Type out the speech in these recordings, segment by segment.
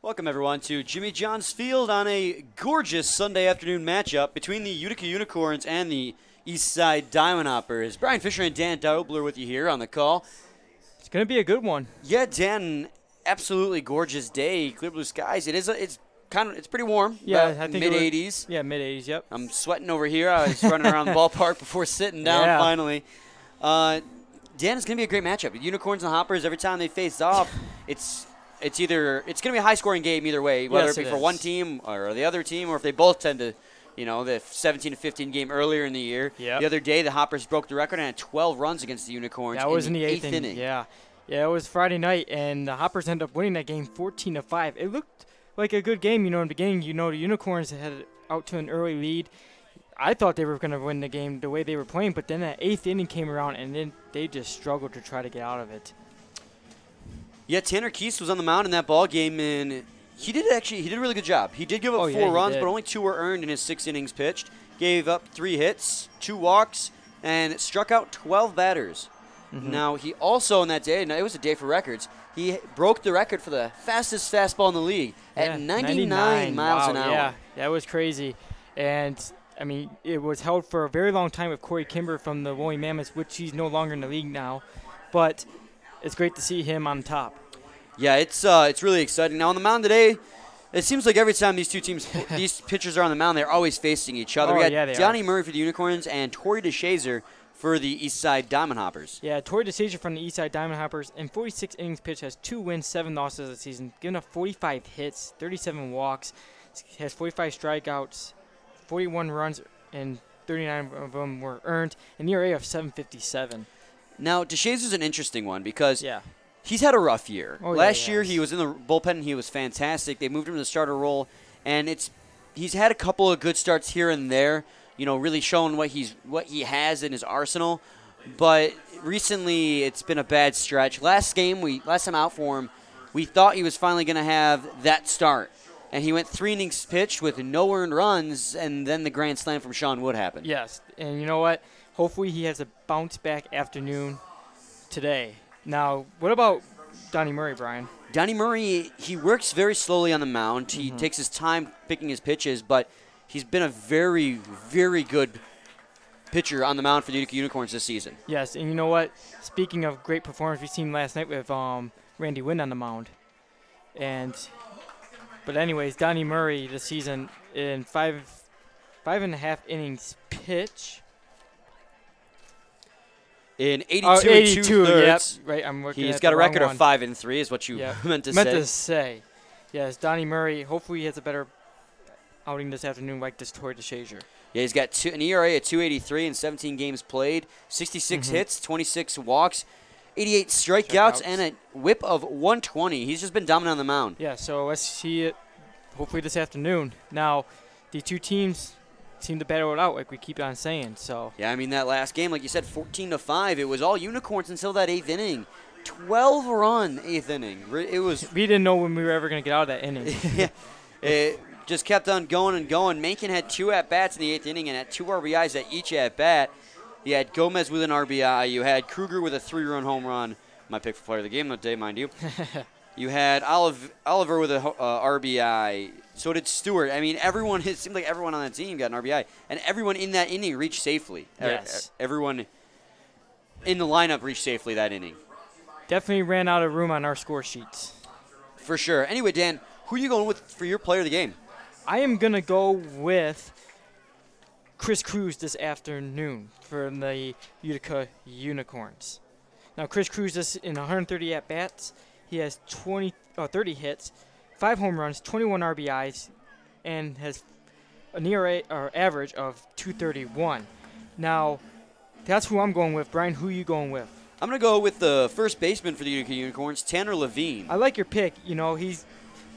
Welcome, everyone, to Jimmy John's Field on a gorgeous Sunday afternoon matchup between the Utica Unicorns and the Eastside Diamond Hoppers. Brian Fisher and Dan Daubler with you here on the call. It's going to be a good one. Yeah, Dan, absolutely gorgeous day, clear blue skies. It's pretty warm. Yeah, I think mid-80s. Yeah, mid-80s, yep. I'm sweating over here. I was running around the ballpark before sitting down finally. Dan, it's going to be a great matchup. The Unicorns and the Hoppers, every time they face off, it's going to be a high-scoring game either way, whether it be for one team or the other team, or if they both tend to, the 17-15 game earlier in the year. Yep. The other day, the Hoppers broke the record and had 12 runs against the Unicorns. That was in the eighth inning. Yeah, it was Friday night, and the Hoppers ended up winning that game 14-5. It looked like a good game, in the beginning. The Unicorns had out to an early lead. I thought they were going to win the game the way they were playing, but then that eighth inning came around, and then they just struggled to try to get out of it. Yeah, Tanner Keese was on the mound in that ball game, and he did a really good job. He did give up 4 runs, but only 2 were earned in his 6 innings pitched. Gave up 3 hits, 2 walks, and struck out 12 batters. Now, he also on that day, it was a day for records, he broke the record for the fastest fastball in the league at 99 miles an hour. Yeah, that was crazy. And, it was held for a very long time with Corey Kimber from the Woolly Mammoths, which he's no longer in the league now. But it's great to see him on top. Yeah, it's really exciting. Now, on the mound today, it seems like every time these two teams, these pitchers are on the mound, they're always facing each other. We got Johnny Murray for the Unicorns and Torrey DeShazer for the Eastside Diamond Hoppers. Yeah, Torrey DeShazer from the Eastside Diamond Hoppers in 46 innings pitched has 2 wins, 7 losses this season, giving up 45 hits, 37 walks, has 45 strikeouts, 41 runs, and 39 of them were earned, an ERA of 7.57. Now, DeShazer's an interesting one because he's had a rough year. Last year he was in the bullpen and he was fantastic. They moved him to the starter role, and he's had a couple of good starts here and there, really showing what he has in his arsenal. But recently it's been a bad stretch. Last time out for him, we thought he was finally going to have that start. And he went 3 innings pitched with no earned runs, and then the grand slam from Sean Wood happened. Yes, and you know what? Hopefully he has a bounce-back afternoon today. Now, what about Donnie Murray, Brian? Donnie Murray, he works very slowly on the mound. He takes his time picking his pitches, but he's been a very, very good pitcher on the mound for the Utica Unicorns this season. Yes, and you know what? Speaking of great performance, we've seen last night with Randy Wynn on the mound. But anyways, Donnie Murray this season in 5.5 innings pitch. In 82 2/3. Yep, right. I'm working. He's got a record of 5-3, is what you meant to say. Yes, Donnie Murray. Hopefully, he has a better outing this afternoon, like this Torrey DeShazer. Yeah, he's got an ERA at 2.83 in 17 games played, 66 hits, 26 walks, 88 strikeouts, and a whip of 120. He's just been dominant on the mound. Yeah, so let's see it. Hopefully this afternoon. Now, the two teams seem to battle it out, like we keep on saying. So yeah, that last game, like you said, 14-5. It was all Unicorns until that 8th inning. 12-run 8th inning. It was. We didn't know when we were ever going to get out of that inning. Yeah, it just kept on going and going. Mencken had 2 at-bats in the 8th inning and had 2 RBIs at each at-bat. You had Gomez with an RBI. You had Kruger with a 3-run home run. My pick for player of the game that day, mind you. You had Oliver with a RBI. So did Stewart. Everyone. It seemed like everyone on that team got an RBI, and everyone in that inning reached safely. Yes. Everyone in the lineup reached safely that inning. Definitely ran out of room on our score sheets. For sure. Anyway, Dan, who are you going with for your player of the game? I am going to go with Chris Cruz this afternoon for the Utica Unicorns. Now, Chris Cruz is in 130 at-bats. He has 30 hits, 5 home runs, 21 RBIs, and has an ERA or average of 2.31. Now, that's who I'm going with. Brian, who are you going with? I'm going to go with the first baseman for the Utica Unicorns, Tanner Levine. I like your pick. He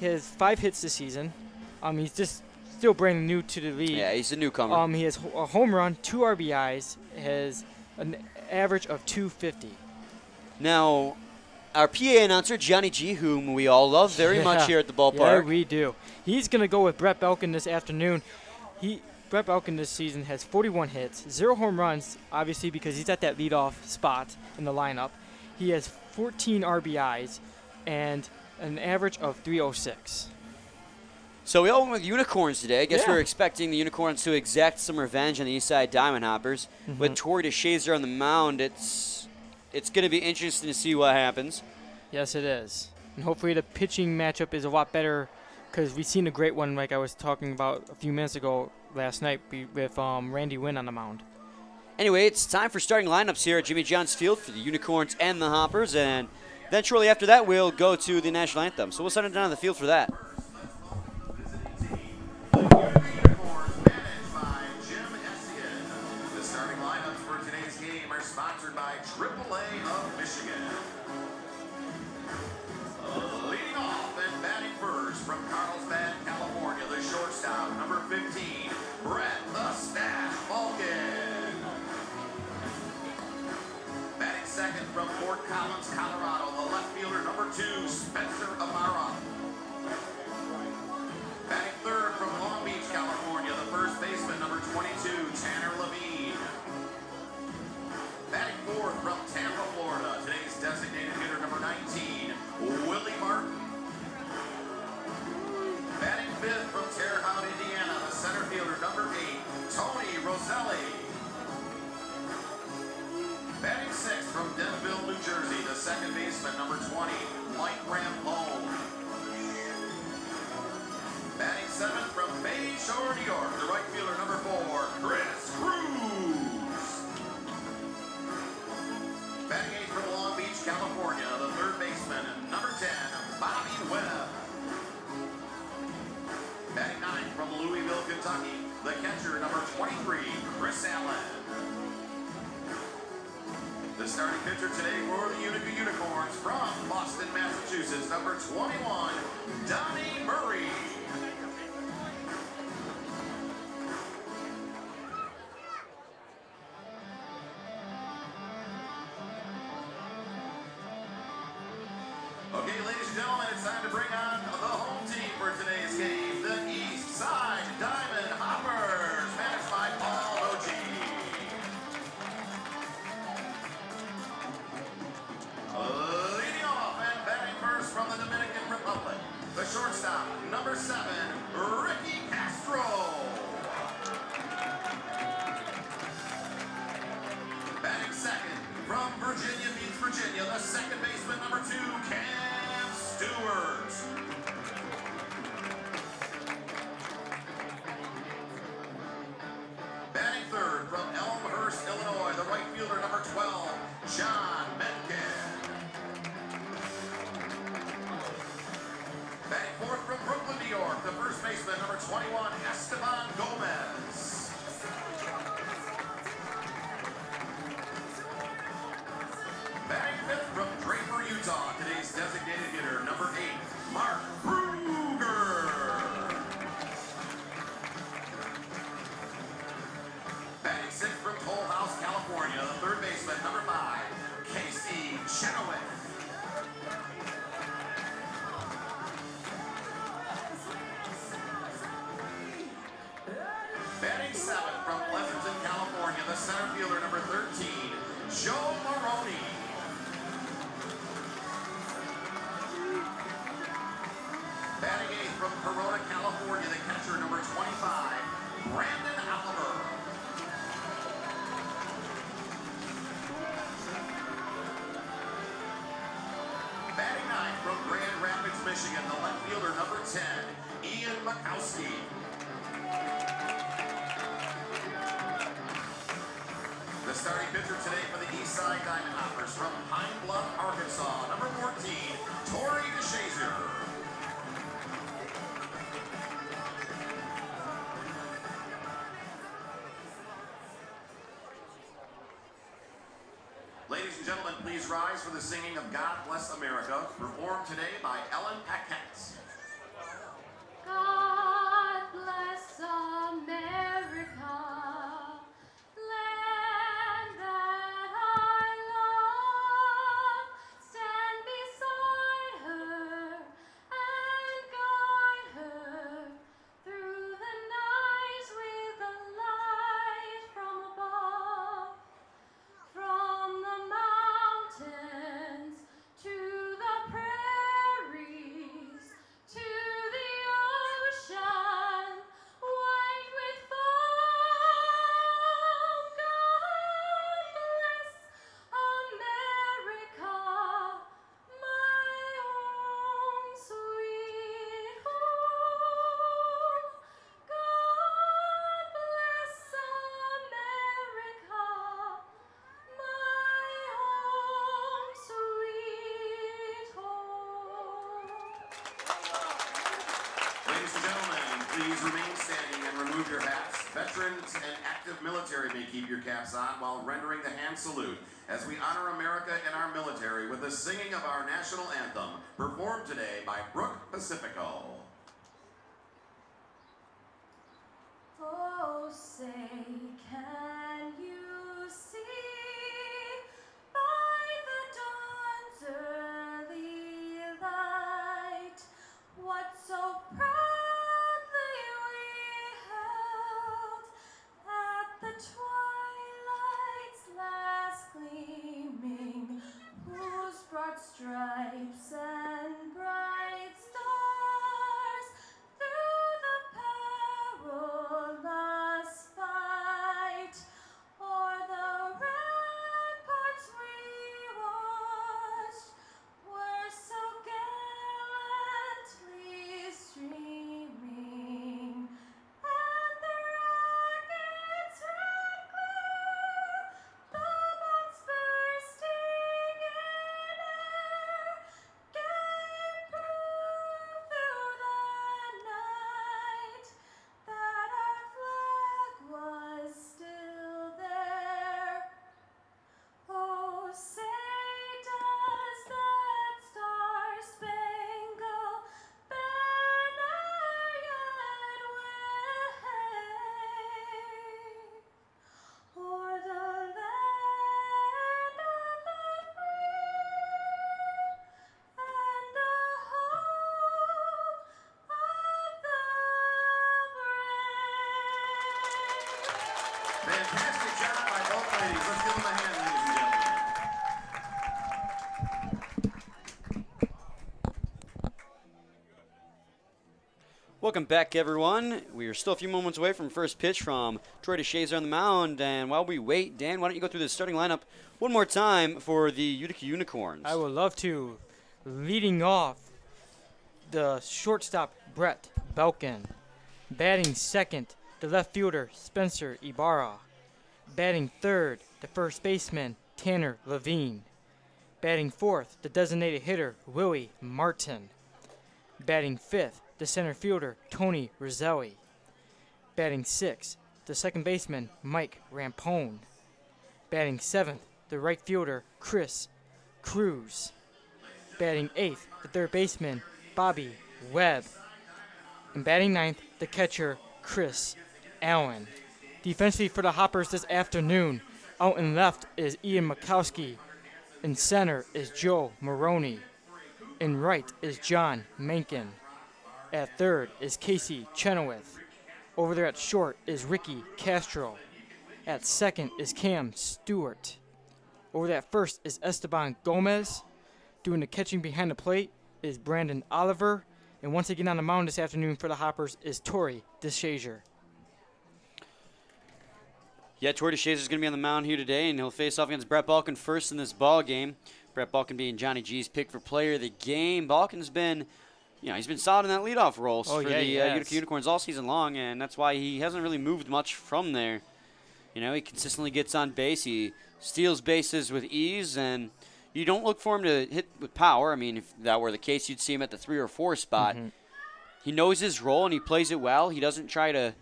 has 5 hits this season. He's just still brand new to the league. Yeah, he's a newcomer. He has a home run, 2 RBIs, has an average of 250. Now, our PA announcer, Johnny G., whom we all love very much here at the ballpark. Yeah, we do. He's going to go with Brett Belkin this afternoon. Brett Belkin this season has 41 hits, 0 home runs, obviously because he's at that leadoff spot in the lineup. He has 14 RBIs and an average of 306. So we all went with Unicorns today. I guess we were expecting the Unicorns to exact some revenge on the Eastside Diamond Hoppers. With Torrey DeShazer on the mound, it's going to be interesting to see what happens. Yes, it is. And hopefully the pitching matchup is a lot better, because we've seen a great one like I was talking about a few minutes ago last night with Randy Wynn on the mound. Anyway, it's time for starting lineups here at Jimmy John's Field for the Unicorns and the Hoppers, and then shortly after that we'll go to the national anthem. So we'll send it down to the field for that. Sponsored by AAA of Michigan. Leading off and batting first from Carlsbad, California, the shortstop, number 15, Brett the Stash Vulcan. Batting second from Fort Collins, Colorado, the left fielder, number 2, Spencer Amara. Batting third from Long Beach, California, the first baseman, number 22, Tanner Levine. Batting fourth from Tampa, Florida, today's designated hitter, number 19, Willie Martin. Batting fifth from Terre Haute, Indiana, the center fielder, number 8, Tony Roselli. Batting sixth from Denville, New Jersey, the second baseman, number 20, Mike Rampone. Batting seventh from Bayshore, New York, the right fielder, number 4, Chris Cruz. Batting eighth from Long Beach, California, the third baseman, number 10, Bobby Webb. Batting ninth from Louisville, Kentucky, the catcher, number 23, Chris Allen. The starting pitcher today for the Utica Unicorns from Boston, Massachusetts, number 21, Donnie Murray. Okay, ladies and gentlemen, it's time to bring on the home team for today's game, the Eastside Diamond Hoppers, managed by Paul Oji. Leading off and batting first from the Dominican Republic, the shortstop, number 7, Ricky Castro. Batting second from Virginia Beach, Virginia, the second baseman, number 2, Cam Stewart. Batting third from Elmhurst, Illinois, the right fielder, number 12, John Mencken. Batting fourth from Brooklyn, New York, the first baseman, number 21, Esteban Gomez. Batting fifth from Draper, Utah, today's designated hitter, number 8, Mark Kruger. Batting sixth from Toll House, California, the third baseman, number 5, Casey Chenoweth. Batting seventh from Pleasanton, California, the center fielder, number 13, Joe Maroney. Batting eighth from Corona, California, the catcher, number 25, Brandon Oliver. Batting ninth from Grand Rapids, Michigan, the left fielder, number 10, Ian Makowski. The starting pitcher today for the Eastside Diamond Hoppers from Pine Bluff, Arkansas, number 14, Torrey DeShazer. Ladies and gentlemen, please rise for the singing of God Bless America, performed today by Ellen Paquette. God bless America, land that I love. Stand beside her and guide her through the night with a light from above. From the mountains to the prairie, Ladies and gentlemen, please remain standing and remove your hats. Veterans and active military may keep your caps on while rendering the hand salute as we honor America and our military with the singing of our national anthem, performed today by Brooke Pacifico. Oh, say, can you see by the dawn's early light what so proudly we held at the twilight's last gleaming, whose broad stripes and bright stars through the perilous fight o'er the ramparts we watched were so gallantly streaming, and the rocket's red glare, the bombs bursting in air, gave proof through the night that our flag was still there. Oh, say does that star-spangled banner yet wave o'er the land of the free and the home of the brave? Fantastic job by both ladies. Let's give them a hand, ladies and gentlemen. Welcome back, everyone. We are still a few moments away from first pitch from Troy DeShazer on the mound. And while we wait, Dan, why don't you go through the starting lineup one more time for the Utica Unicorns? I would love to. Leading off, the shortstop, Brett Belkin. Batting second, the left fielder, Spencer Ibarra. Batting third, the first baseman, Tanner Levine. Batting fourth, the designated hitter, Willie Martin. Batting fifth, the center fielder, Tony Roselli. Batting sixth, the second baseman, Mike Rampone. Batting seventh, the right fielder, Chris Cruz. Batting eighth, the third baseman, Bobby Webb. And batting ninth, the catcher, Chris Allen. Defensively for the Hoppers this afternoon, out in left is Ian Makowski. In center is Joe Maroney. In right is John Menken. At third is Casey Chenoweth. Over there at short is Ricky Castro. At second is Cam Stewart. Over there at first is Esteban Gomez. Doing the catching behind the plate is Brandon Oliver. And once again on the mound this afternoon for the Hoppers is Torrey DeShazer. Yeah, Troy DeShazer is going to be on the mound here today, and he'll face off against Brett Balkin first in this ball game. Brett Balkin being Johnny G's pick for player of the game. Balkin's been, he's been solid in that leadoff role for the Utica Unicorns all season long, and that's why he hasn't really moved much from there. He consistently gets on base. He steals bases with ease, and you don't look for him to hit with power. I mean, if that were the case, you'd see him at the 3 or 4 spot. Mm-hmm. He knows his role, and he plays it well. He doesn't try to,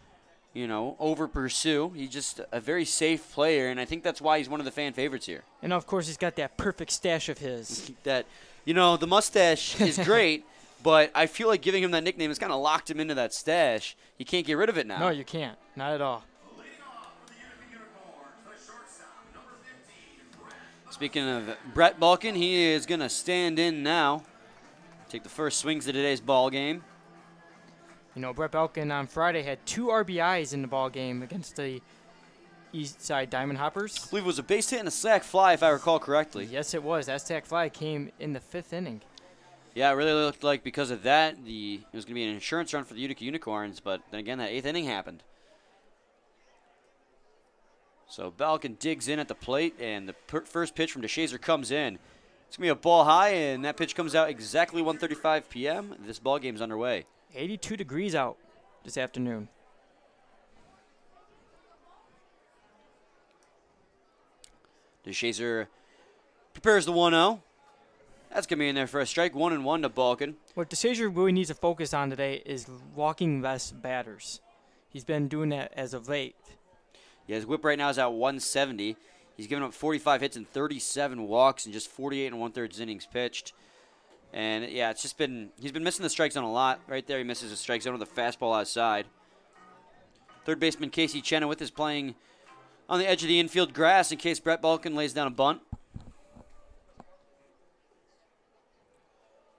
over-pursue. He's just a very safe player, and I think that's why he's one of the fan favorites here. And, of course, he's got that perfect stash of his. The mustache is great, but I feel like giving him that nickname has kind of locked him into that stash. You can't get rid of it now. No, you can't. Not at all. Speaking of Brett Balkin, he is going to stand in now. Take the first swings of today's ball game. Brett Balkin on Friday had 2 RBIs in the ball game against the Eastside Diamond Hoppers. I believe it was a base hit and a sac fly, if I recall correctly. Yes, it was. That sac fly came in the 5th inning. Yeah, it really looked like because of that, it was going to be an insurance run for the Utica Unicorns, but then again, that 8th inning happened. So Balkin digs in at the plate, and the first pitch from DeShazer comes in. It's going to be a ball high, and that pitch comes out exactly 1:35 p.m. This ball game's underway. 82 degrees out this afternoon. DeShazer prepares the 1-0 That's going to be in there for a strike. 1-1 to Balkan. What DeShazer really needs to focus on today is walking less batters. He's been doing that as of late. Yeah, his whip right now is at 170. He's given up 45 hits and 37 walks and just 48 1/3 innings pitched. And, yeah, it's just been – he's been missing the strike zone a lot. Right there he misses the strike zone with a fastball outside. Third baseman Casey Chenoweth is playing on the edge of the infield grass in case Brett Balkan lays down a bunt.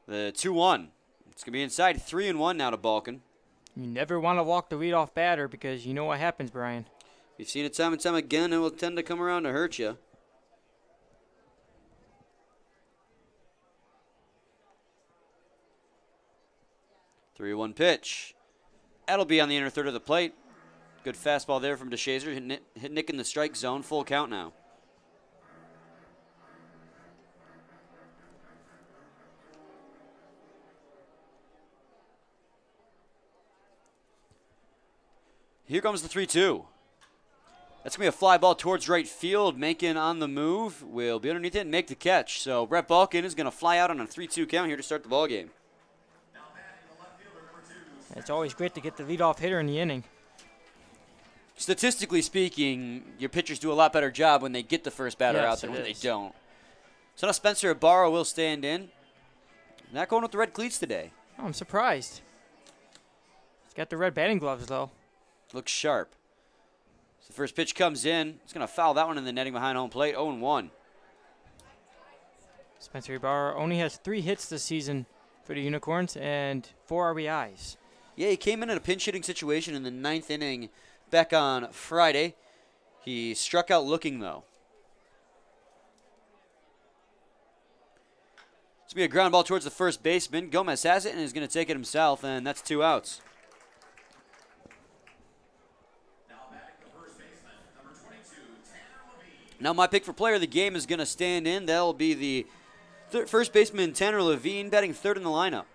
The 2-1. It's going to be inside. 3-1 now to Balkan. You never want to walk the leadoff batter because you know what happens, Brian. We've seen it time and time again. It will tend to come around to hurt you. Three 3-1 pitch. That'll be on the inner third of the plate. Good fastball there from DeShazer. Hit Nick in the strike zone. Full count now. Here comes the 3-2. That's going to be a fly ball towards right field. Macon on the move. Will be underneath it and make the catch. So Brett Balkan is going to fly out on a 3-2 count here to start the ball game. It's always great to get the leadoff hitter in the inning. Statistically speaking, your pitchers do a lot better job when they get the first batter out than when they don't. So now Spencer Ibarra will stand in. Not going with the red cleats today. Oh, I'm surprised. He's got the red batting gloves, though. Looks sharp. So the first pitch comes in. He's going to foul that one in the netting behind home plate. 0-1. Spencer Ibarra only has 3 hits this season for the Unicorns and 4 RBIs. Yeah, he came in a pinch hitting situation in the 9th inning back on Friday. He struck out looking, though. It's going to be a ground ball towards the first baseman. Gomez has it and is going to take it himself, and that's 2 outs. Now my pick for player of the game is going to stand in. That'll be the first baseman, Tanner Levine, batting third in the lineup.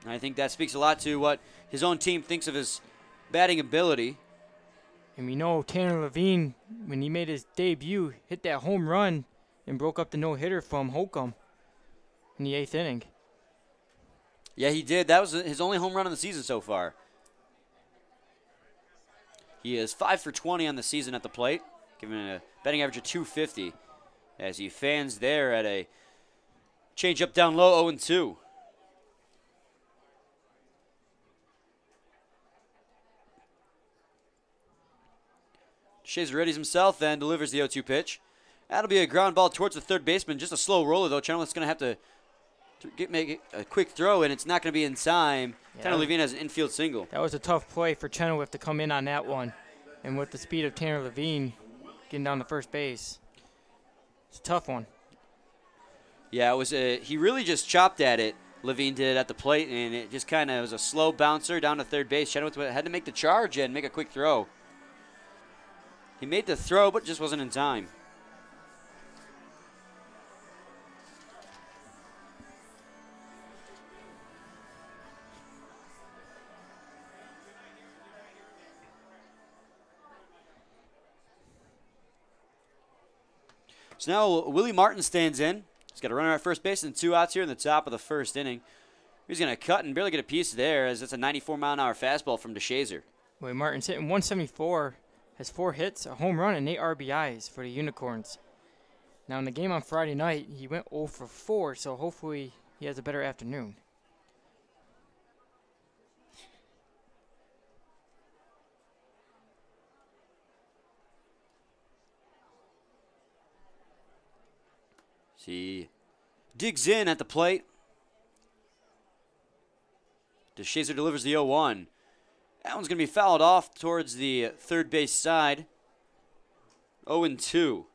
And I think that speaks a lot to what his own team thinks of his batting ability. And we know Tanner Levine, when he made his debut, hit that home run and broke up the no-hitter from Holcomb in the 8th inning. Yeah, he did. That was his only home run of the season so far. He is 5 for 20 on the season at the plate, giving a batting average of .250 as he fans there at a change-up down low, 0-2. Shays readies himself and delivers the 0-2 pitch. That'll be a ground ball towards the third baseman. Just a slow roller, though. Chenoweth's going to have to make a quick throw, and it's not going to be in time. Yeah. Tanner Levine has an infield single. That was a tough play for Chenoweth to come in on that one. And with the speed of Tanner Levine getting down to first base, it's a tough one. Yeah, it was. He really just chopped at it. Levine did at the plate, and it just kind of was a slow bouncer down to third base. Chenoweth had to make the charge and make a quick throw. He made the throw, but just wasn't in time. So now Willie Martin stands in. He's got a runner at first base and 2 outs here in the top of the first inning. He's going to cut and barely get a piece there as it's a 94-mile-an-hour fastball from DeShazer. Willie Martin's hitting 174. Has 4 hits, a home run, and 8 RBIs for the Unicorns. Now, in the game on Friday night, he went 0 for 4, so hopefully he has a better afternoon. He digs in at the plate. DeShazer delivers the 0-1. That one's going to be fouled off towards the third base side. 0-2.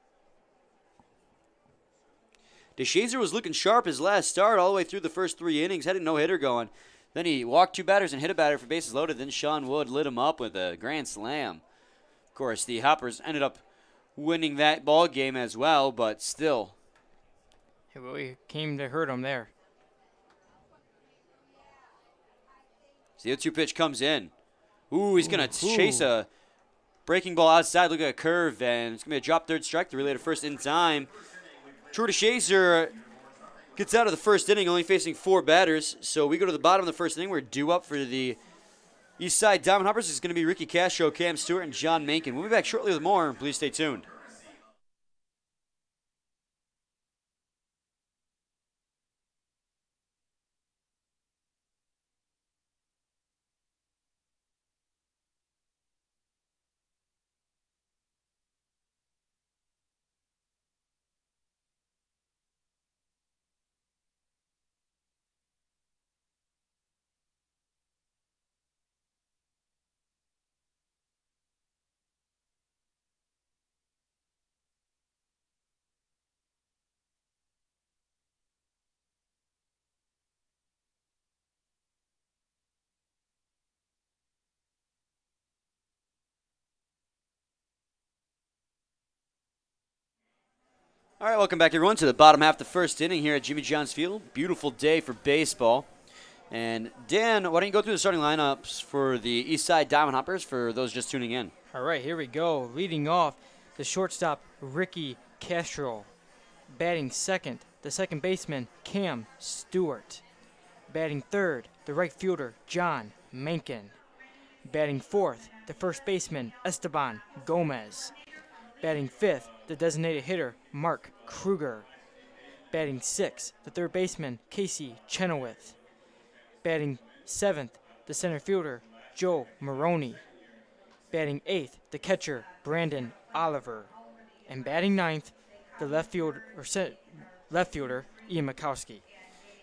DeShazer was looking sharp his last start all the way through the first 3 innings. Had a no-hitter going. Then he walked 2 batters and hit a batter for bases loaded. Then Sean Wood lit him up with a grand slam. Of course, the Hoppers ended up winning that ball game as well, but still. It really came to hurt him there. The 0-2 pitch comes in. Ooh, he's going to chase a breaking ball outside. Look at a curve, and it's going to be a drop third strike to relay to first in time. True DeShazer Gets out of the first inning, only facing 4 batters. So we go to the bottom of the first inning. We're due up for the Eastside Diamond Hoppers. It's going to be Ricky Castro, Cam Stewart, and John Mankin. We'll be back shortly with more. Please stay tuned. All right, welcome back, everyone, to the bottom half of the first inning here at Jimmy John's Field. Beautiful day for baseball. And Dan, why don't you go through the starting lineups for the Eastside Diamond Hoppers for those just tuning in? All right, here we go. Leading off, the shortstop, Ricky Castro. Batting second, the second baseman, Cam Stewart. Batting third, the right fielder, John Mankin. Batting fourth, the first baseman, Esteban Gomez. Batting fifth, the designated hitter, Mark Kruger. Batting sixth, the third baseman, Casey Chenoweth. Batting seventh, the center fielder, Joe Maroney. Batting eighth, the catcher, Brandon Oliver. And batting ninth, the left fielder, Ian Mikowski.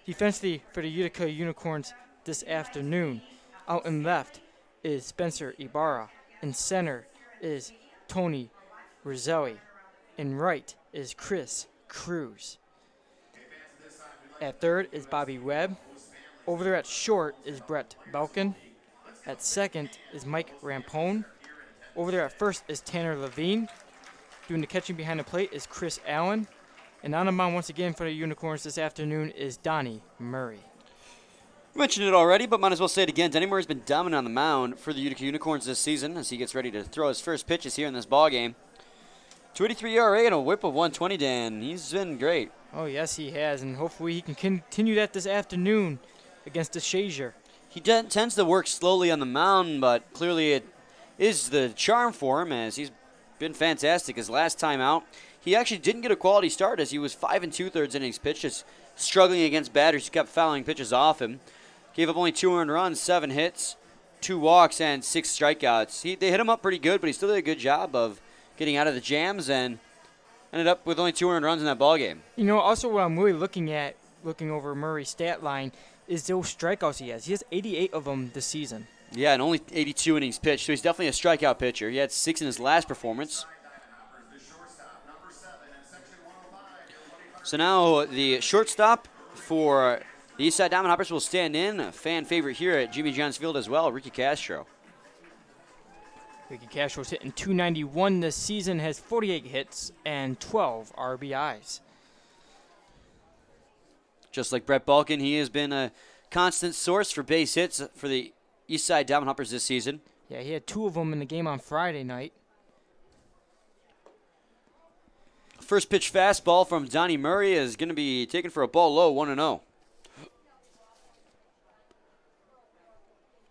Defensively for the Utica Unicorns this afternoon, out in left is Spencer Ibarra. In center is Tony Roselli. In right is Chris Cruz. At third is Bobby Webb. Over there at short is Brett Belkin. At second is Mike Rampone. Over there at first is Tanner Levine. Doing the catching behind the plate is Chris Allen. And on the mound once again for the Unicorns this afternoon is Donnie Murray. I mentioned it already, but might as well say it again. Donnie Murray's been dominant on the mound for the Utica Unicorns this season as he gets ready to throw his first pitches here in this ballgame. 2.83 ERA and a whip of 120, Dan. He's been great. Oh, yes, he has, and hopefully he can continue that this afternoon against the Shazier. He tends to work slowly on the mound, but clearly it is the charm for him as he's been fantastic. His last time out, he actually didn't get a quality start as he was 5 2/3 innings pitched, just struggling against batters who kept fouling pitches off him. Gave up only 2 earned runs, 7 hits, 2 walks, and 6 strikeouts. They hit him up pretty good, but he still did a good job of getting out of the jams and ended up with only 2 earned runs in that ballgame. You know, also what I'm really looking over Murray's stat line, is those strikeouts he has. He has 88 of them this season. Yeah, and only 82 innings pitched, so he's definitely a strikeout pitcher. He had 6 in his last performance. So now the shortstop for the Eastside Diamond Hoppers will stand in. A fan favorite here at Jimmy John's Field as well, Ricky Castro. Ricky Castro's hitting .291 this season, has 48 hits and 12 RBIs. Just like Brett Balkin, he has been a constant source for base hits for the Eastside Diamond Hoppers this season. Yeah, he had 2 of them in the game on Friday night. First pitch fastball from Donnie Murray is going to be taken for a ball low, 1-0.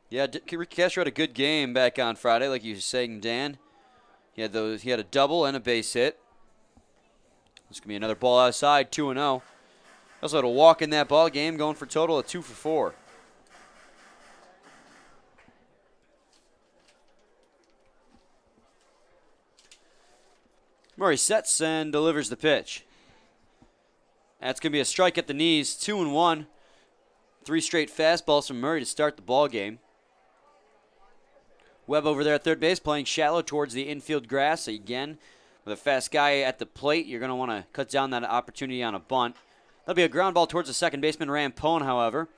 Yeah, Ricky Castro had a good game back on Friday, like you were saying, Dan. He had a double and a base hit. This could be another ball outside, 2-0. Also had a walk in that ball game, going for a total of 2 for 4. Murray sets and delivers the pitch. That's going to be a strike at the knees, 2-1. 3 straight fastballs from Murray to start the ball game. Webb over there at third base playing shallow towards the infield grass. Again, with a fast guy at the plate, you're going to want to cut down that opportunity on a bunt. That'll be a ground ball towards the second baseman, Rampone, however.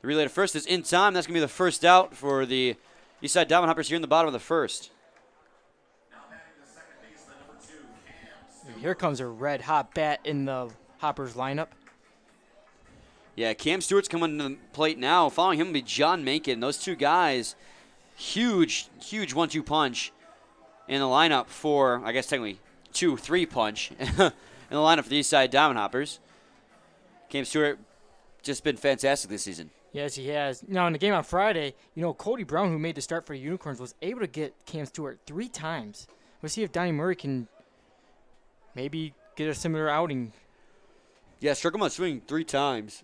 The relay to first is in time. That's going to be the first out for the Eastside Diamond Hoppers here in the bottom of the first. Here comes a red-hot bat in the Hoppers lineup. Yeah, Cam Stewart's coming to the plate now. Following him will be John Mankin. Those two guys, huge 1-2 punch in the lineup for, I guess technically 2-3 punch in the lineup for the Eastside Diamond Hoppers. Cam Stewart just been fantastic this season. Yes, he has. Now, in the game on Friday, Cody Brown, who made the start for the Unicorns, was able to get Cam Stewart 3 times. We'll see if Donnie Murray can maybe get a similar outing. Yeah, struck him on swing 3 times.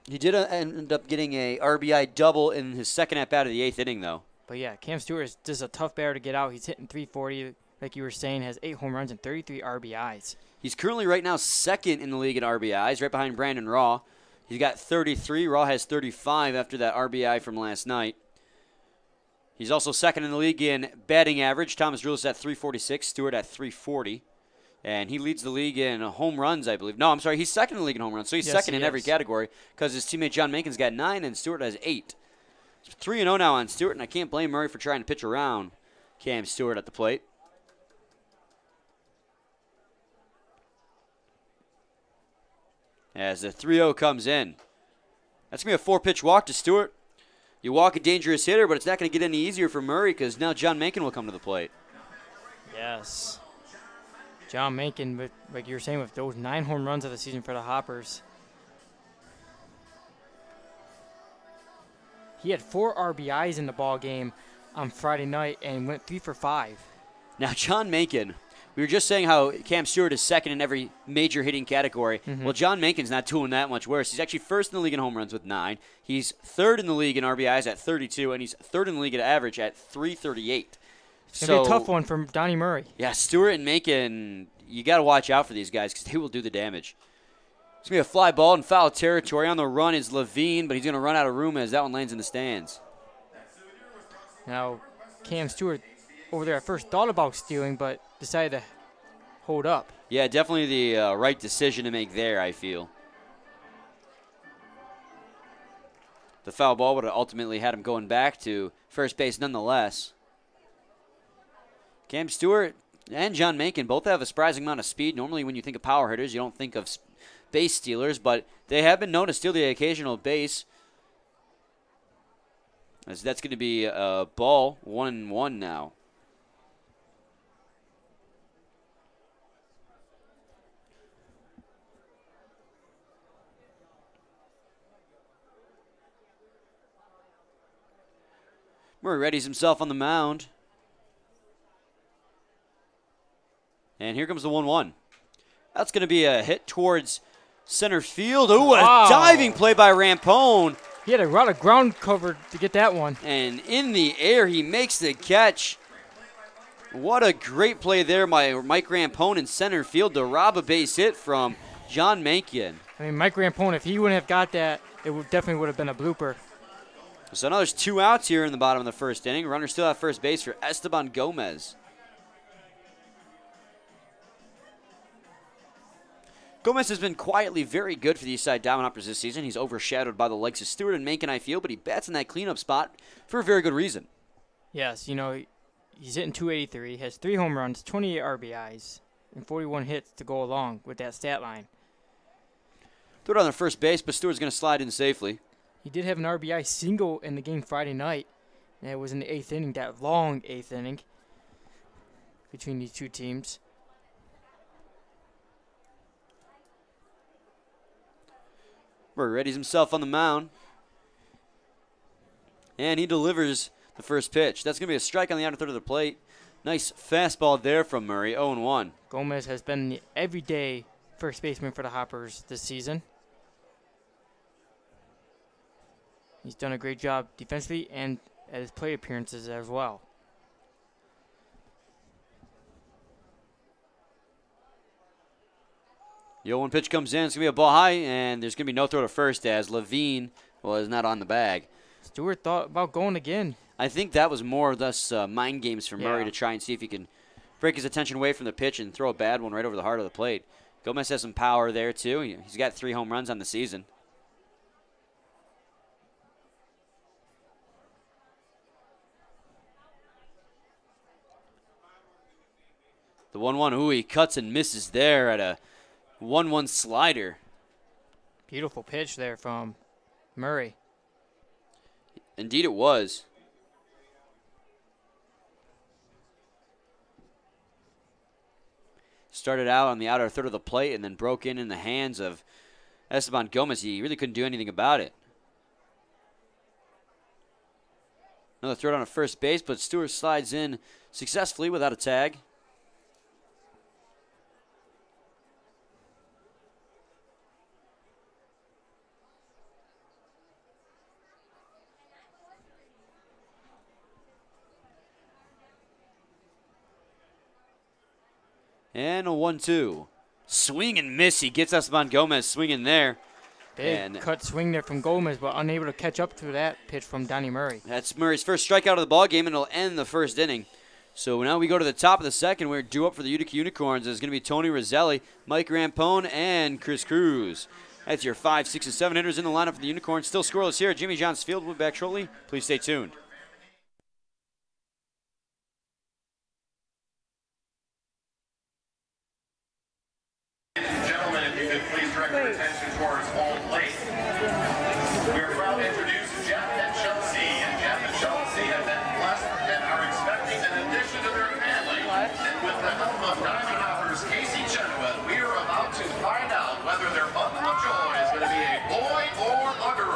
He did end up getting a RBI double in his second at-bat of the 8th inning, though. But, yeah, Cam Stewart is just a tough batter to get out. He's hitting .340, like you were saying, has 8 home runs and 33 RBIs. He's currently right now second in the league in RBIs, right behind Brandon Raw. He's got 33. Raw has 35 after that RBI from last night. He's also second in the league in batting average. Thomas Drew's at 346, Stewart at 340. And he leads the league in home runs, I believe. No, I'm sorry, he's second in the league in home runs. So he's second in every category because his teammate John Macon's got 9 and Stewart has 8. It's 3-0 now on Stewart, and I can't blame Murray for trying to pitch around Cam Stewart at the plate. As the 3-0 comes in. That's going to be a 4-pitch walk to Stewart. You walk a dangerous hitter, but it's not going to get any easier for Murray because now John Macon will come to the plate. Yes. John Macon, like you were saying, with those 9 home runs of the season for the Hoppers. He had 4 RBIs in the ball game on Friday night and went 3 for 5. Now, John Macon, we were just saying how Cam Stewart is second in every major hitting category. Mm-hmm. Well, John Macon's not doing that much worse. He's actually first in the league in home runs with 9. He's third in the league in RBIs at 32, and he's third in the league at average at 338. It's going to be a tough one from Donnie Murray. Yeah, Stewart and Macon, you got to watch out for these guys because they will do the damage. It's going to be a fly ball in foul territory. On the run is Levine, but he's going to run out of room as that one lands in the stands. Now, Cam Stewart over there at first thought about stealing, but decided to hold up. Yeah, definitely the right decision to make there, I feel. The foul ball would have ultimately had him going back to first base nonetheless. Cam Stewart and John Macon both have a surprising amount of speed. Normally when you think of power hitters, you don't think of base stealers, but they have been known to steal the occasional base. As that's going to be a ball, 1-1 now. Murray readies himself on the mound. And here comes the 1-1. That's going to be a hit towards center field. Ooh, wow. A diving play by Rampone. He had a lot of ground covered to get that one. And in the air, he makes the catch. What a great play there by Mike Rampone in center field to rob a base hit from John Macon. I mean, Mike Rampone, if he wouldn't have got that, it definitely would have been a blooper. So now there's 2 outs here in the bottom of the first inning. Runner still at first base for Esteban Gomez. Gomez has been quietly very good for the Eastside Diamondhoppers this season. He's overshadowed by the likes of Stewart and Macon, I feel, but he bats in that cleanup spot for a very good reason. Yes, he's hitting .283, has 3 home runs, 28 RBIs, and 41 hits to go along with that stat line. Threw it on the first base, but Stewart's going to slide in safely. He did have an RBI single in the game Friday night, and it was in the 8th inning, that long 8th inning between these two teams. Murray readies himself on the mound. And he delivers the first pitch. That's going to be a strike on the outer third of the plate. Nice fastball there from Murray, 0-1. Gomez has been the everyday first baseman for the Hoppers this season. He's done a great job defensively and at his plate appearances as well. The 0-1 pitch comes in. It's going to be a ball high, and there's going to be no throw to first as Levine is not on the bag. Stewart thought about going again. I think that was more or less mind games for Murray to try and see if he can break his attention away from the pitch and throw a bad one right over the heart of the plate. Gomez has some power there, too. He's got 3 home runs on the season. The 1-1, ooh, he cuts and misses there at a 1-1 slider. Beautiful pitch there from Murray. Indeed it was. Started out on the outer third of the plate and then broke in the hands of Esteban Gomez, he really couldn't do anything about it. Another throw down at first base, but Stewart slides in successfully without a tag. And a 1-2. Swing and miss. He gets Esteban Gomez swinging there. Big cut swing there from Gomez, but unable to catch up to that pitch from Donnie Murray. That's Murray's first strikeout of the ball game, and it'll end the first inning. So now we go to the top of the second. We're due up for the Utica Unicorns. There's going to be Tony Roselli, Mike Rampone, and Chris Cruz. That's your 5, 6, and 7 hitters in the lineup for the Unicorns. Still scoreless here at Jimmy John's Field. We'll be back shortly. Please stay tuned. Gentlemen, if you could please direct your attention towards home plate. We are proud to introduce Jeff and Chelsea. And Jeff and Chelsea have been blessed and are expecting an addition to their family. And with the help of Diamond Hoppers Casey Chenoweth, we are about to find out whether their bundle of joy is going to be a boy or a girl.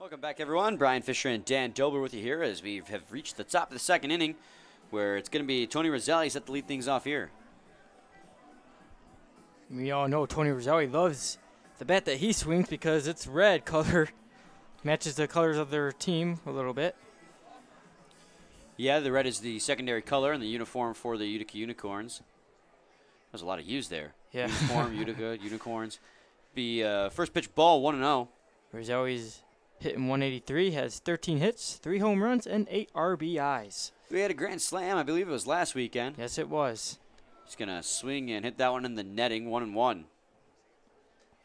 Welcome back, everyone. Brian Fisher and Dan Dober with you here as we have reached the top of the second inning, where it's going to be Tony Roselli set to lead things off here. We all know Tony Roselli loves the bat that he swings because it's red color. Matches the colors of their team a little bit. Yeah, the red is the secondary color in the uniform for the Utica Unicorns. There's a lot of U's there. Yeah. Uniform, Utica, Unicorns. First pitch ball, 1-0. Roselli's hitting 183, has 13 hits, 3 home runs, and 8 RBIs. We had a grand slam, I believe it was last weekend. Yes, it was. He's going to swing and hit that one in the netting, 1-1.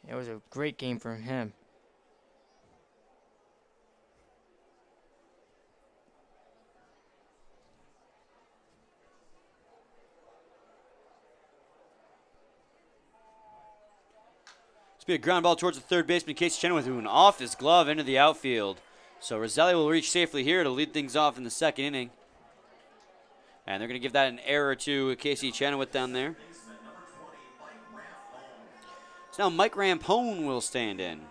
It was a great game for him. Be a ground ball towards the third baseman, Casey Chenoweth, who went off his glove into the outfield. So Roselli will reach safely here to lead things off in the second inning. And they're going to give that an error to Casey Chenoweth down there. So now Mike Rampone will stand in.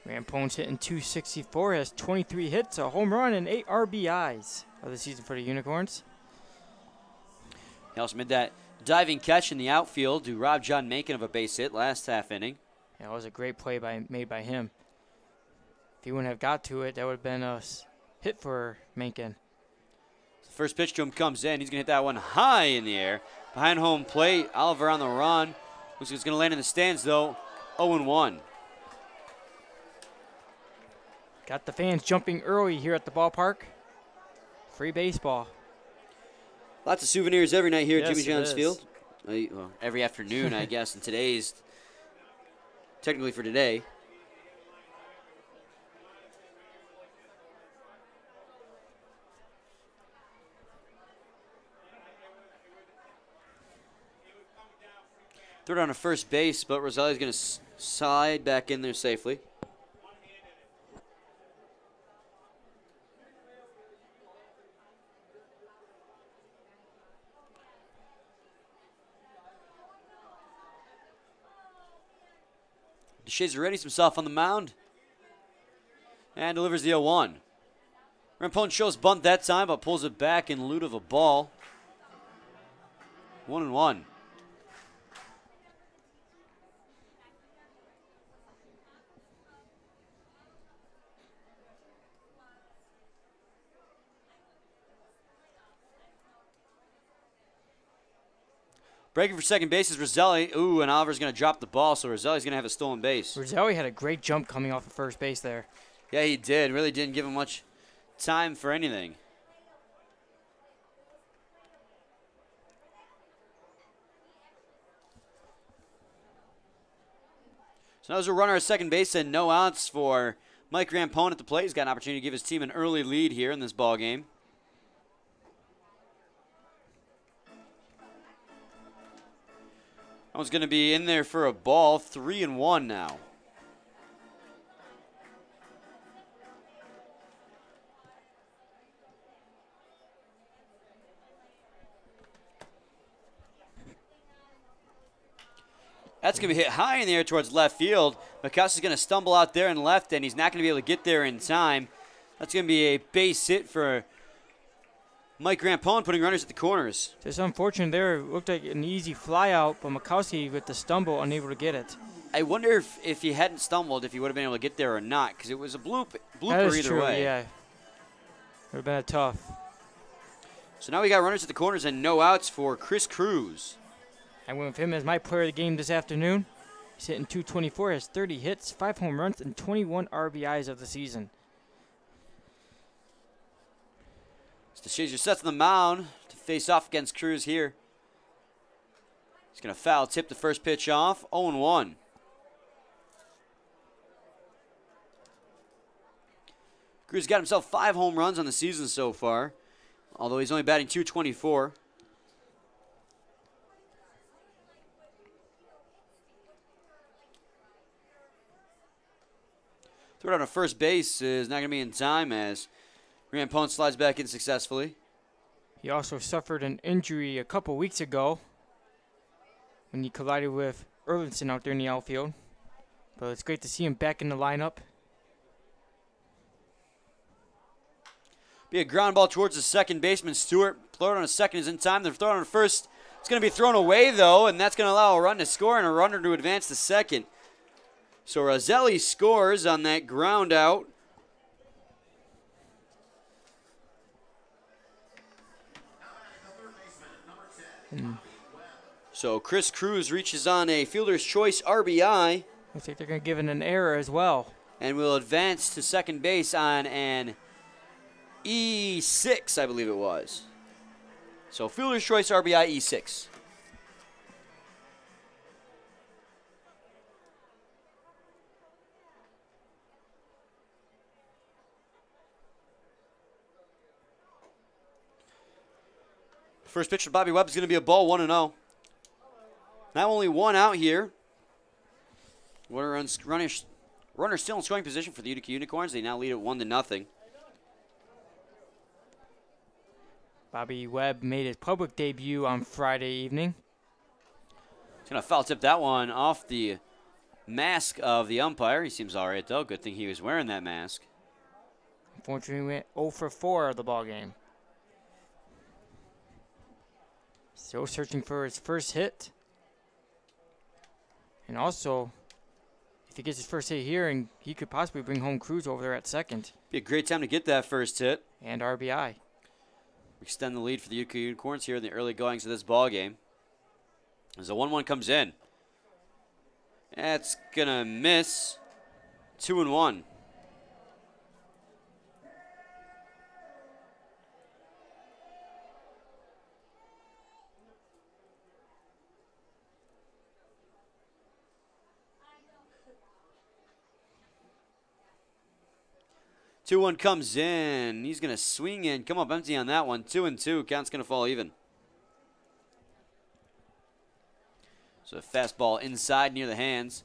Rampone's hitting 264, has 23 hits, a home run, and 8 RBIs of the season for the Unicorns. He also made that diving catch in the outfield to rob John Macon of a base hit last half inning. Yeah, it was a great play made by him. If he wouldn't have got to it, that would have been a hit for Macon. The first pitch to him comes in. He's going to hit that one high in the air. Behind home plate, Oliver on the run. Looks like it's going to land in the stands, though. 0-1. Got the fans jumping early here at the ballpark. Free baseball. Lots of souvenirs every night here at Yes, Jimmy John's it Field. Well, every afternoon, I guess, and today's technically for today. Throw down to first base, but Roselli's going to slide back in there safely. DeShazer readies himself on the mound and delivers the 0-1. Rampone shows bunt that time, but pulls it back in lieu of a ball. 1-1. Breaking for second base is Roselli. Ooh, and Oliver's going to drop the ball, so Roselli's going to have a stolen base. Roselli had a great jump coming off of first base there. Yeah, he did. Really didn't give him much time for anything. So now there's a runner at second base and no outs for Mike Rampone at the plate. He's got an opportunity to give his team an early lead here in this ball game. That one's going to be in there for a ball. 3-1 now. That's going to be hit high in the air towards left field. Mikowski's going to stumble out there and left, and he's not going to be able to get there in time. That's going to be a base hit for Mike Rampone, putting runners at the corners. Just unfortunate there. It looked like an easy fly out, but Mikowski with the stumble, unable to get it. I wonder if he hadn't stumbled, if he would have been able to get there or not, because it was a blooper that is either true, way. Yeah, would have been a tough. So now we got runners at the corners and no outs for Chris Cruz. I went with him as my player of the game this afternoon. He's hitting .224, has 30 hits, 5 home runs, and 21 RBIs of the season. DeShazer sets on the mound to face off against Cruz here. He's going to foul tip the first pitch off. 0-1. Cruz got himself 5 home runs on the season so far, although he's only batting .224. Throw it on a first base is not going to be in time as Rampone slides back in successfully. He also suffered an injury a couple weeks ago when he collided with Erlinson out there in the outfield. But it's great to see him back in the lineup. Be a ground ball towards the second baseman, Stewart. Throw it on a second is in time. They're throwing on a first. It's going to be thrown away, though, and that's going to allow a run to score and a runner to advance to second. So Roselli scores on that ground out. So Chris Cruz reaches on a fielder's choice RBI. Looks like they're going to give it an error as well. And will advance to second base on an E6, I believe it was. So fielder's choice RBI E6. First pitch for Bobby Webb is going to be a ball, 1-0. Now only one out here. Runner still in scoring position for the Utica Unicorns. They now lead at 1-0. Bobby Webb made his public debut on Friday evening. He's going to foul tip that one off the mask of the umpire. He seems all right, though. Good thing he was wearing that mask. Unfortunately, he went 0 for 4 of the ball game. Still searching for his first hit. And also, if he gets his first hit here, and he could possibly bring home Cruz over there at second. Be a great time to get that first hit. And RBI. Extend the lead for the Utica Unicorns here in the early goings of this ball game. As the 1-1 comes in. That's going to miss. 2-1. Two one comes in. He's going to swing in, come up empty on that one. 2-2. Count's going to fall even. So a fastball inside near the hands.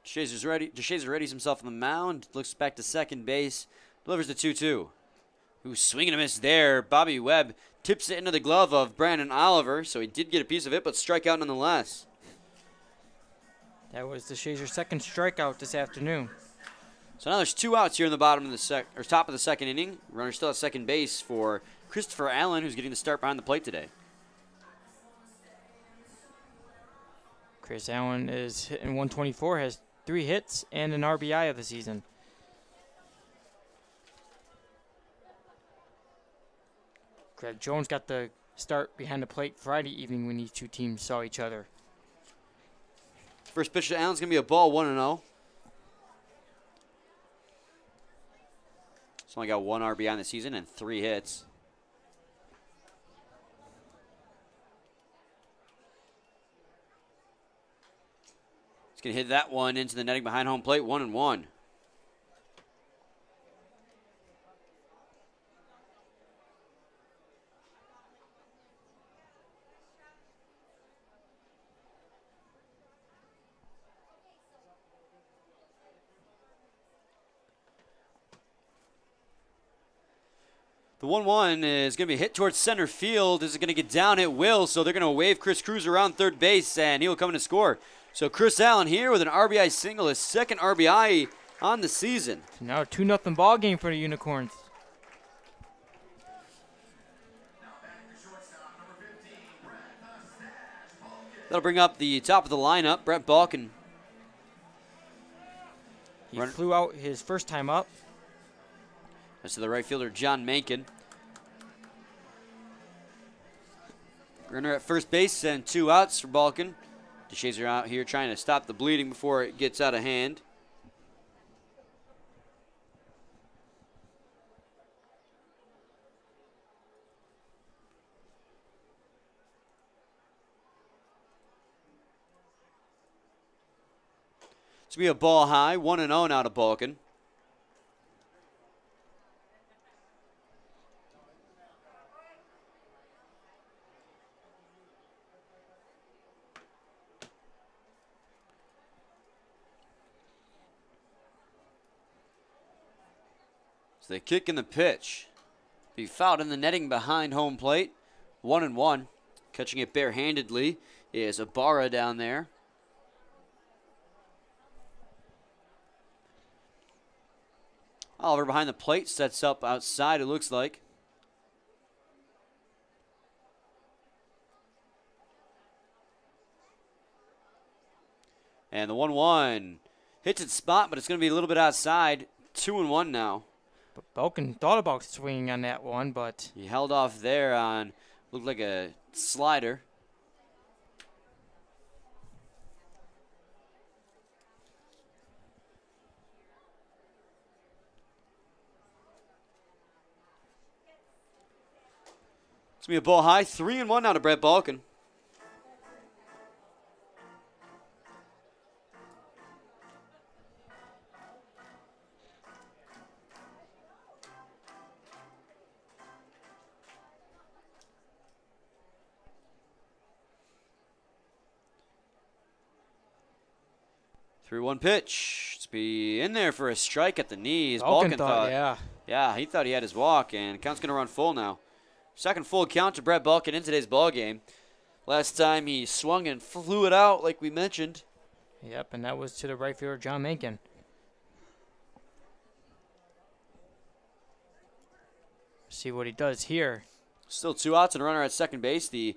DeShazer readies himself on the mound. Looks back to second base. Delivers the 2-2. Who's swinging a miss there. Bobby Webb tips it into the glove of Brandon Oliver. So he did get a piece of it, but strikeout nonetheless. That was DeShazer's second strikeout this afternoon. So now there's 2 outs here in the top of the second inning. Runner still at second base for Christopher Allen, who's getting the start behind the plate today. Chris Allen is hitting 124, has 3 hits and an RBI of the season. Greg Jones got the start behind the plate Friday evening when these two teams saw each other. First pitch to Allen's going to be a ball, 1-0. He's only got 1 RBI in the season and 3 hits. He's going to hit that one into the netting behind home plate, 1-1. The 1-1 is going to be hit towards center field. Is it going to get down? It will, so they're going to wave Chris Cruz around third base, and he will come in to score. So Chris Allen here with an RBI single, his second RBI on the season. Now a 2-0 ball game for the Unicorns. That'll bring up the top of the lineup, Brett Balkin. He flew out his first time up. That's to the right fielder, John Mankin. Runner at first base and 2 outs for Balkin. DeShazer out here trying to stop the bleeding before it gets out of hand. It's going to be a ball high, 1-0 now to Balkin. The kick and the pitch. Be fouled in the netting behind home plate. 1-1. Catching it barehandedly is Ibarra down there. Oliver behind the plate sets up outside, it looks like. And the 1-1 hits its spot, but it's going to be a little bit outside. 2-1 now. But Balkin thought about swinging on that one, but he held off there on, looked like a slider. It's going to be a ball high, 3-1 now to Brett Balkin. Through 1 pitch. It's be in there for a strike at the knees. Balkin thought, yeah, he thought he had his walk, and count's going to run full now. Second full count to Brett Balkin in today's ball game. Last time he swung and flew it out, like we mentioned. Yep, and that was to the right fielder, John Mankin. See what he does here. Still 2 outs and a runner at second base. The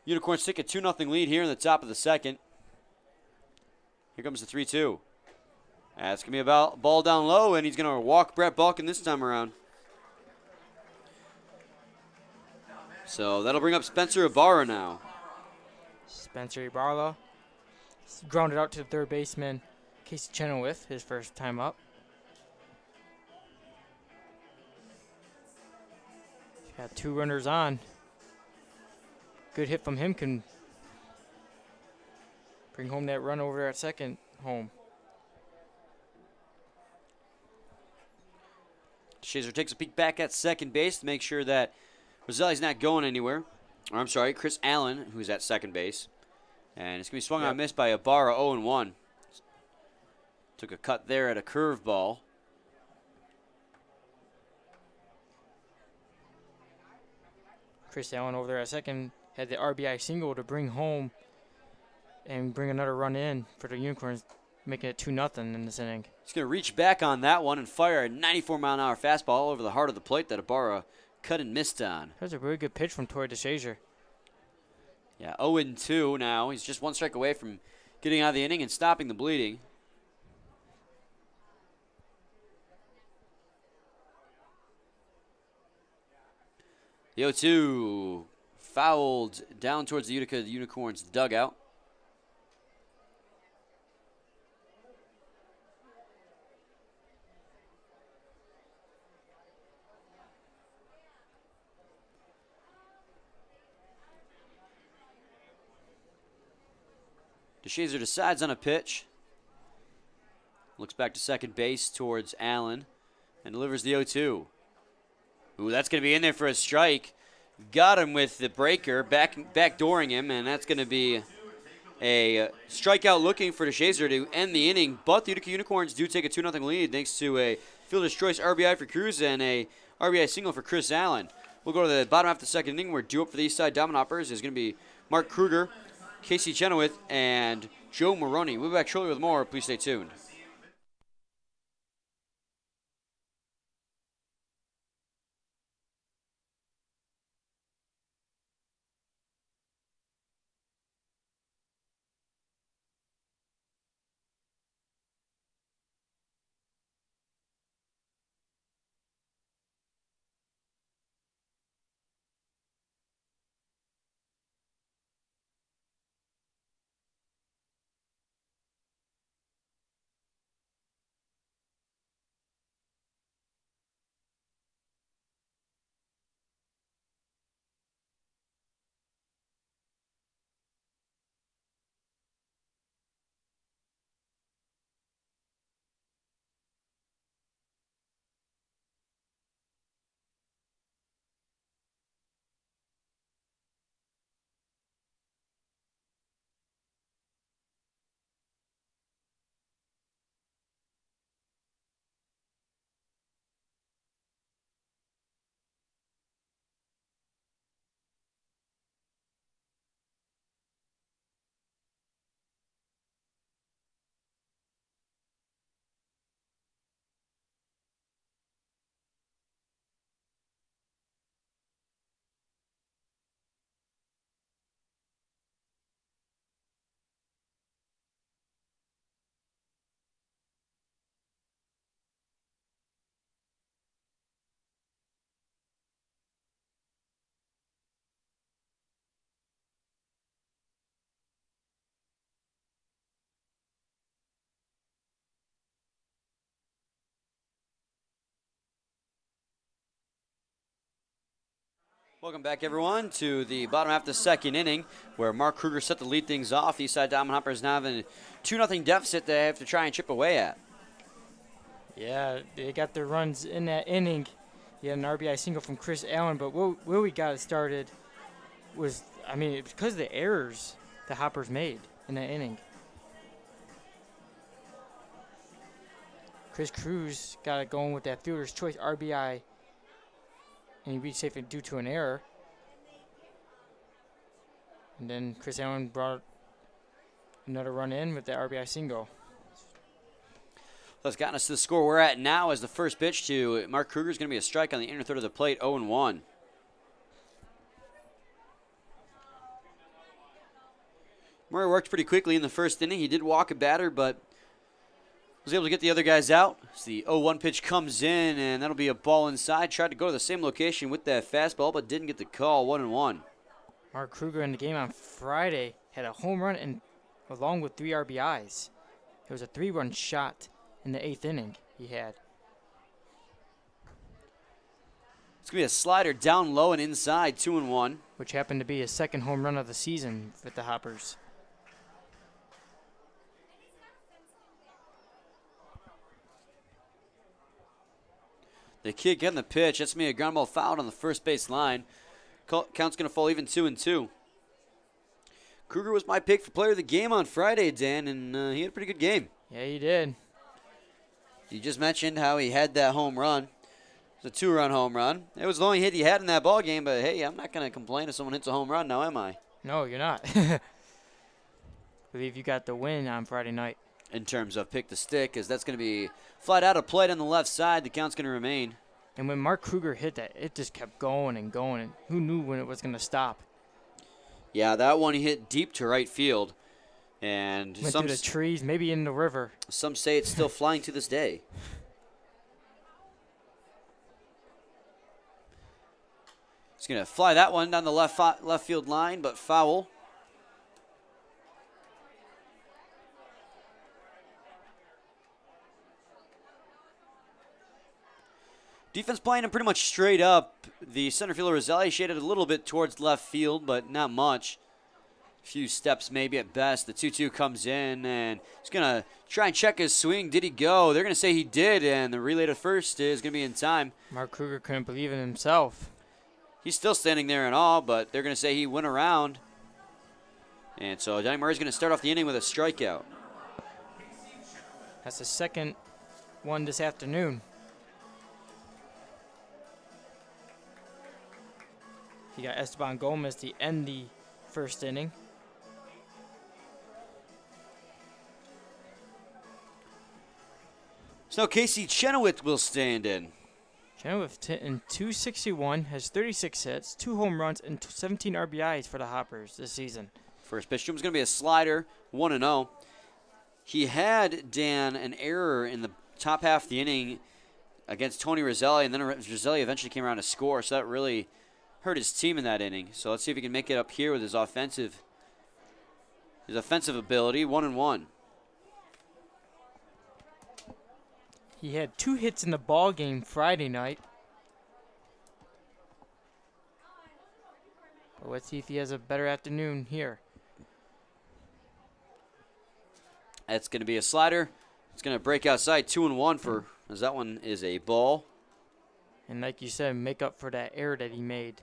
Unicorns take a 2-0 lead here in the top of the second. Here comes the 3-2. That's going to be a ball down low, and he's going to walk Brett Balkin this time around. So that'll bring up Spencer Ibarra now. Spencer Ibarra grounded out to the third baseman, Casey Chenoweth, his first time up. Got 2 runners on. Good hit from him can bring home that run over there at second home. DeShazer takes a peek back at second base to make sure that Roselli's not going anywhere. Or I'm sorry, Chris Allen, who's at second base. And it's going to be swung on and missed by Ibarra, 0-1. Took a cut there at a curveball. Chris Allen over there at second had the RBI single to bring home and bring another run in for the Unicorns, making it 2-0 in this inning. He's going to reach back on that one and fire a 94-mile-an-hour fastball over the heart of the plate that Ibarra cut and missed on. That was a really good pitch from Torrey DeShazier. Yeah, 0-2 now. He's just one strike away from getting out of the inning and stopping the bleeding. The 0-2 fouled down towards the Utica Unicorns dugout. DeShazier decides on a pitch. Looks back to second base towards Allen and delivers the 0-2. Ooh, that's going to be in there for a strike. Got him with the breaker, backdooring him, and that's going to be a strikeout looking for DeShazier to end the inning. But the Utica Unicorns do take a 2-0 lead thanks to a fielder's choice RBI for Cruz and a RBI single for Chris Allen. We'll go to the bottom half of the second inning where due up for the Eastside Diamond Hoppers is going to be Mark Kruger, Casey Chenoweth, and Joe Maroney. We'll be back shortly with more. Please stay tuned. Welcome back, everyone, to the bottom half of the second inning, where Mark Kruger set to lead things off. The Eastside Diamond Hoppers now have a 2-0 deficit they have to try and chip away at. Yeah, they got their runs in that inning. You had an RBI single from Chris Allen, but where we got it started was, I mean, it's because of the errors the Hoppers made in that inning. Chris Cruz got it going with that fielder's choice RBI, and he reached safe due to an error. And then Chris Allen brought another run in with the RBI single. That's gotten us to the score we're at now as the first pitch to Mark Kruger is going to be a strike on the inner third of the plate, 0-1. Murray worked pretty quickly in the first inning. He did walk a batter, but was able to get the other guys out. So the 0-1 pitch comes in, and that'll be a ball inside. Tried to go to the same location with that fastball, but didn't get the call, 1-1. Mark Kruger in the game on Friday had a home run and along with 3 RBIs. It was a 3-run shot in the 8th inning he had. It's going to be a slider down low and inside, 2-1. Which happened to be his second home run of the season with the Hoppers. The kid getting the pitch. That's me a ground ball fouled on the first base line. Count's going to fall even 2-2. Kruger was my pick for player of the game on Friday, Dan, and he had a pretty good game. Yeah, he did. You just mentioned how he had that home run. It's a 2-run home run. It was the only hit he had in that ball game, but hey, I'm not going to complain if someone hits a home run now, am I? No, you're not. I believe you got the win on Friday night. In terms of pick the stick, as that's going to be flat out of play on the left side. The count's going to remain. And when Mark Kruger hit that, it just kept going and going. And who knew when it was going to stop? Yeah, that one he hit deep to right field. And went through the trees, maybe in the river. Some say it's still flying to this day. He's going to fly that one down the left field line, but foul. Defense playing him pretty much straight up. The center fielder Roselli shaded a little bit towards left field, but not much. A few steps maybe at best. The 2-2 comes in, and he's going to try and check his swing. Did he go? They're going to say he did, and the relay to first is going to be in time. Mark Kruger couldn't believe in himself. He's still standing there and all, but they're going to say he went around. And so Johnny Murray's going to start off the inning with a strikeout. That's the second one this afternoon. You got Esteban Gomez to end the first inning. So Casey Chenoweth will stand in. Chenoweth in 261, has 36 hits, 2 home runs, and 17 RBIs for the Hoppers this season. First pitch to him is going to be a slider, 1-0. He had, Dan, an error in the top half of the inning against Tony Roselli, and then Roselli eventually came around to score, so that really hurt his team in that inning. So let's see if he can make it up here with his offensive ability, 1-1. He had 2 hits in the ball game Friday night. But let's see if he has a better afternoon here. That's going to be a slider. It's going to break outside, 2-1 for, as that one is a ball. And like you said, make up for that error that he made.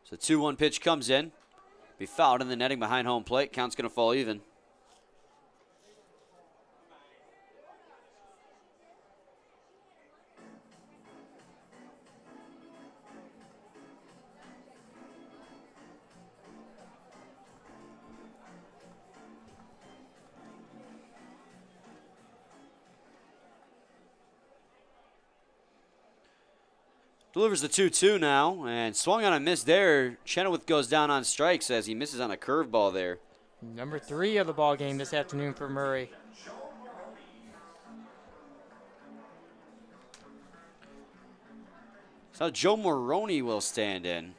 So 2-1 pitch comes in. Be fouled in the netting behind home plate. Count's going to fall even. Delivers the 2-2 now, and swung on a miss there. Chenoweth goes down on strikes as he misses on a curveball there. Number 3 of the ball game this afternoon for Murray. So Joe Maroney will stand in.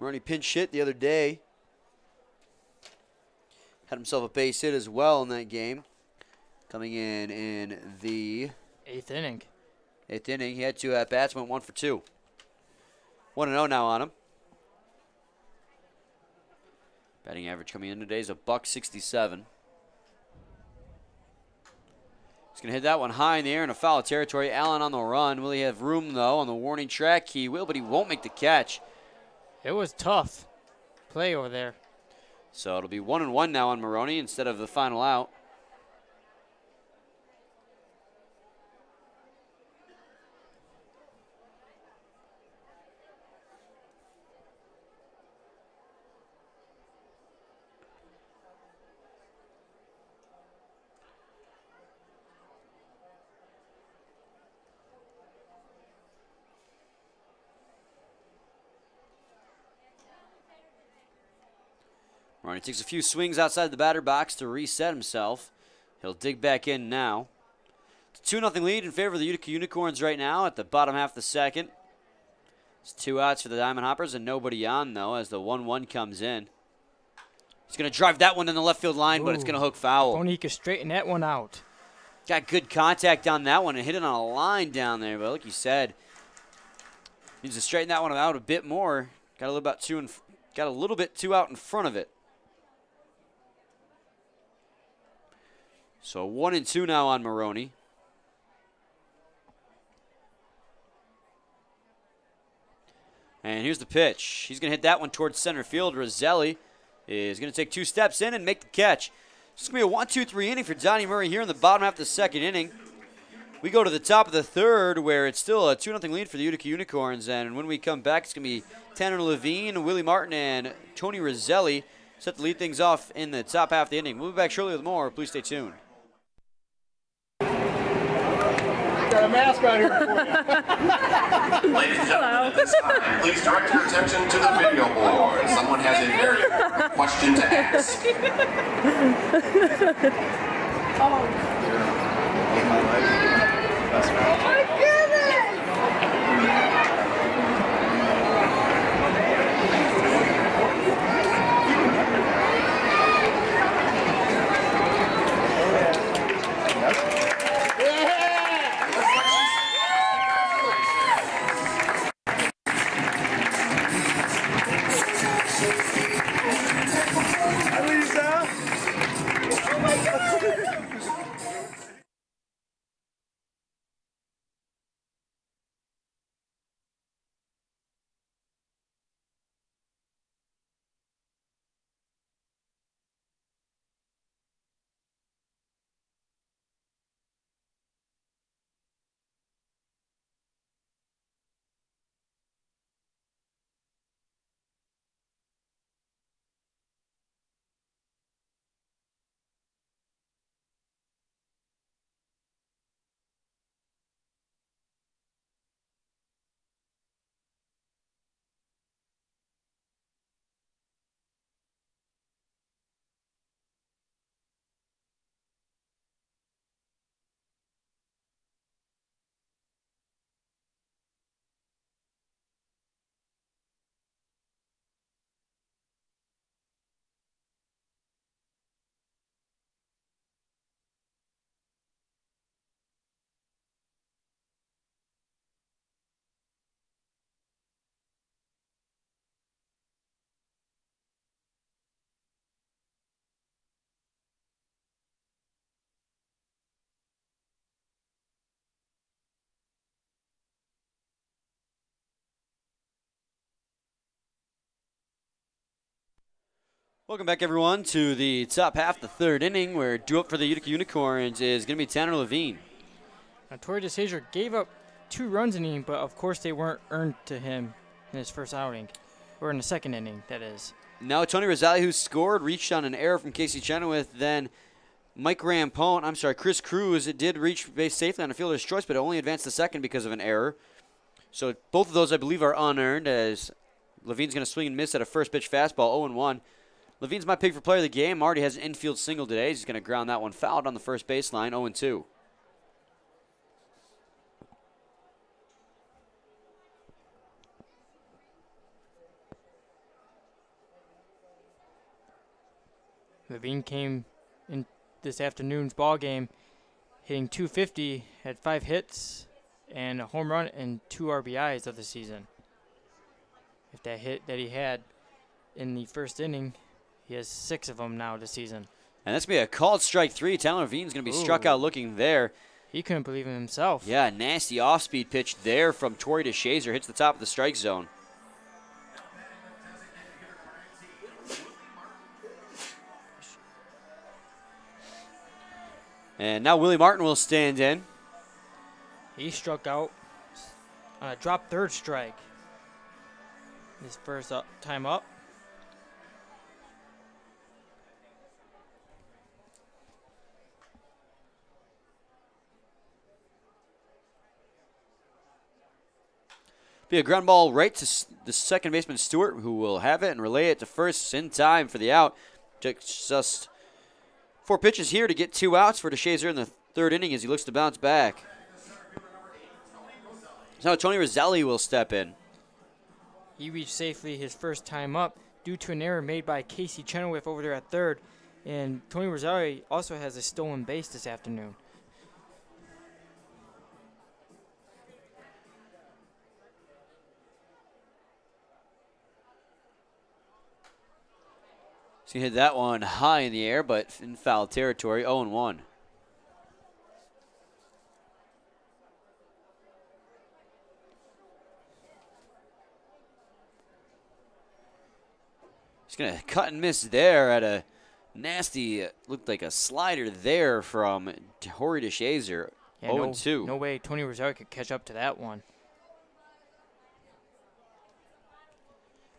Maroney pinch hit the other day. Had himself a base hit as well in that game. Coming in the 8th inning. 8th inning. He had 2 at-bats, went 1 for 2. 1-0 now on him. Batting average coming in today is a .167. He's going to hit that one high in the air in a foul territory. Allen on the run. Will he have room, though, on the warning track? He will, but he won't make the catch. It was tough play over there. So it'll be 1-1 now on Maroney instead of the final out. Maroney takes a few swings outside the batter box to reset himself. He'll dig back in now. It's a 2-0 lead in favor of the Utica Unicorns right now at the bottom half of the second. It's 2 outs for the Diamond Hoppers and nobody on, though, as the 1-1 comes in. He's going to drive that one in the left field line, but it's going to hook foul. Only he could straighten that one out. Got good contact on that one and hit it on a line down there, but like you said, needs to straighten that one out a bit more. Got a little about got a little bit too out in front of it. So 1-2 now on Maroney. And here's the pitch. He's going to hit that one towards center field. Roselli is going to take 2 steps in and make the catch. It's going to be a 1-2-3 inning for Donnie Murray here in the bottom half of the second inning. We go to the top of the third where it's still a 2-0 lead for the Utica Unicorns. And when we come back, it's going to be Tanner Levine, Willie Martin, and Tony Roselli set to lead things off in the top half of the inning. We'll be back shortly with more. Please stay tuned. Got a mask on here for you. Ladies and gentlemen, at this time, please direct your attention to the video board. Someone has a very important question to ask. Welcome back, everyone, to the top half of the third inning, where due up for the Utica Unicorns is going to be Tanner Levine. Now, Torrey DeSager gave up 2 runs in the inning, but of course they weren't earned to him in his first outing, or in the second inning, that is. Now Tony Roselli, who scored, reached on an error from Casey Chenoweth. Then Chris Cruz, it did reach base safely on a fielder's choice, but it only advanced to second because of an error. So both of those, I believe, are unearned, as Levine's going to swing and miss at a first pitch fastball, 0-1. Levine's my pick for player of the game. Marty has an infield single today. He's going to ground that one fouled on the first baseline, 0-2. Levine came in this afternoon's ball game hitting .250, had 5 hits and a home run and 2 RBIs of the season. If that hit that he had in the first inning, he has 6 of them now this season. And that's going to be a called strike 3. Tanner Levine's going to be struck out looking there. He couldn't believe in himself. Yeah, nasty off-speed pitch there from Torrey DeShazer. Hits the top of the strike zone. And now Willie Martin will stand in. He struck out on a drop third strike. His first time up. Be a ground ball right to the second baseman Stewart, who will have it and relay it to first in time for the out. Takes just 4 pitches here to get 2 outs for DeShazer in the third inning as he looks to bounce back. So Tony Roselli will step in. He reached safely his first time up due to an error made by Casey Chenoweth over there at third. And Tony Roselli also has a stolen base this afternoon. He hit that one high in the air, but in foul territory, 0-1. He's going to cut and miss there at a nasty, looked like a slider there from Torrey DeShazer. Yeah, 0-2. No way Tony Rosario could catch up to that one.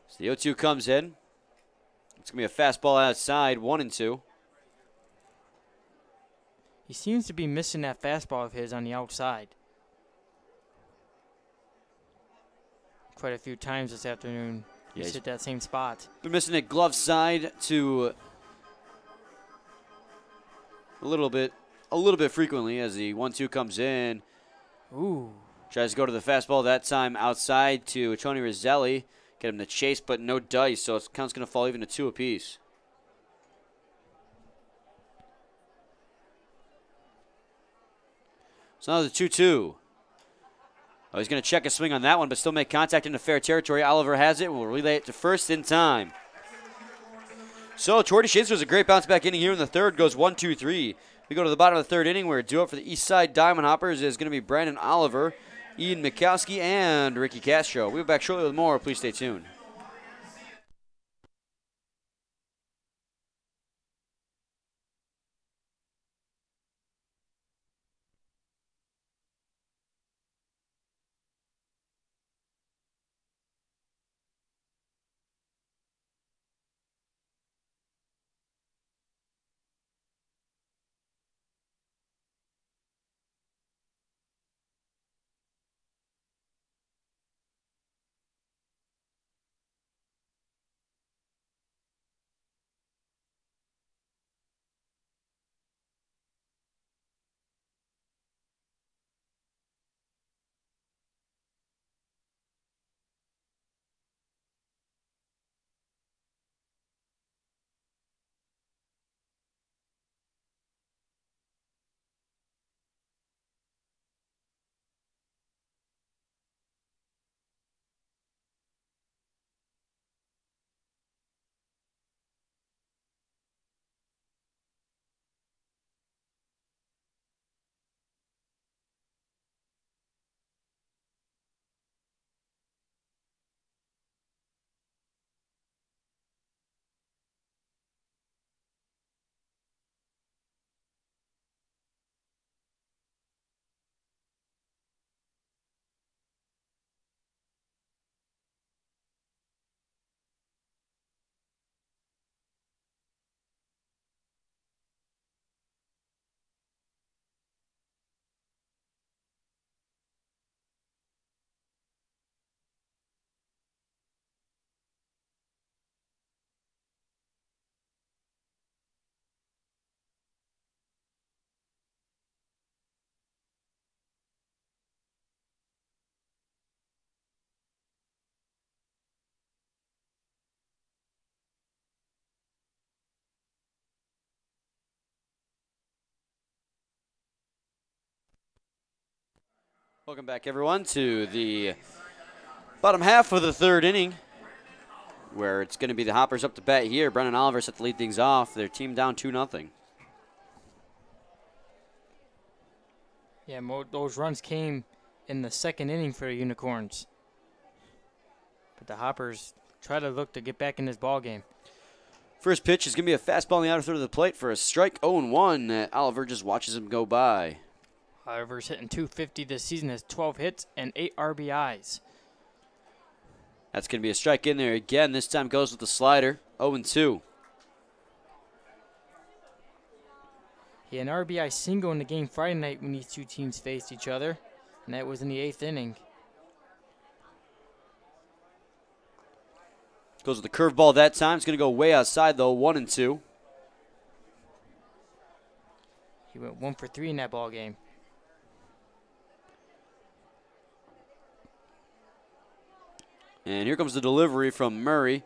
So the 0-2 comes in. It's going to be a fastball outside, 1-2. He seems to be missing that fastball of his on the outside. Quite a few times this afternoon. He's hit that same spot. Been missing it glove side to a little bit frequently as the 1-2 comes in. Ooh. Tries to go to the fastball that time outside to Tony Roselli. Get him to chase, but no dice, so it's count's going to fall even to 2 apiece. So now the 2-2. Oh, he's going to check a swing on that one, but still make contact into fair territory. Oliver has it. Will relay it to first in time. So Torrey DeShazer was a great bounce back inning here in the third. Goes 1-2-3. We go to the bottom of the third inning where due up for the Eastside Diamond Hoppers is going to be Brandon Oliver, Ian Mikowski, and Ricky Castro. We'll be back shortly with more. Please stay tuned. Welcome back, everyone, to the bottom half of the third inning, where it's going to be the Hoppers up to bat here. Brennan Oliver set to lead things off. Their team down 2-0. Yeah, those runs came in the second inning for the Unicorns. But the Hoppers try to look to get back in this ball game. First pitch is going to be a fastball in the outer third of the plate for a strike. 0-1. Oliver just watches him go by. Oliver's hitting .250 this season, has 12 hits and 8 RBIs. That's going to be a strike in there again. This time goes with the slider. 0-2. He had an RBI single in the game Friday night when these two teams faced each other, and that was in the 8th inning. Goes with the curveball that time. It's going to go way outside, though. 1-2. He went 1 for 3 in that ball game. And here comes the delivery from Murray.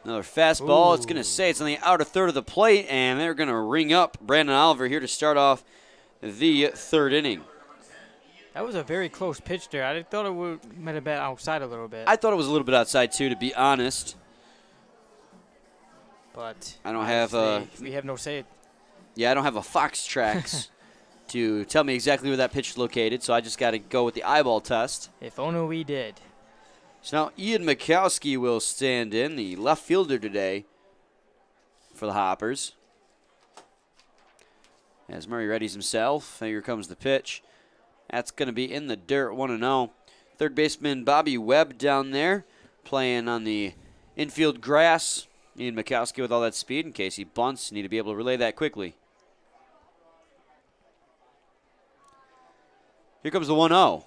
Another fastball. Ooh. It's going to say it's on the outer third of the plate, and they're going to ring up Brandon Oliver here to start off the third inning. That was a very close pitch there. I thought it might have been outside a little bit. I thought it was a little bit outside, too, to be honest. But I don't have we have no say. Yeah, I don't have a Fox Tracks to tell me exactly where that pitch is located, so I just got to go with the eyeball test. If only we did. So now Ian Mikowski will stand in, the left fielder today for the Hoppers. As Murray readies himself, here comes the pitch. That's going to be in the dirt, 1-0. Third baseman Bobby Webb down there playing on the infield grass. Ian Mikowski with all that speed in case he bunts. Need to be able to relay that quickly. Here comes the 1-0.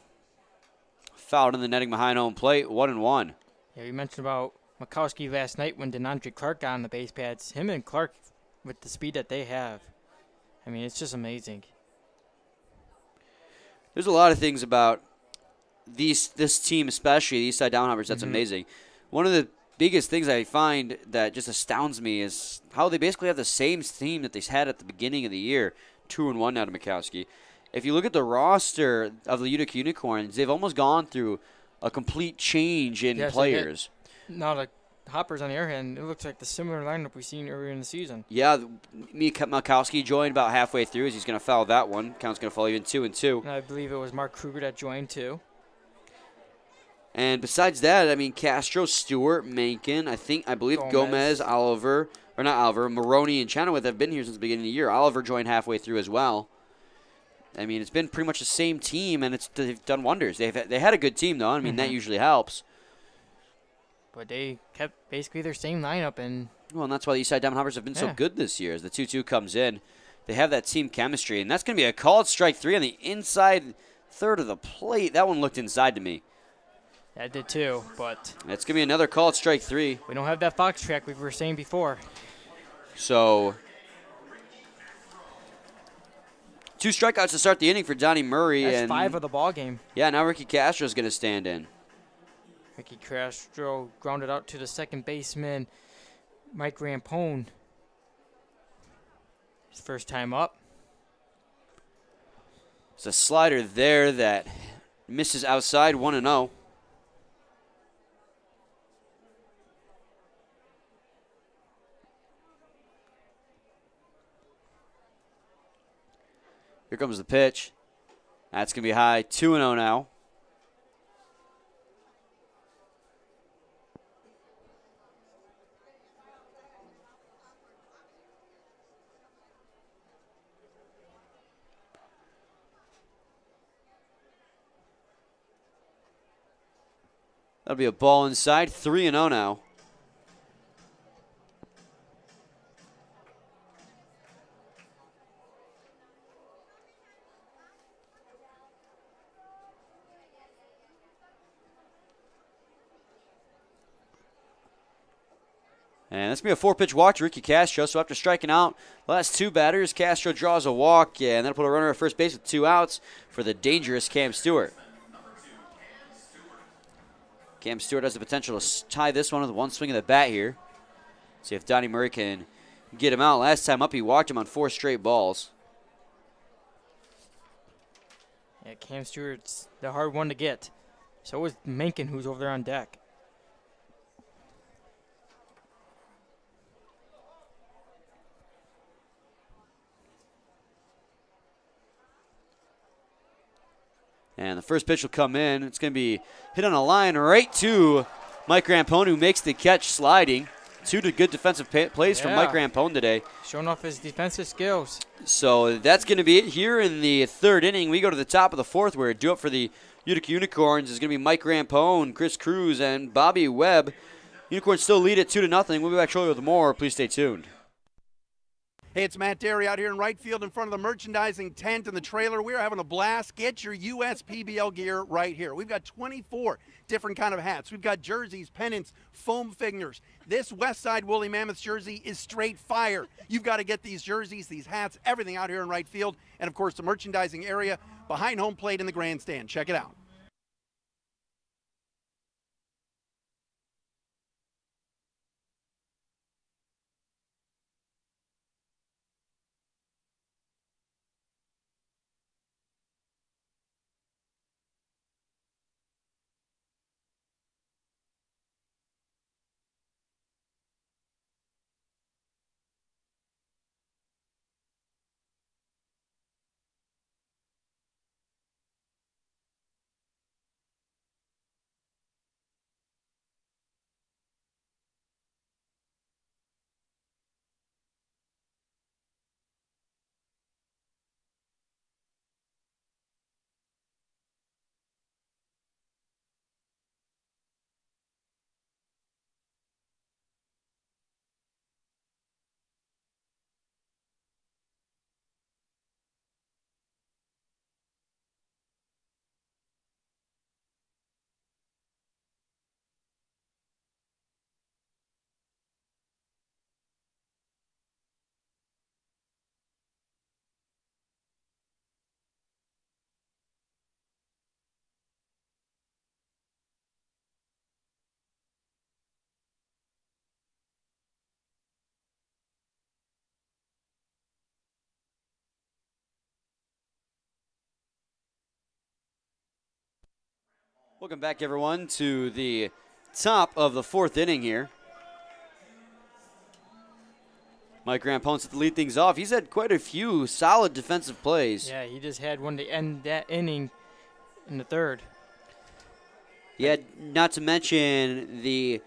Fouled in the netting behind home plate, 1-1. Yeah, we mentioned about Mikowski last night when DeAndre Clark got on the base pads. Him and Clark, with the speed that they have, I mean, it's just amazing. There's a lot of things about this team, especially the Eastside Downhoppers, that's amazing. One of the biggest things I find that just astounds me is how they basically have the same team that they had at the beginning of the year, 2-1 now to Mikowski. If you look at the roster of the Utica Unicorns, they've almost gone through a complete change in players. Now the Hoppers, on the other hand, it looks like the similar lineup we've seen earlier in the season. Yeah, Mikowski joined about halfway through as he's going to foul that one. Count's going to fall even 2-2. And I believe it was Mark Kruger that joined too. And besides that, I mean, Castro, Stewart, Mencken, I believe Gomez, Maroney, and Chenoweth have been here since the beginning of the year. Oliver joined halfway through as well. I mean, it's been pretty much the same team, and they've done wonders. They had a good team, though. I mean, that usually helps. But they kept basically their same lineup. And that's why the Eastside Diamond Hoppers have been so good this year. As the 2-2 comes in, they have that team chemistry, and that's going to be a called strike 3 on the inside third of the plate. That one looked inside to me. I did too, but it's going to be another called strike 3. We don't have that Fox track we were saying before. So 2 strikeouts to start the inning for Donnie Murray. That's 5 of the ball game. Yeah, now Ricky Castro is going to stand in. Ricky Castro grounded out to the second baseman, Mike Rampone. His first time up. It's a slider there that misses outside, 1-0. Here comes the pitch. That's going to be high, 2-0 now. That'll be a ball inside, 3-0 now. And that's going to be a 4-pitch walk to Ricky Castro. So after striking out the last 2 batters, Castro draws a walk, and that'll put a runner at first base with 2 outs for the dangerous Cam Stewart. Cam Stewart has the potential to tie this one with 1 swing of the bat here. See if Donnie Murray can get him out. Last time up, he walked him on 4 straight balls. Yeah, Cam Stewart's the hard one to get. So is Mencken, who's over there on deck. And the first pitch will come in. It's going to be hit on a line right to Mike Rampone, who makes the catch sliding. 2 good defensive plays from Mike Rampone today. Showing off his defensive skills. So that's going to be it here in the 3rd inning. We go to the top of the 4th, where due up for the Utica Unicorns is going to be Mike Rampone, Chris Cruz, and Bobby Webb. Unicorns still lead at 2-0. We'll be back shortly with more. Please stay tuned. Hey, it's Matt Derry out here in right field in front of the merchandising tent and the trailer. We're having a blast. Get your USPBL gear right here. We've got 24 different kind of hats. We've got jerseys, pennants, foam figures. This Westside Woolly Mammoth jersey is straight fire. You've got to get these jerseys, these hats, everything out here in right field. And, of course, the merchandising area behind home plate in the grandstand. Check it out. Welcome back, everyone, to the top of the 4th inning here. Mike Rampone's to lead things off. He's had quite a few solid defensive plays. Yeah, he just had one to end that inning in the 3rd. Yeah, not to mention the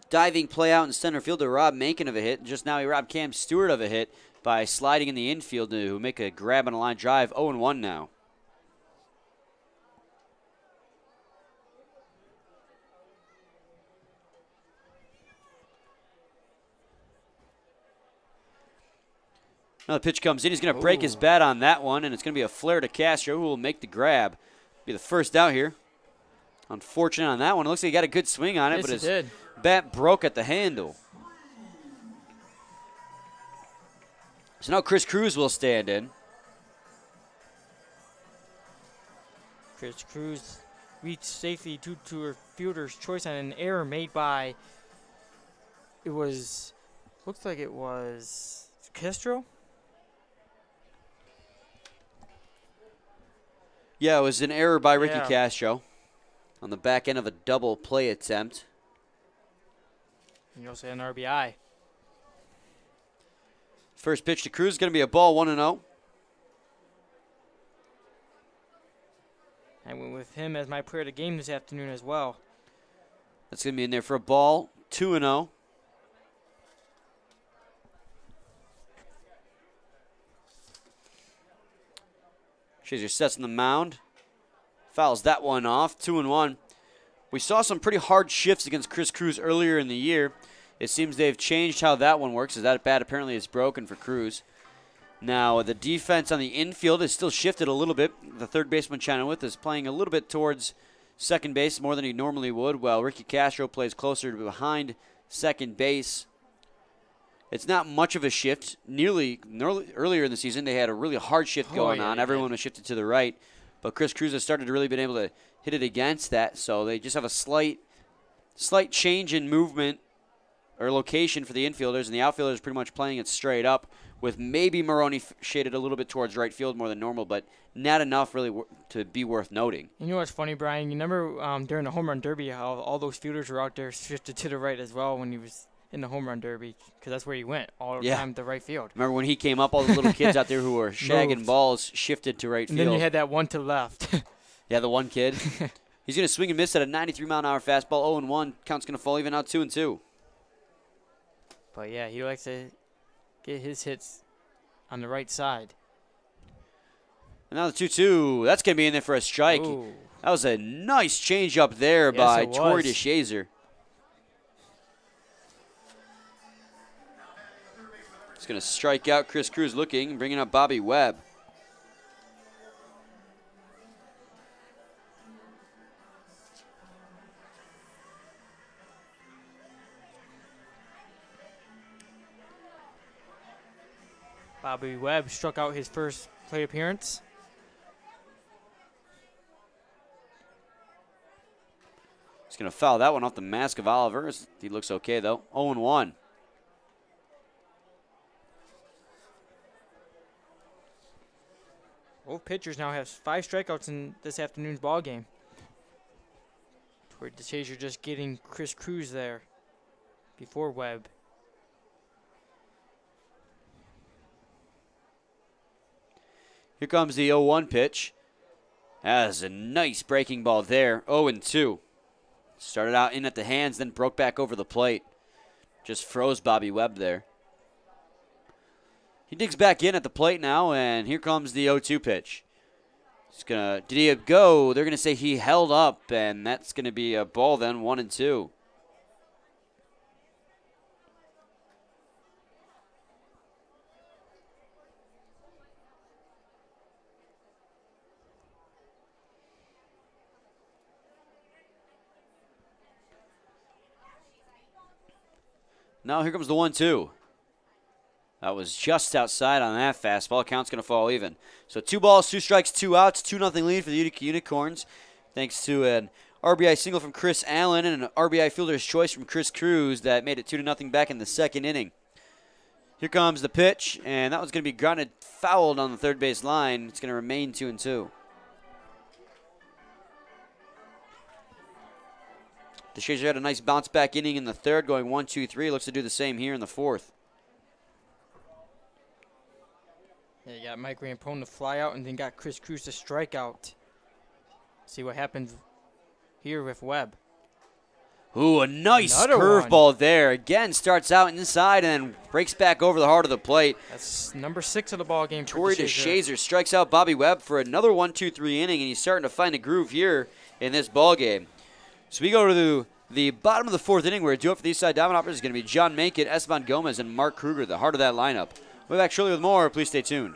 diving play out in center field to rob Mankin of a hit. Just now he robbed Cam Stewart of a hit by sliding in the infield to make a grab on a line drive. 0-1 now. Now the pitch comes in. He's going to break his bat on that one, and it's going to be a flare to Castro, who will make the grab. Be the first out here. Unfortunate on that one. It looks like he got a good swing on it, but his bat broke at the handle. So now Chris Cruz will stand in. Chris Cruz reached safely due to her fielder's choice on an error made by, looks like it was Castro? Yeah, it was an error by Ricky Castro on the back end of a double play attempt. You also had an RBI. First pitch to Cruz is going to be a ball, 1-0. I went with him as my player of the game this afternoon as well. That's going to be in there for a ball, 2-0. Shazer sets on the mound. Fouls that one off, 2-1. We saw some pretty hard shifts against Chris Cruz earlier in the year. It seems they've changed how that one works, as that bat apparently is broken for Cruz. Now, the defense on the infield has still shifted a little bit. The third baseman, Chenoweth, is playing a little bit towards second base more than he normally would, while Ricky Castro plays closer to behind second base. It's not much of a shift. Earlier in the season, they had a really hard shift going on. Everyone was shifted to the right. But Chris Cruz has started to really been able to hit it against that. So they just have a slight change in movement or location for the infielders, and the outfielders pretty much playing it straight up, with maybe Maroney shaded a little bit towards right field more than normal, but not enough really to be worth noting. You know what's funny, Brian? You remember during the home run derby how all those fielders were out there shifted to the right as well when he was in the home run derby, because that's where he went all the time to right field. Remember when he came up, all the little kids out there who were shagging balls shifted to right field. And then you had that one to left. Yeah, the one kid. He's going to swing and miss at a 93-mile-an-hour fastball, 0-1. Count's going to fall even out 2-2. But, yeah, he likes to get his hits on the right side. And now the 2-2. That's going to be in there for a strike. Ooh. That was a nice change up there by Torrey DeShazer. He's going to strike out Chris Cruz looking, bringing up Bobby Webb. Bobby Webb struck out his first plate appearance. He's going to foul that one off the mask of Oliver. He looks okay, though. 0-1. Both pitchers now have 5 strikeouts in this afternoon's ball game. Torrey DeShazer just getting Chris Cruz there before Webb. Here comes the 0-1 pitch. That's a nice breaking ball there. 0-2. Started out in at the hands, then broke back over the plate. Just froze Bobby Webb there. He digs back in at the plate now, and here comes the 0-2 pitch. Did he go? They're going to say he held up, and that's going to be a ball then, 1-2. Now here comes the 1-2. That was just outside on that fastball. Count's going to fall even. So 2 balls, 2 strikes, 2 outs, 2-0 lead for the Utica Unicorns. Thanks to an RBI single from Chris Allen and an RBI fielder's choice from Chris Cruz that made it 2-0 back in the second inning. Here comes the pitch, and that one's going to be grounded fouled on the third base line. It's going to remain 2-2. DeShazer had a nice bounce back inning in the third, going 1-2-3. Looks to do the same here in the fourth. Yeah, you got Mike Rampone to fly out, and then got Chris Cruz to strike out. See what happens here with Webb. Ooh, a nice Another curveball there. Again, starts out inside and then breaks back over the heart of the plate. That's number 6 of the ball game for Torrey DeShazer strikes out Bobby Webb for another 1-2-3 inning, and he's starting to find a groove here in this ball game. So we go to the bottom of the fourth inning, where a duo for the Eastside Diamond Hoppers is going to be John Mankin, Esteban Gomez, and Mark Kruger, the heart of that lineup. We'll be back shortly with more. Please stay tuned.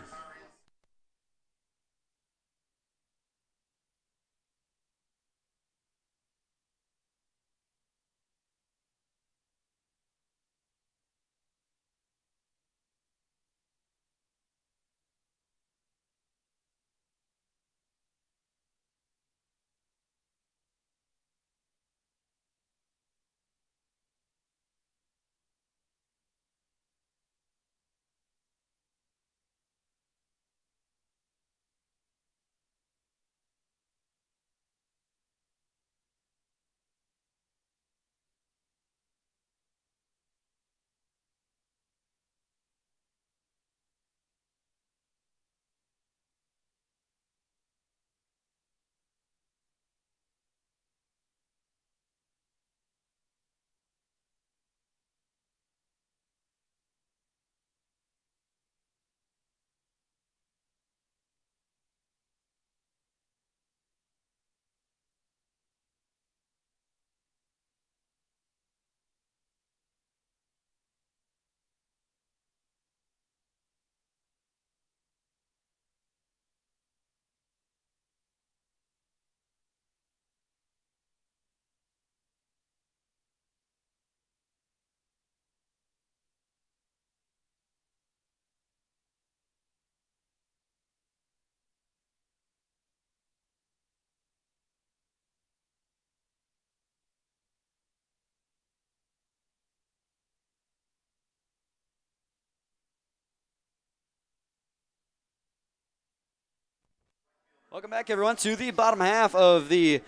Welcome back, everyone, to the bottom half of the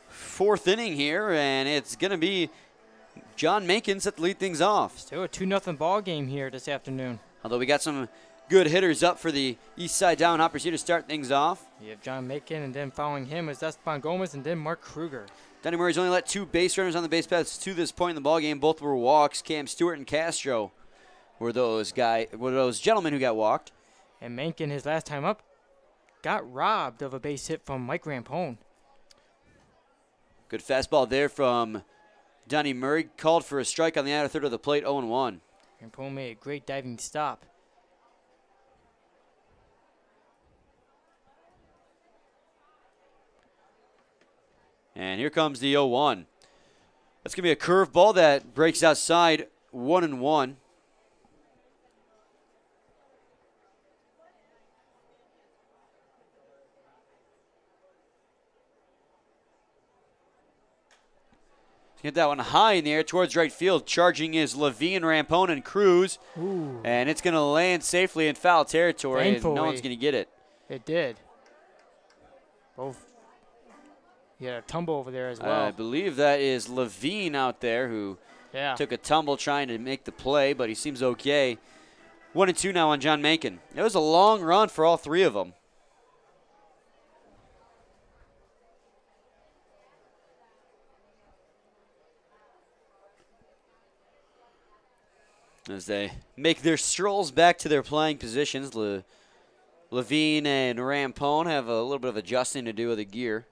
fourth inning here, and it's going to be John Mankin set to lead things off. Still a 2-0 ball game here this afternoon. Although we got some good hitters up for the Eastside Diamond Hoppers here to start things off. You have John Mankin, and then following him is Esteban Gomez, and then Mark Kruger. Donnie Murray's only let 2 base runners on the base paths to this point in the ball game. Both were walks. Cam Stewart and Castro were those gentlemen who got walked. And Mankin, his last time up, got robbed of a base hit from Mike Rampone. Good fastball there from Donnie Murray. Called for a strike on the outer third of the plate, 0-1. Rampone made a great diving stop. And here comes the 0-1. That's going to be a curveball that breaks outside, 1-1. Get that one high in the air towards right field. Charging is Levine, Rampone, and Cruz. Ooh. And it's going to land safely in foul territory, Thankfully, and no one's going to get it. It did. Both. He had a tumble over there as well. I believe that is Levine out there who took a tumble trying to make the play, but he seems okay. 1-2 now on John Mankin. It was a long run for all three of them. As they make their strolls back to their playing positions, Levine and Rampone have a little bit of adjusting to do with the gear.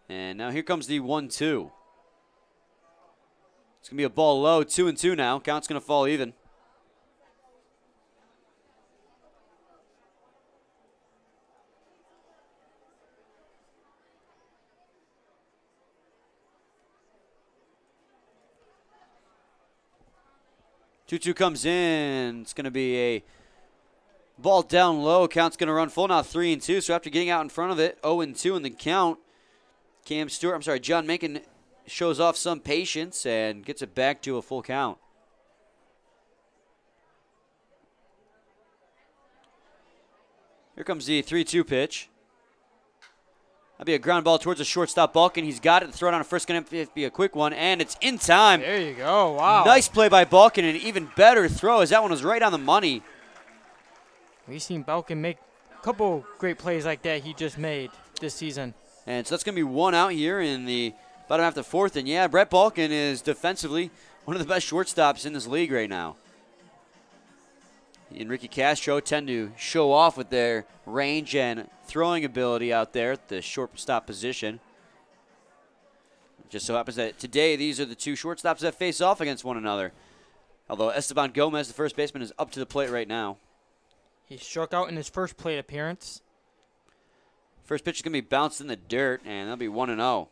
And now here comes the 1-2. It's going to be a ball low, 2-2 now. Count's going to fall even. Two-two comes in. It's going to be a ball down low. Count's going to run full now, 3-2. So after getting out in front of it, 0-2 in the count. John Mankin shows off some patience and gets it back to a full count. Here comes the 3-2 pitch. That'll be a ground ball towards the shortstop, Bullpen. He's got it. The throw down to first going to be a quick one, and it's in time. There you go. Wow. Nice play by Bullpen, and an even better throw as that one was right on the money. We've seen Bullpen make a couple great plays like that he just made this season. And so that's going to be one out here in the bottom half of the fourth. And, yeah, Brett Bullpen is defensively one of the best shortstops in this league right now. He and Ricky Castro tend to show off with their range and throwing ability out there at the shortstop position. It just so happens that today these are the two shortstops that face off against one another. Although Esteban Gomez, the first baseman, is up to the plate right now. He struck out in his first plate appearance. First pitch is going to be bounced in the dirt, and that'll be 1-0.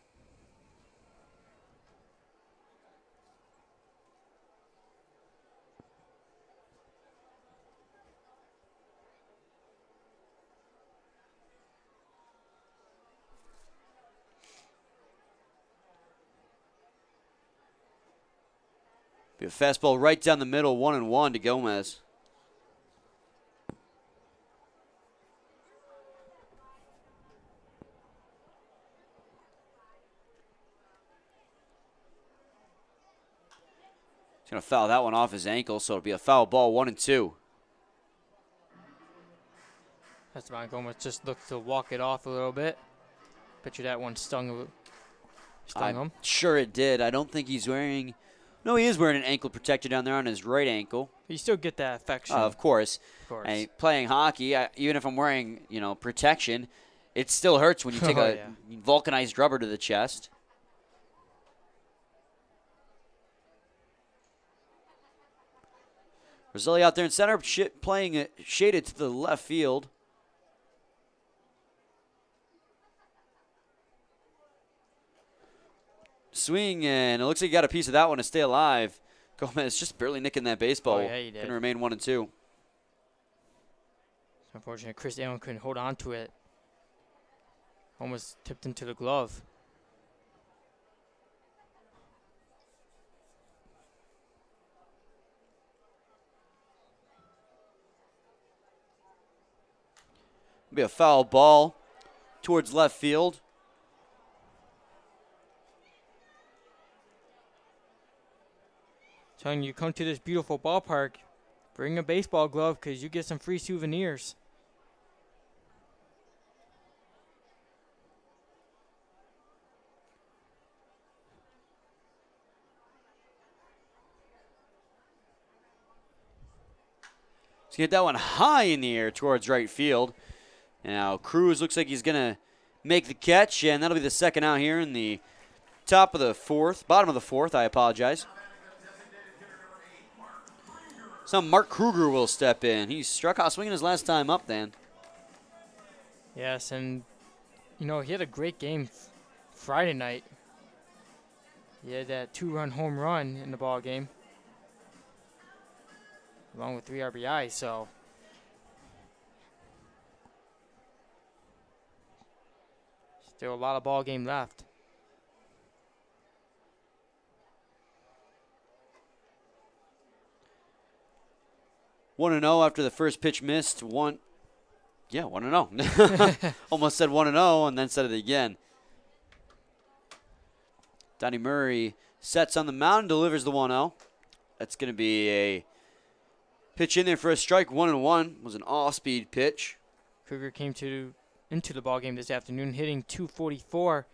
Be a fastball right down the middle, 1-1 to Gomez. He's going to foul that one off his ankle, so it'll be a foul ball, 1-2. Esteban Gomez just looked to walk it off a little bit. Bet you that one stung him. I'm sure it did. I don't think he's wearing... No, he is wearing an ankle protector down there on his right ankle. You still get that affection. Of course. Of course. And playing hockey, even if I'm wearing, protection, it still hurts when you take a vulcanized rubber to the chest. Roselli out there in center, playing it shaded to the left field. Swing, and it looks like he got a piece of that one to stay alive. Gomez just barely nicking that baseball. Oh, yeah, he did. Going to remain 1-2. Unfortunately, Chris Allen couldn't hold on to it. Almost tipped into the glove. Be a foul ball towards left field. Telling you, come to this beautiful ballpark, bring a baseball glove because you get some free souvenirs. He's going to get that one high in the air towards right field. Now, Cruz looks like he's going to make the catch, and that'll be the second out here in the bottom of the fourth, I apologize. So Mark Kruger will step in. He struck out swinging his last time up then. Yes, and, he had a great game Friday night. He had that 2-run home run in the ball game, along with 3 RBIs, so... Still a lot of ball game left. One 1-0 after the first pitch missed. 1-0. Almost said 1-0 and then said it again. Donnie Murray sets on the mound, delivers the 1-0. That's going to be a pitch in there for a strike. 1-1 was an off-speed pitch. Kruger came into the ball game this afternoon, hitting .244.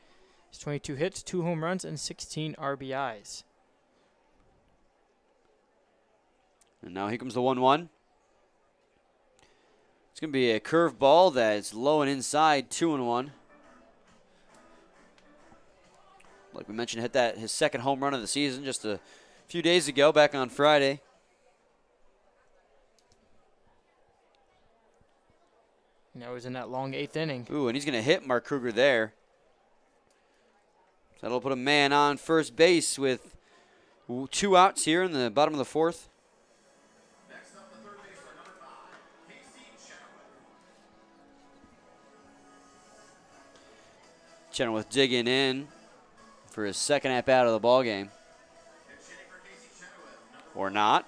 His 22 hits, 2 home runs, and 16 RBIs. And now here comes the 1-1. It's going to be a curve ball that's low and inside, 2-1. Like we mentioned, hit his second home run of the season just a few days ago, back on Friday. Now he's in that long 8th inning. Ooh, and he's going to hit Mark Kruger there. So that'll put a man on first base with 2 outs here in the bottom of the fourth. Next up, the third baseman, number 5, Casey Chenoweth. Chenoweth digging in for his second at bat of the ball game. Or not.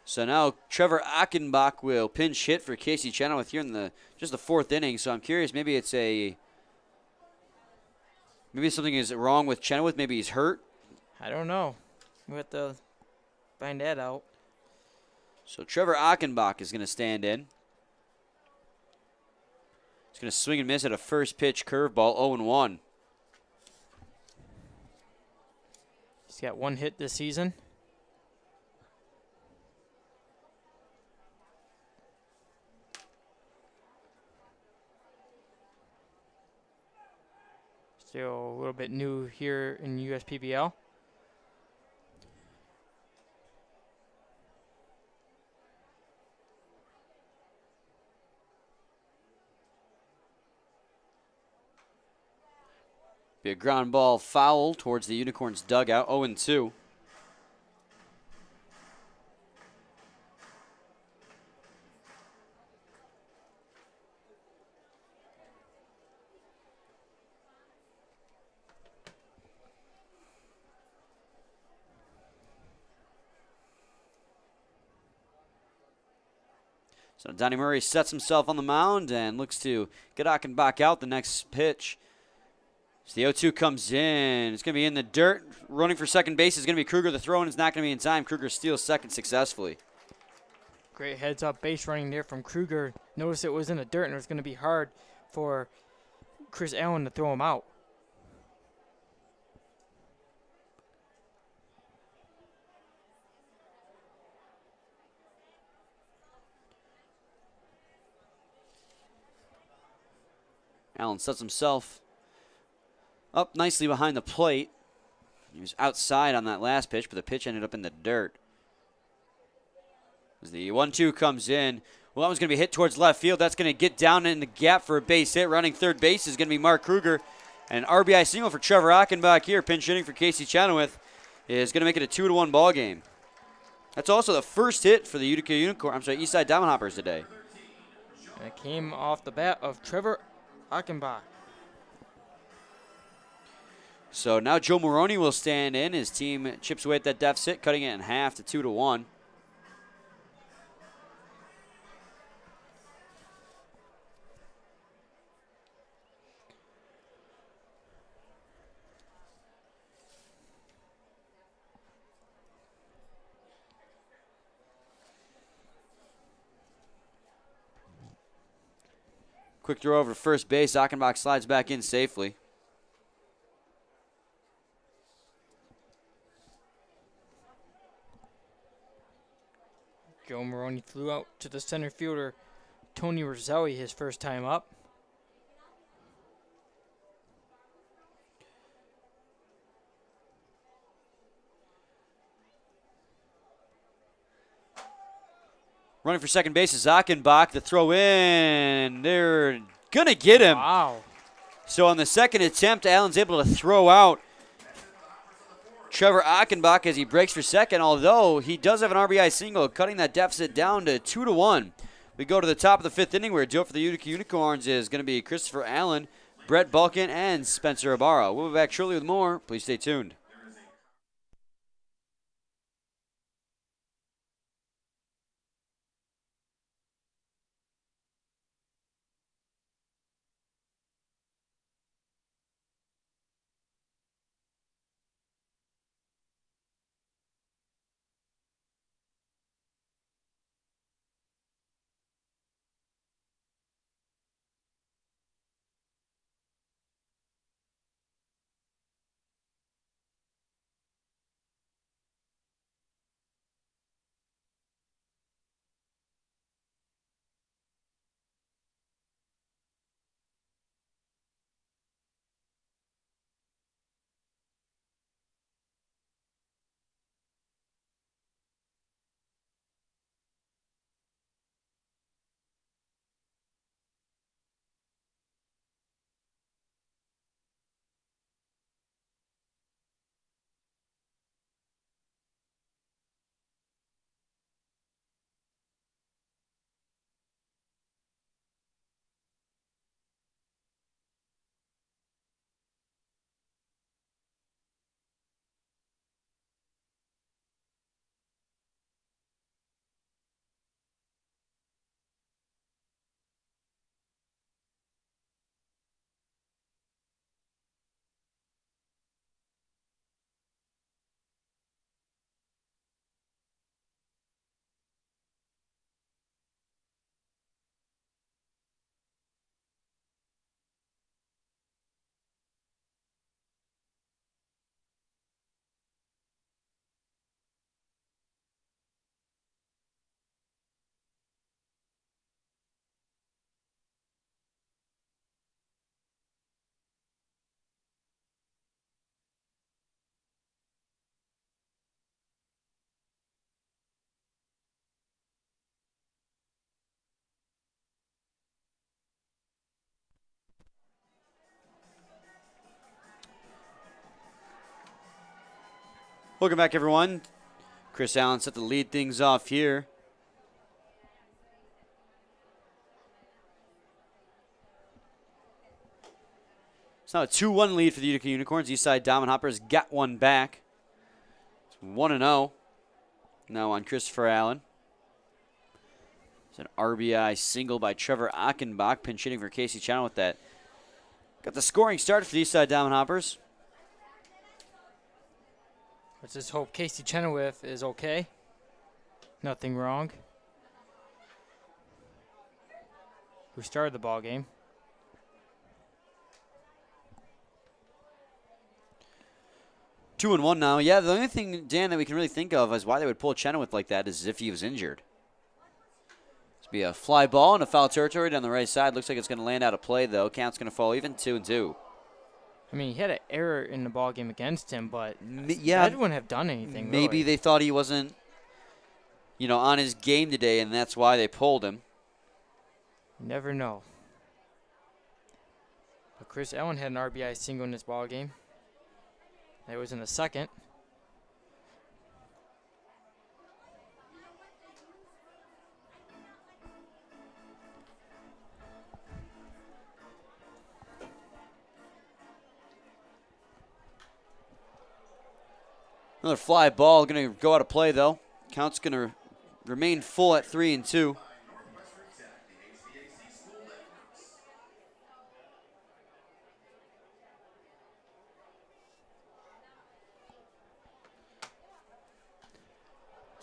So now Trevor Achenbach will pinch hit for Casey Chenoweth here in just the 4th inning. So I'm curious, maybe something is wrong with Chenoweth. Maybe he's hurt. I don't know. We have to find that out. So Trevor Achenbach is going to stand in. He's going to swing and miss at a first pitch curveball, 0-1. He's got 1 hit this season. Still a little bit new here in USPBL. Be a ground ball foul towards the Unicorns dugout, 0-2. So Donnie Murray sets himself on the mound and looks to get Achenbach out the next pitch. So the 0-2 comes in. It's going to be in the dirt. Running for second base is going to be Kruger. The throw-in is not going to be in time. Kruger steals second successfully. Great heads-up base running there from Kruger. Notice it was in the dirt, and it was going to be hard for Chris Allen to throw him out. Allen sets himself up nicely behind the plate. He was outside on that last pitch, but the pitch ended up in the dirt. As the 1-2 comes in, well, that one's going to be hit towards left field. That's going to get down in the gap for a base hit. Running third base is going to be Mark Kruger. And an RBI single for Trevor Achenbach here. Pinch hitting for Casey Chenoweth is going to make it a 2-1 ball game. That's also the first hit for the Utica Eastside Diamond Hoppers today. And it came off the bat of Trevor Achenbach. So now Joe Maroney will stand in. His team chips away at that deficit, cutting it in half to 2-1. Quick throw over to first base. Achenbach slides back in safely. Joe Maroney flew out to the center fielder, Tony Roselli, his first time up. Running for second base is Achenbach. The throw in. They're going to get him. Wow. So on the second attempt, Allen's able to throw out Trevor Achenbach as he breaks for second, although he does have an RBI single, cutting that deficit down to 2-1. We go to the top of the 5th inning where due for the Utica Unicorns is going to be Christopher Allen, Brett Balkin, and Spencer Ibarra. We'll be back shortly with more. Please stay tuned. Welcome back, everyone. Chris Allen set to lead things off here. It's now a 2-1 lead for the Utica Unicorns. Eastside Diamond Hoppers got one back. It's 1-0 now on Christopher Allen. It's an RBI single by Trevor Achenbach, pinch hitting for Casey Channel with that. Got the scoring start for the Eastside Diamond Hoppers. Let's just hope Casey Chenoweth is okay. Nothing wrong. Who started the ball game? Two and one now. Yeah, the only thing, Dan, that we can really think of is why they would pull Chenoweth like that is if he was injured. This will be a fly ball in a foul territory down the right side. Looks like it's going to land out of play, though. Count's going to fall even, 2-2. I mean, he had an error in the ball game against him, but yeah, that wouldn't have done anything. Maybe really. They thought he wasn't, on his game today, and that's why they pulled him. You never know. But Chris Allen had an RBI single in this ball game. That was in the second. Another fly ball going to go out of play, though. Count's going to remain full at 3-2. It's going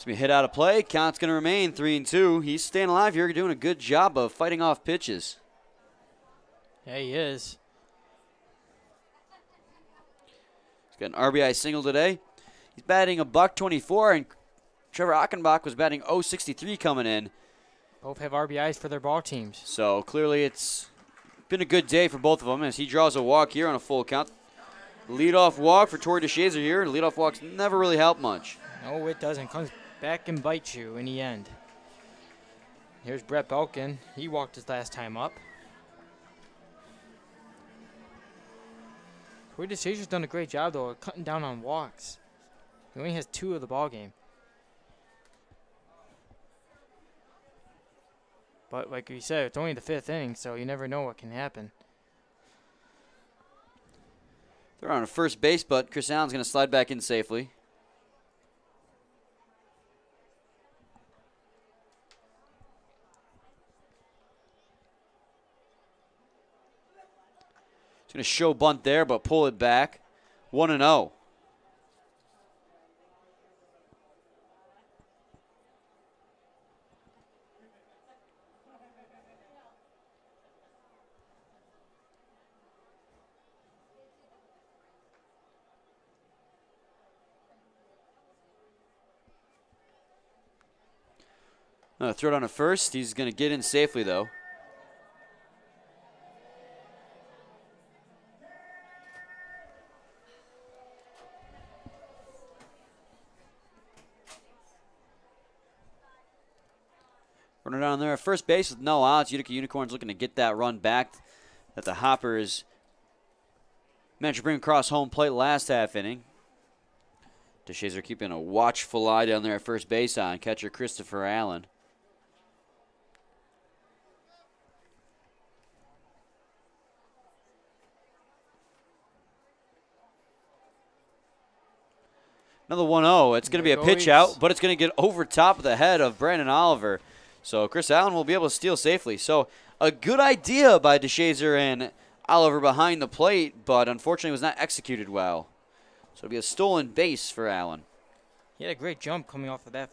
to be hit out of play. Count's going to remain 3-2. He's staying alive here, doing a good job of fighting off pitches. Yeah, he is. He's got an RBI single today. He's batting $124, and Trevor Achenbach was batting .063 coming in. Both have RBIs for their ball teams. So clearly it's been a good day for both of them as he draws a walk here on a full count. Leadoff walk for Torrey DeShazer here. Leadoff walks never really help much. No, it doesn't. Comes back and bites you in the end. Here's Brett Belkin. He walked his last time up. Torrey DeShazer's done a great job, though, of cutting down on walks. He only has 2 of the ball game. But like we said, it's only the 5th inning, so you never know what can happen. They're on a first base, but Chris Allen's going to slide back in safely. He's going to show bunt there, but pull it back. 1-0. Throw it on a first. He's going to get in safely, though. Running down there at first base with no outs. Utica Unicorns looking to get that run back that the Hoppers managed to bring across home plate last half inning. DeShazer keeping a watchful eye down there at first base on catcher Christopher Allen. Another 1-0. It's going to be a pitch out, but it's going to get over top of the head of Brandon Oliver. So Chris Allen will be able to steal safely. So a good idea by DeShazer and Oliver behind the plate, but unfortunately was not executed well. So it'll be a stolen base for Allen. He had a great jump coming off of that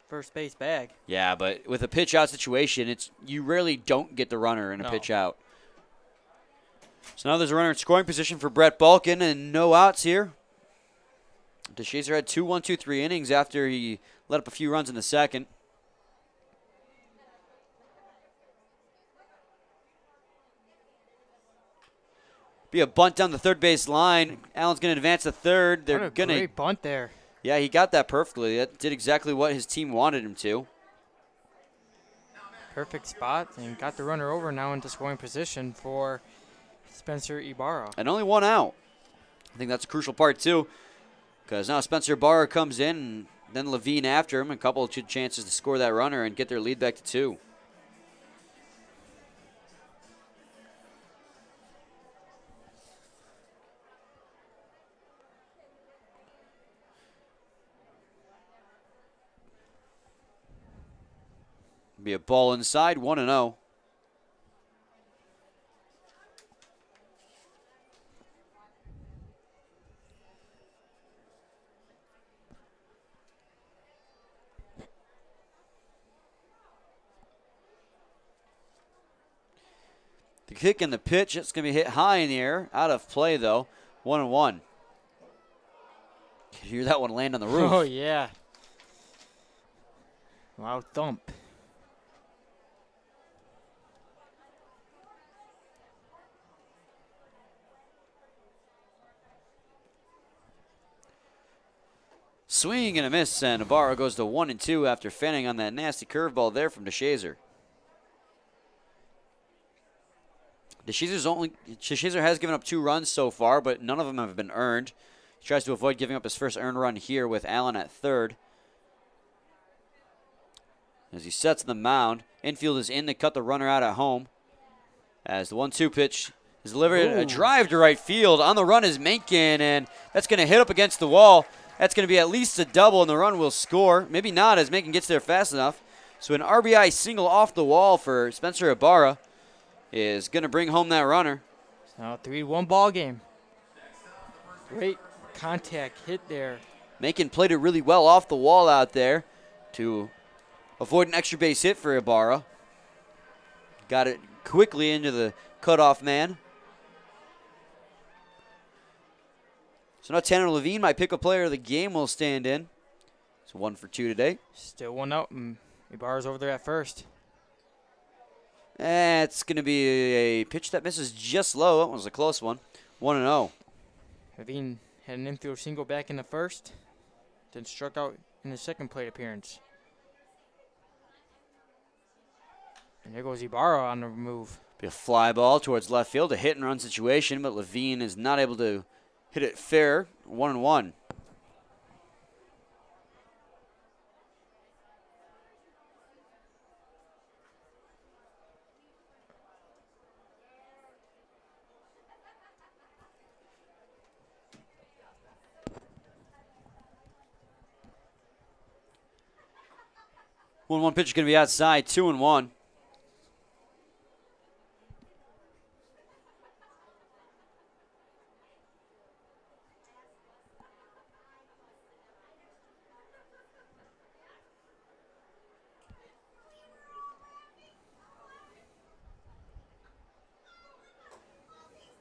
first base bag. Yeah, but with a pitch out situation, you rarely don't get the runner in a pitch out. So now there's a runner in scoring position for Brett Balkin and no outs here. DeShazer had 2 1-2-3 innings after he let up a few runs in the second. Be a bunt down the third base line. Allen's going to advance to third. What a great bunt there. Yeah, he got that perfectly. That did exactly what his team wanted him to. Perfect spot and got the runner over now into scoring position for Spencer Ibarra. And only 1 out. I think that's a crucial part, too. Because now Spencer Ibarra comes in, and then Levine after him. A couple of chances to score that runner and get their lead back to 2. Be a ball inside, 1-0. The kick and the pitch, it's going to be hit high in the air. Out of play, though. 1-1. You can hear that one land on the roof. Oh, yeah. Loud thump. Swing and a miss, and Ibarra goes to 1-2 after fanning on that nasty curveball there from DeShazer. DeShazer has given up 2 runs so far, but none of them have been earned. He tries to avoid giving up his first earned run here with Allen at third. As he sets the mound, infield is in to cut the runner out at home. As the 1-2 pitch is delivered, a drive to right field. On the run is Mencken, and that's going to hit up against the wall. That's going to be at least a double, and the run will score. Maybe not, as Mencken gets there fast enough. So an RBI single off the wall for Spencer Ibarra is going to bring home that runner. Now 3-1 ball game. Great contact hit there. Mencken played it really well off the wall out there to avoid an extra base hit for Ibarra. Got it quickly into the cutoff man. So now Tanner Levine, my pick-up player of the game, will stand in. It's 1 for 2 today. Still 1 out, and Ibarra's over there at first. It's going to be a pitch that misses just low. That was a close one. 1-0. Levine had an infield single back in the first, then struck out in his second plate appearance. And there goes Ibarra on the move. Be a fly ball towards left field, a hit-and-run situation, but Levine is not able to hit it fair. 1-1. One pitch is going to be outside, 2-1.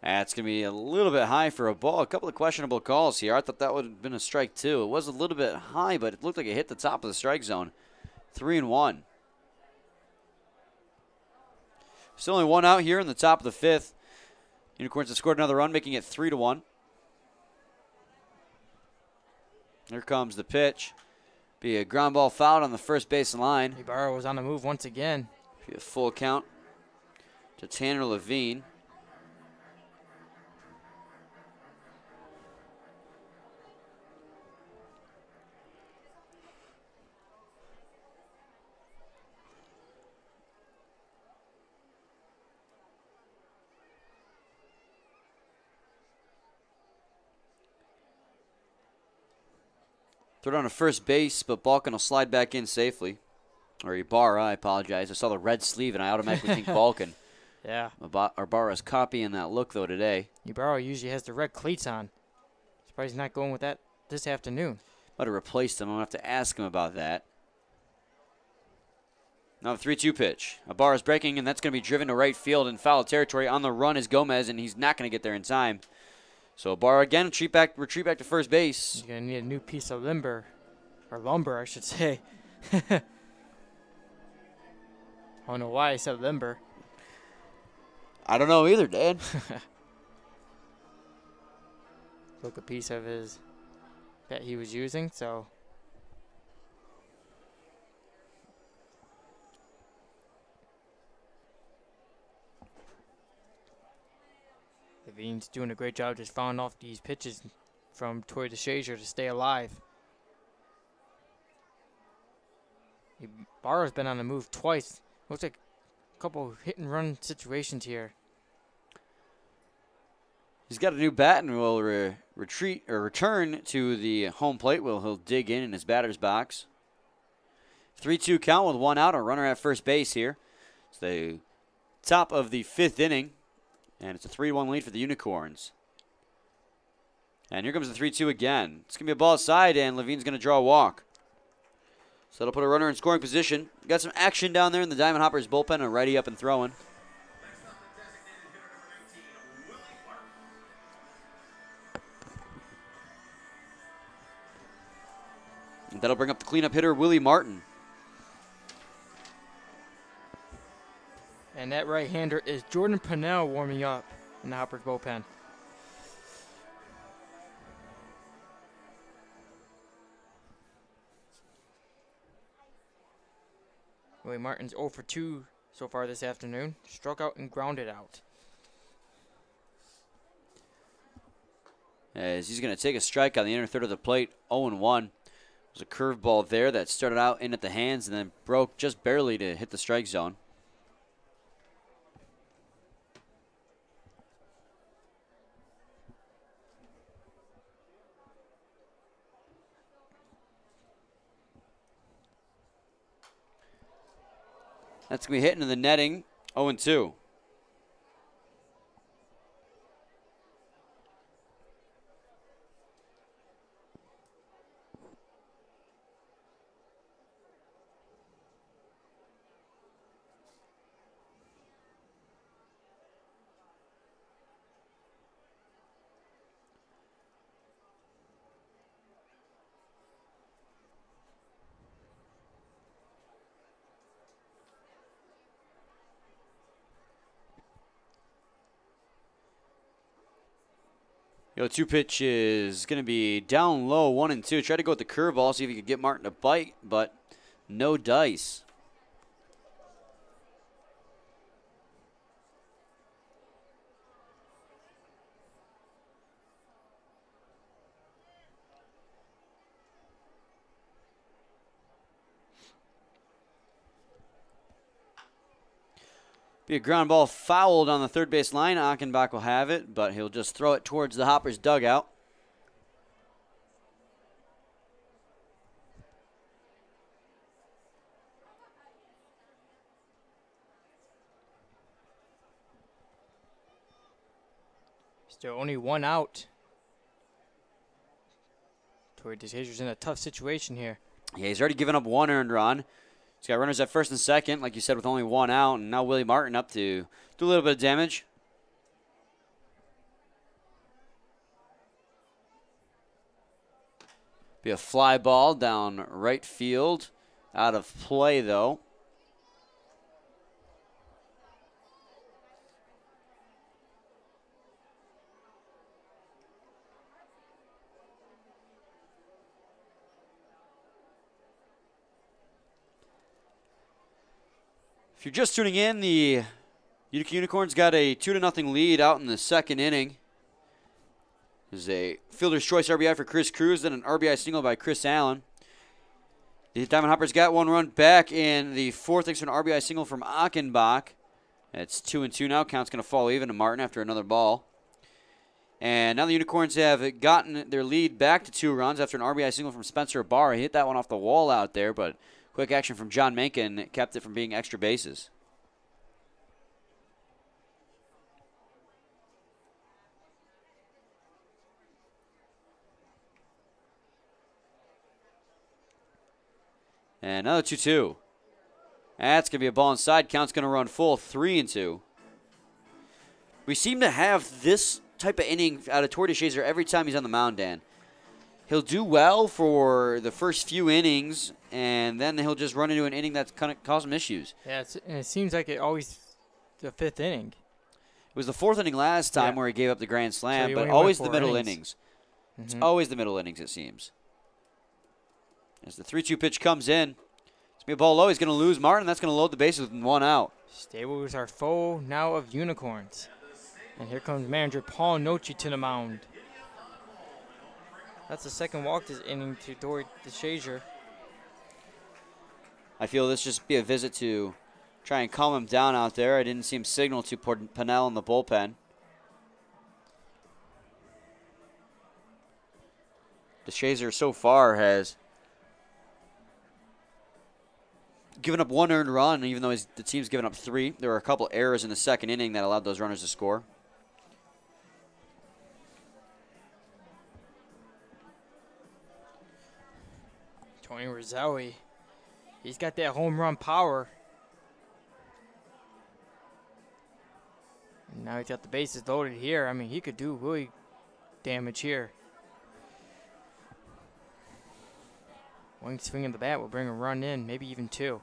That's going to be a little bit high for a ball. A couple of questionable calls here. I thought that would have been a strike, too. It was a little bit high, but it looked like it hit the top of the strike zone. 3-1. Still only 1 out here in the top of the 5th. Unicorns have scored another run, making it 3-1. Here comes the pitch. Be a ground ball fouled on the first base line. Ibarra was on the move once again. Be a full count to Tanner Levine. Throw down to first base, but Balkan will slide back in safely. Or Ibarra, I apologize. I saw the red sleeve, and I automatically think Balkan. Yeah. Ibarra's copying that look, though, today. Ibarra usually has the red cleats on. Surprised he's not going with that this afternoon. Might have replaced him. I'm going to have to ask him about that. Now the 3-2 pitch. Ibarra's breaking, and that's going to be driven to right field in foul territory. On the run is Gomez, and he's not going to get there in time. So Ibarra again, retreat back to first base. He's going to need a new piece of lumber, I should say. I don't know why I said lumber. I don't know either, Dad. Look, a piece of his that he was using, so. Levine's doing a great job just fouling off these pitches from Toy DeShazier to stay alive. Barrow's been on the move twice. Looks like a couple hit-and-run situations here. He's got a new bat and will return to the home plate. He'll dig in his batter's box. 3-2 count with one out, a runner at first base here. It's the top of the 5th inning, and it's a 3-1 lead for the Unicorns. And here comes the 3-2 again. It's going to be a ball side, and Levine's going to draw a walk. So that'll put a runner in scoring position. Got some action down there in the Diamond Hoppers bullpen, a righty up and throwing. And that'll bring up the cleanup hitter, Willie Martin. And that right-hander is Jordan Pennell warming up in the Hoppers bullpen. Willie Martin's 0 for 2 so far this afternoon. Struck out and grounded out. As he's going to take a strike on the inner third of the plate, 0-1. There's a curveball there that started out in at the hands and then broke just barely to hit the strike zone. That's going to be hit into the netting, 0-2. The 2 pitch is going to be down low, 1-2. Try to go with the curveball, see if you could get Martin to bite, but no dice. Be a ground ball fouled on the third base line. Achenbach will have it, but he'll just throw it towards the Hoppers' dugout. Still only one out. Toy DeShazier's in a tough situation here. Yeah, he's already given up 1 earned run. He's got runners at first and second, like you said, with only 1 out, and now Willie Martin up to do a little bit of damage. Be a fly ball down right field. Out of play, though. If you're just tuning in, the Utica Unicorns got a 2-0 lead out in the 2nd inning. There's a fielder's choice RBI for Chris Cruz, then an RBI single by Chris Allen. The Diamond Hoppers got 1 run back in the 4th, thanks to an RBI single from Achenbach. It's 2-2 now. Count's going to fall even to Martin after another ball. And now the Unicorns have gotten their lead back to 2 runs after an RBI single from Spencer Ibarra. He hit that one off the wall out there, but quick action from John Mencken kept it from being extra bases. And another 2-2. That's going to be a ball inside. Count's going to run full, 3-2. We seem to have this type of inning out of Toy DeShazier every time he's on the mound, Dan. He'll do well for the first few innings, and then he'll just run into an inning that's kind of cause him issues. Yeah, and it seems like it always the 5th inning. It was the 4th inning last time where he gave up the grand slam, So but always the middle innings. It's always the middle innings, it seems. As the 3-2 pitch comes in, it's going to be a ball low. He's going to lose Martin. That's going to load the bases with 1 out. Stables are full now of Unicorns. And here comes manager Paul Nochi to the mound. That's the second walk this inning to Tory DeShazier. I feel this just be a visit to try and calm him down out there. I didn't see him signal to Pennell in the bullpen. DeShazier so far has given up 1 earned run, even though the team's given up 3. There were a couple errors in the second inning that allowed those runners to score. Tony Rizzelli, he's got that home run power. And now he's got the bases loaded here. I mean, he could do really damage here. One swing of the bat will bring a run in, maybe even 2.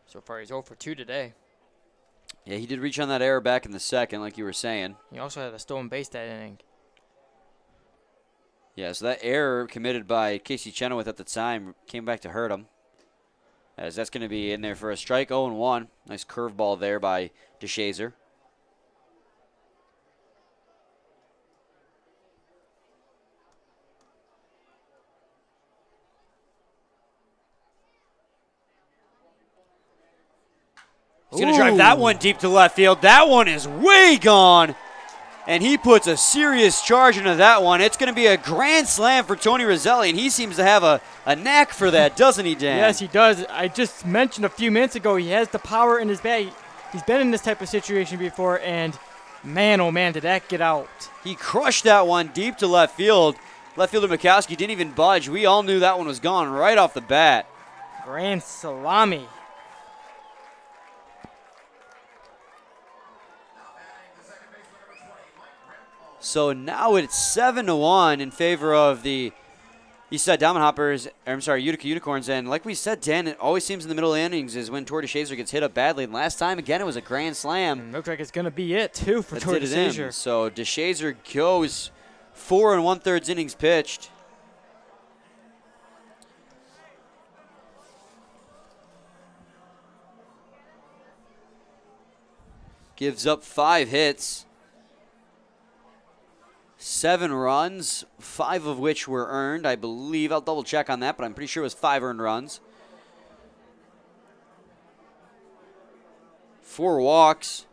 So far, he's 0 for 2 today. Yeah, he did reach on that error back in the second, like you were saying. He also had a stolen base that inning. Yeah, so that error committed by Casey Chenoweth at the time came back to hurt him. As that's going to be in there for a strike, 0-1. Nice curveball there by DeShazier. He's going to drive that one deep to left field. That one is way gone. And he puts a serious charge into that one. It's going to be a grand slam for Tony Rizzelli, and he seems to have a knack for that, doesn't he, Dan? Yes, he does. I just mentioned a few minutes ago he has the power in his bat. He's been in this type of situation before, and man, oh man, did that get out. He crushed that one deep to left field. Left fielder Mikowski didn't even budge. We all knew that one was gone right off the bat. Grand salami. So now it's 7-1 in favor of the Eastside Diamond Hoppers, Utica Unicorns. And like we said, Dan, it always seems in the middle innings is when Tory DeShazier gets hit up badly. And last time, again, it was a grand slam. And looks like it's going to be it, too, for Tory DeShazier. So DeShazier goes 4 1/3 innings pitched. Gives up 5 hits. 7 runs, 5 of which were earned, I believe. I'll double check on that, but I'm pretty sure it was 5 earned runs. 4 walks.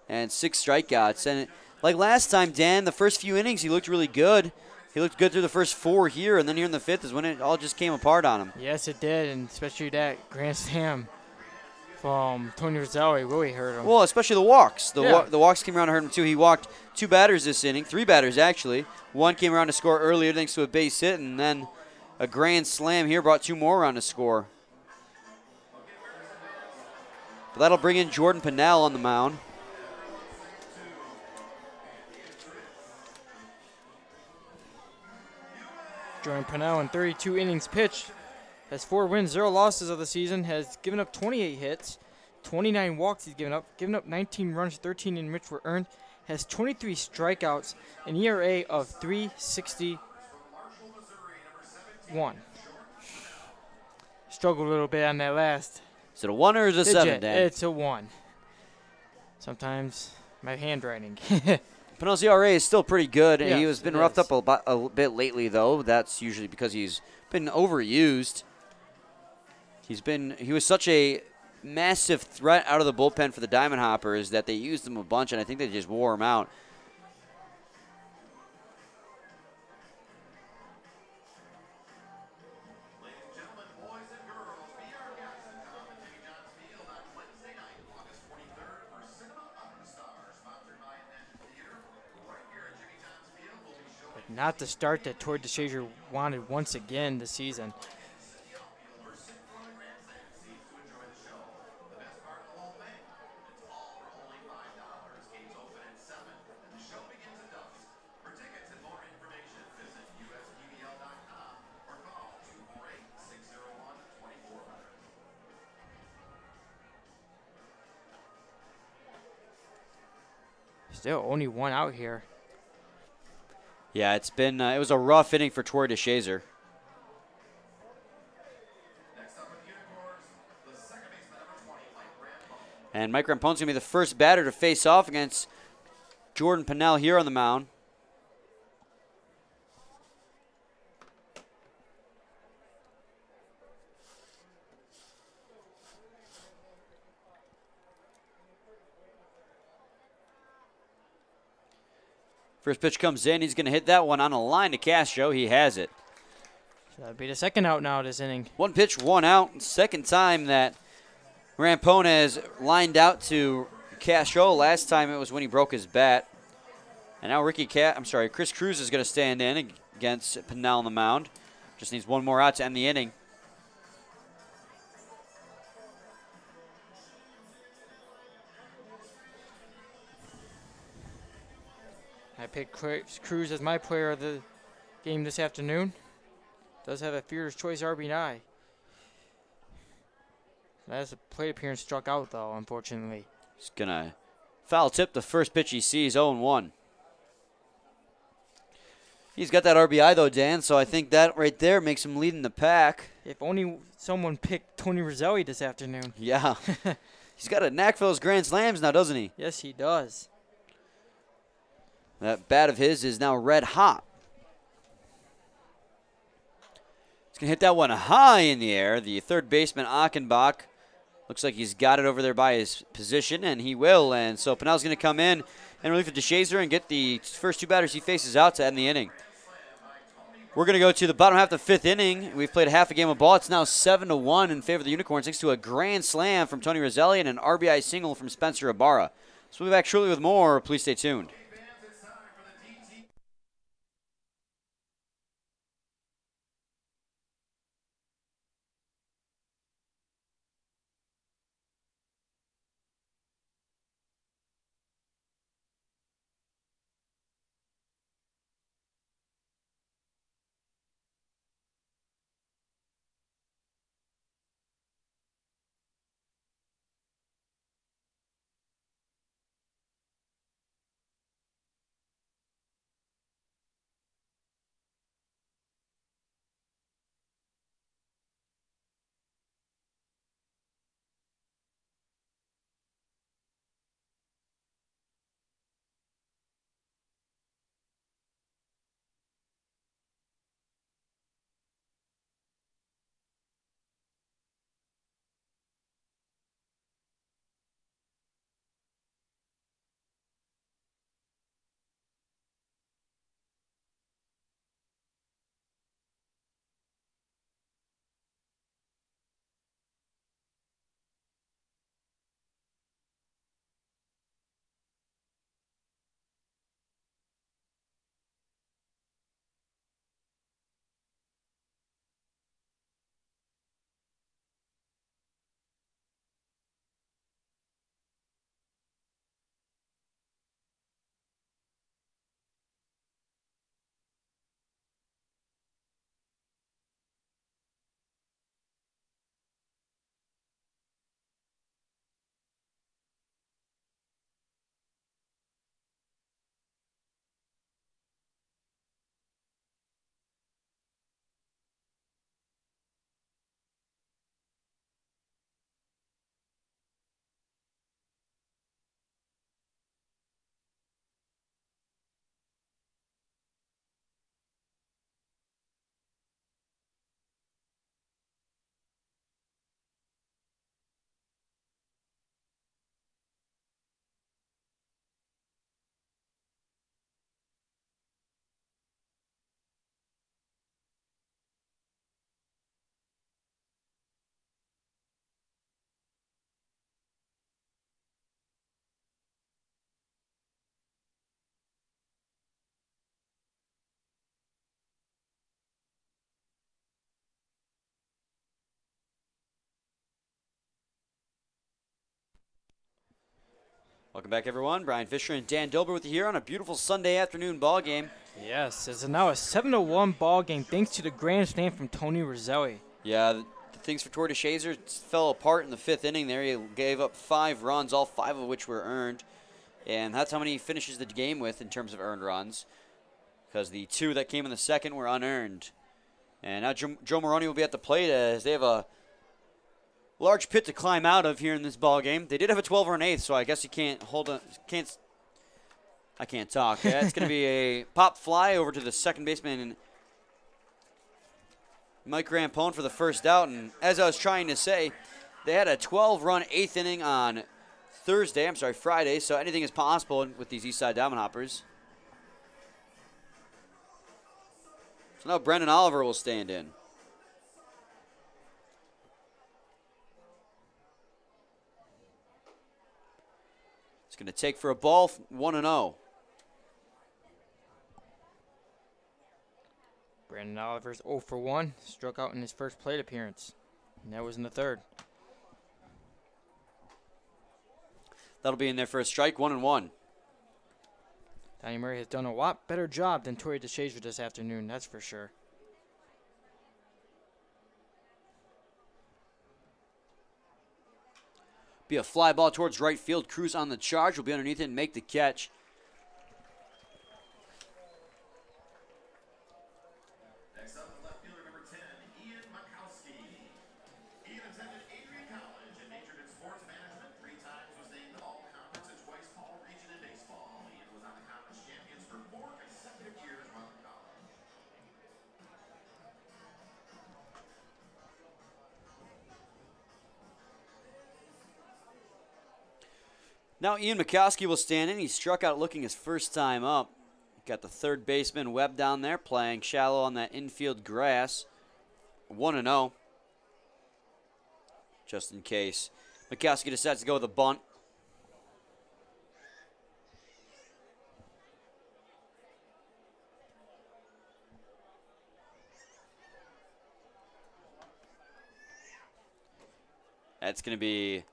And 6 strikeouts. And like last time, Dan, the first few innings he looked really good. He looked good through the first 4 here, and then here in the 5th is when it all just came apart on him. Yes, it did, and especially that grand slam from Tony Rizzelli really hurt him. Well, especially the walks. The walks came around and hurt him, too. He walked 2 batters this inning, 3 batters, actually. One came around to score earlier thanks to a base hit, and then a grand slam here brought 2 more around to score. But that'll bring in Jordan Pennell on the mound. Jordan Pennell in 32 innings pitched. Has 4 wins, 0 losses of the season. Has given up 28 hits, 29 walks he's given up 19 runs, 13 in which were earned. Has 23 strikeouts, an ERA of 3.61. Struggled a little bit on that last. Is it a 1 or is it a 7, Dan? It's a 1. Sometimes my handwriting. Pennell's ERA is still pretty good. Yeah, He has been roughed up a bit lately, though. That's usually because he's been overused. He was such a massive threat out of the bullpen for the Diamond Hoppers that they used him a bunch, and I think they just wore him out. Ladies and gentlemen, boys and girls, be our guests and come to St. John's Field on Wednesday night, August 23rd for Cinema of the Stars, sponsored by Imagine Theater. Right here at Jimmy John's Field, we'll be showing Not the start that Tory DeShazier wanted once again this season. Still only 1 out here. Yeah, it's been it was a rough inning for Tory DeShazier. And Mike Rampone's going to be the first batter to face off against Jordan Pennell here on the mound. First pitch comes in. He's going to hit that one on a line to Castro. He has it. So that'd be the second out now this inning. 1 pitch, 1 out. Second time that Rampone has lined out to Castro. Last time it was when he broke his bat. And now Chris Cruz is going to stand in against Pennell on the mound. Just needs one more out to end the inning. I picked Cruz as my player of the game this afternoon. Does have a Fielder's Choice RBI. That's a plate appearance struck out, though, unfortunately. He's going to foul tip the first pitch he sees, 0-1. He's got that RBI, though, Dan, so I think that right there makes him lead in the pack. If only someone picked Tony Roselli this afternoon. Yeah. He's got a knack for those grand slams now, doesn't he? Yes, he does. That bat of his is now red hot. He's going to hit that one high in the air. The third baseman, Achenbach, looks like he's got it over there by his position, and he will. And so Pennell's going to come in and relief it to DeShazer and get the first two batters he faces out to end the inning. We're going to go to the bottom half of the fifth inning. We've played half a game of ball. It's now 7-1 in favor of the Unicorns, thanks to a grand slam from Tony Roselli and an RBI single from Spencer Ibarra. So we'll be back shortly with more. Please stay tuned. Welcome back, everyone. Brian Fisher and Dan Dilber with you here on a beautiful Sunday afternoon ball game. Yes, it's now a 7-1 ball game thanks to the grand slam from Tony Roselli. Yeah, the things for Tor DeShazer fell apart in the fifth inning there. He gave up 5 runs, all 5 of which were earned. And that's how many he finishes the game with in terms of earned runs, because the 2 that came in the second were unearned. And now Joe Moroni will be at the plate as they have a large pit to climb out of here in this ball game. They did have a 12 run eighth, so I guess you can't hold on. I can't talk. Yeah, it's going to be a pop fly over to the second baseman, Mike Rampone, for the first out. And as I was trying to say, they had a 12-run eighth inning on Friday, so anything is possible with these Eastside Diamond Hoppers. So now Brendan Oliver will stand in. It's going to take for a ball, 1-0. Brandon Oliver's 0 for 1, struck out in his first plate appearance, and that was in the third. That'll be in there for a strike, 1-1. Donnie Murray has done a lot better job than Torrey DeShazer this afternoon, that's for sure. Be a fly ball towards right field. Cruz on the charge. Will be underneath it and make the catch. Next up, the left fielder, number 10, Ian Makowski. Ian attended Adrian College and majored in sports management. 3 times was named All-Conference and twice All-Region in baseball. Ian was on the conference champions for 4 consecutive years while in college. Now Ian Makowski will stand in. He struck out looking his first time up. Got the third baseman Webb down there playing shallow on that infield grass. 1-0. Just in case. Makowski decides to go with a bunt. That's going to be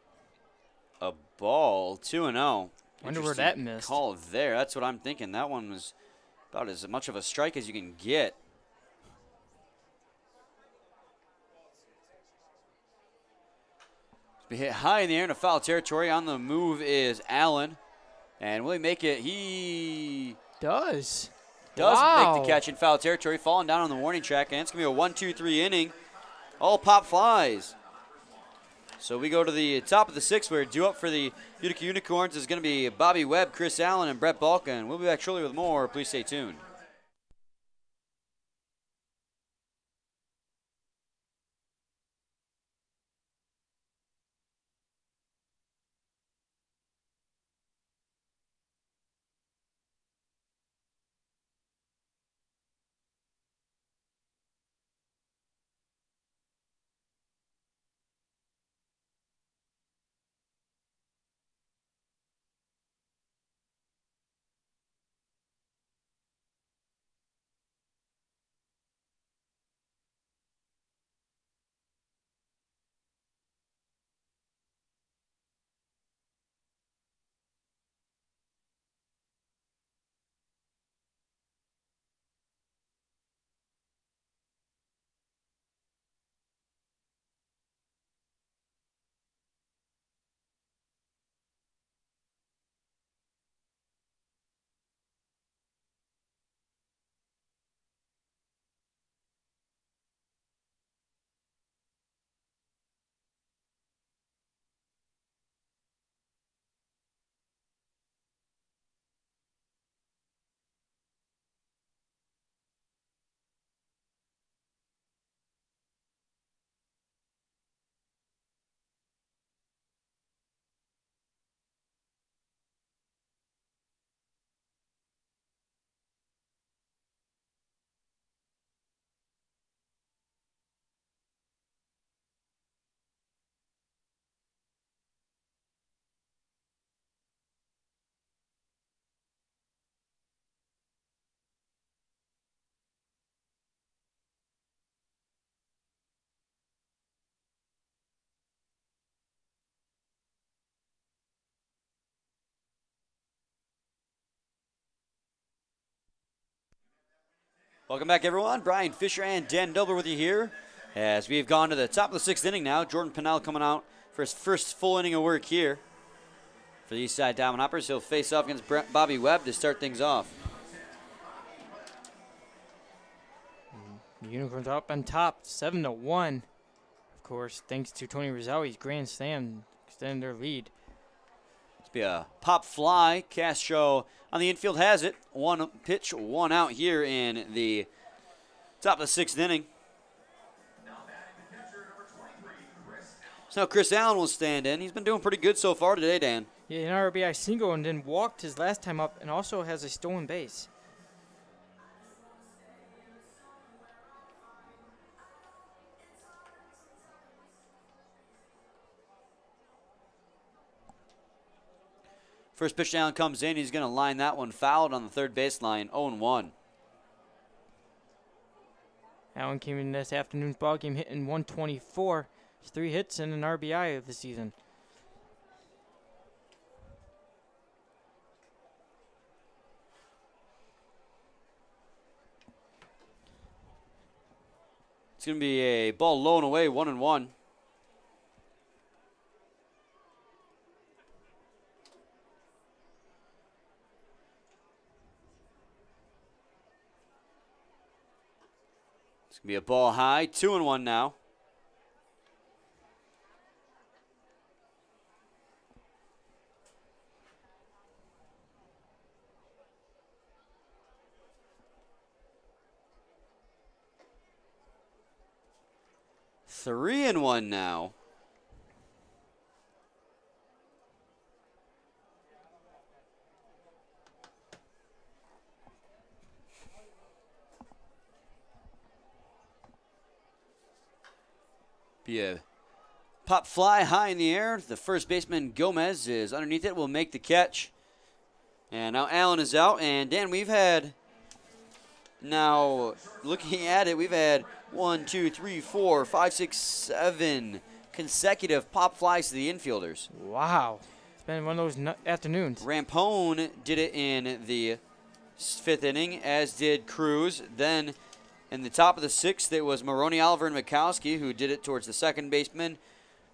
a ball, 2-0. Wonder where that missed. Call there. That's what I'm thinking. That one was about as much of a strike as you can get. Be hit high in the air in a foul territory. On the move is Allen. And will he make it? He does make the catch in foul territory, falling down on the warning track. And it's going to be a 1-2-3 inning. All pop flies. So we go to the top of the 6th. We're due up for the Utica Unicorns. It's going to be Bobby Webb, Chris Allen, and Brett Balkin. We'll be back shortly with more. Please stay tuned. Welcome back, everyone. Brian Fisher and Dan Dilber with you here as we've gone to the top of the 6th inning now. Jordan Pennell coming out for his first full inning of work here for the Eastside Diamond Hoppers. He'll face off against Bobby Webb to start things off. The Unicorns are up on top, 7-1. Of course, thanks to Tony Rizzowi's grand slam, extending their lead. It's be a pop fly. Castro on the infield has it. 1 pitch, 1 out here in the top of the 6th inning. So now Chris Allen will stand in. He's been doing pretty good so far today, Dan. Yeah, an RBI single and then walked his last time up and also has a stolen base. First pitch down comes in. He's going to line that one fouled on the third baseline. 0-1. Allen came in this afternoon's ballgame hitting 124. 3 hits and an RBI of the season. It's going to be a ball low and away, 1-1. It's going to be a ball high, 2-1 now. Three and one now. Be a pop fly high in the air. The first baseman Gomez is underneath it, will make the catch. And now Allen is out. And Dan, we've had, now looking at it, we've had 1, 2, 3, 4, 5, 6, 7 consecutive pop flies to the infielders. Wow. It's been one of those afternoons. Rampone did it in the 5th inning, as did Cruz. Then in the top of the 6th, it was Maroney, Oliver, and Mikowski who did it towards the second baseman.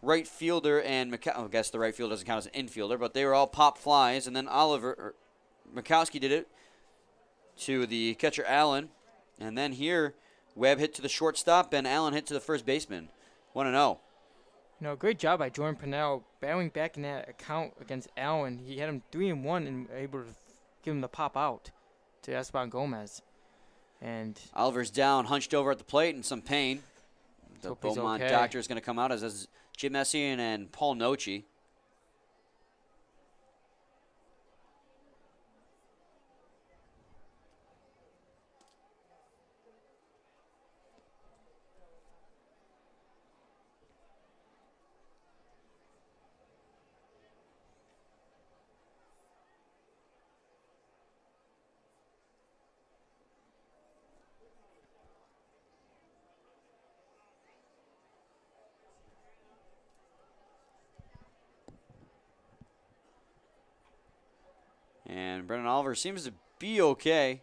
Right fielder and I guess the right fielder doesn't count as an infielder, but they were all pop flies. And then Mikowski did it to the catcher Allen. And then here, Webb hit to the shortstop, and Allen hit to the first baseman. 1-0. Great job by Jordan Pennell battling back in that account against Allen. He had him 3-1 and able to give him the pop out to Esteban Gomez. And Oliver's down, hunched over at the plate in some pain. The Beaumont okay. doctor is going to come out as Jim Messian and Paul Nochi. And Brennan Oliver seems to be okay.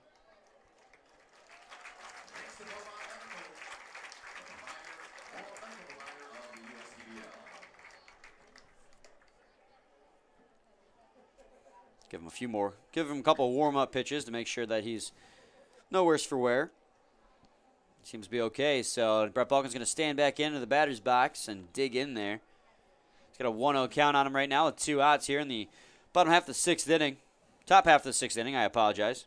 Give him a few more. Give him a couple of warm-up pitches to make sure that he's no worse for wear. Seems to be okay. So Brett Balkin's going to stand back into the batter's box and dig in there. He's got a 1-0 count on him right now with 2 outs here in the bottom half of the 6th inning. Top half of the 6th inning, I apologize.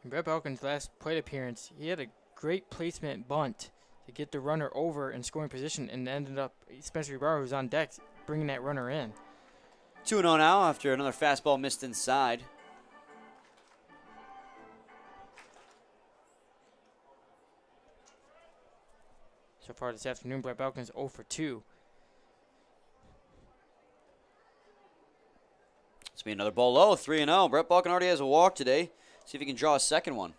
in Brett Balkin's last plate appearance, he had a great placement bunt to get the runner over in scoring position, and ended up Spencer Ibarra, who's on deck, bringing that runner in. 2-0 now after another fastball missed inside. So far this afternoon, Brett Balkin's 0 for 2. It's be another ball low, 3-0. Brett Balkin already has a walk today. See if he can draw a second one.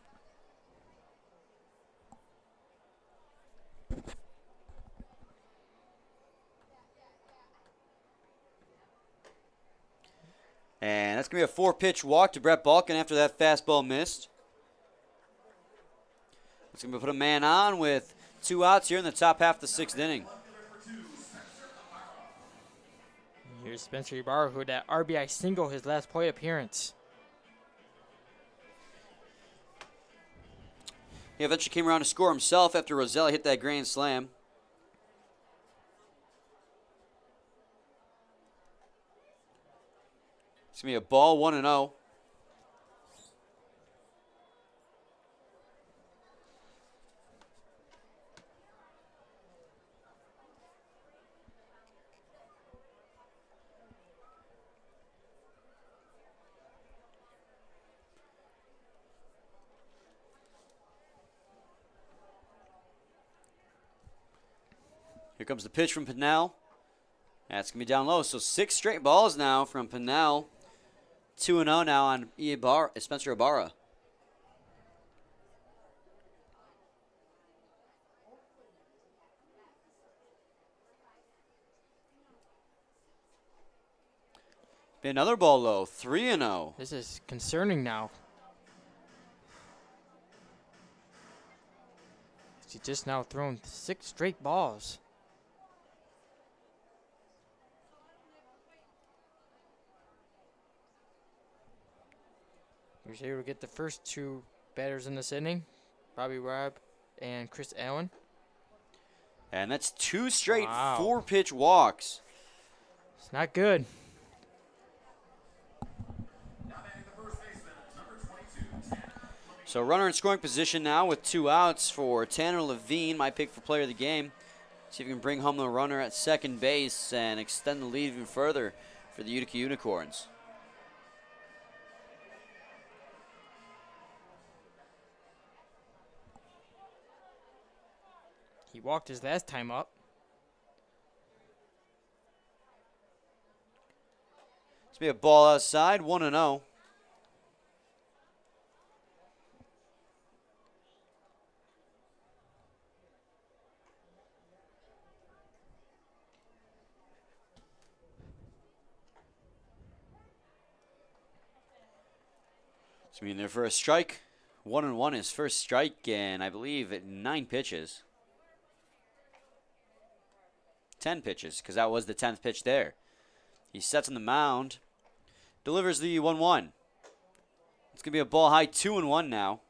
And that's going to be a 4-pitch walk to Brett Balkin after that fastball missed. It's going to put a man on with 2 outs here in the top half of the 6th inning. Here's Spencer Ibarra, who had that RBI single his last plate appearance. He eventually came around to score himself after Roselli hit that grand slam. It's going to be a ball, 1-0. Here comes the pitch from Pinnell. That's going to be down low. So 6 straight balls now from Pinnell. 2-0 now on Spencer Ibarra. Be another ball low. 3-0. This is concerning now. He's just now thrown 6 straight balls. He was able to get the first 2 batters in this inning, Bobby Robb and Chris Allen. And that's 2 straight 4-pitch walks. It's not good. So runner in scoring position now with 2 outs for Tanner Levine, my pick for player of the game. See if we can bring home the runner at second base and extend the lead even further for the Utica Unicorns. He walked his last time up. It's be a ball outside, 1-0. So in there for a strike. 1-1 his first strike, and I believe at 9 pitches. 10 pitches, because that was the 10th pitch there. He sets on the mound, delivers the 1-1. It's going to be a ball high, 2-1 now.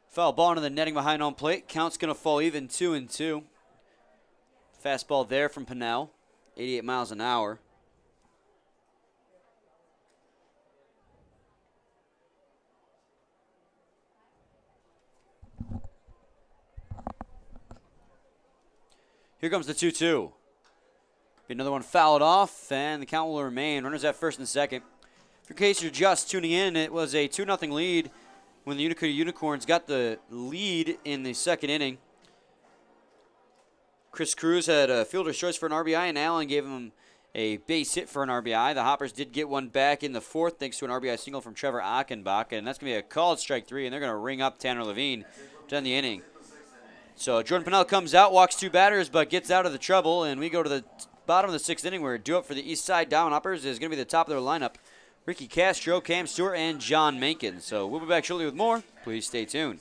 Foul ball into the netting behind home plate. Count's going to fall even, 2-2. Fastball there from Pinnell, 88 miles an hour. Here comes the 2-2. Be another one fouled off, and the count will remain. Runners at first and second. In case you're just tuning in, it was a 2-0 lead when the Utica Unicorns got the lead in the second inning. Chris Cruz had a fielder's choice for an RBI, and Allen gave him a base hit for an RBI. The Hoppers did get one back in the 4th thanks to an RBI single from Trevor Achenbach, and that's going to be a called strike 3, and they're going to ring up Tanner Levine to end the inning. So Jordan Pinnell comes out, walks 2 batters, but gets out of the trouble, and we go to the bottom of the 6th inning where due up for the Eastside Down Uppers is going to be the top of their lineup. Ricky Castro, Cam Stewart, and John Mencken. So we'll be back shortly with more. Please stay tuned.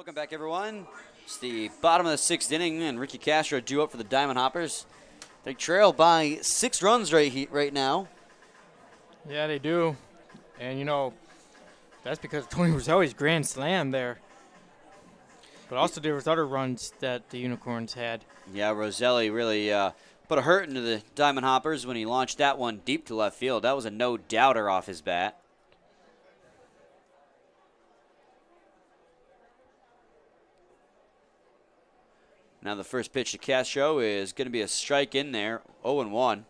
Welcome back, everyone. It's the bottom of the 6th inning, and Ricky Castro due up for the Diamond Hoppers. They trail by 6 runs right now. Yeah, they do. And, you know, that's because Tony Roselli's grand slam there. But also there was other runs that the Unicorns had. Yeah, Roselli really put a hurt into the Diamond Hoppers when he launched that one deep to left field. That was a no-doubter off his bat. Now the first pitch to Castro is going to be a strike in there, 0-1.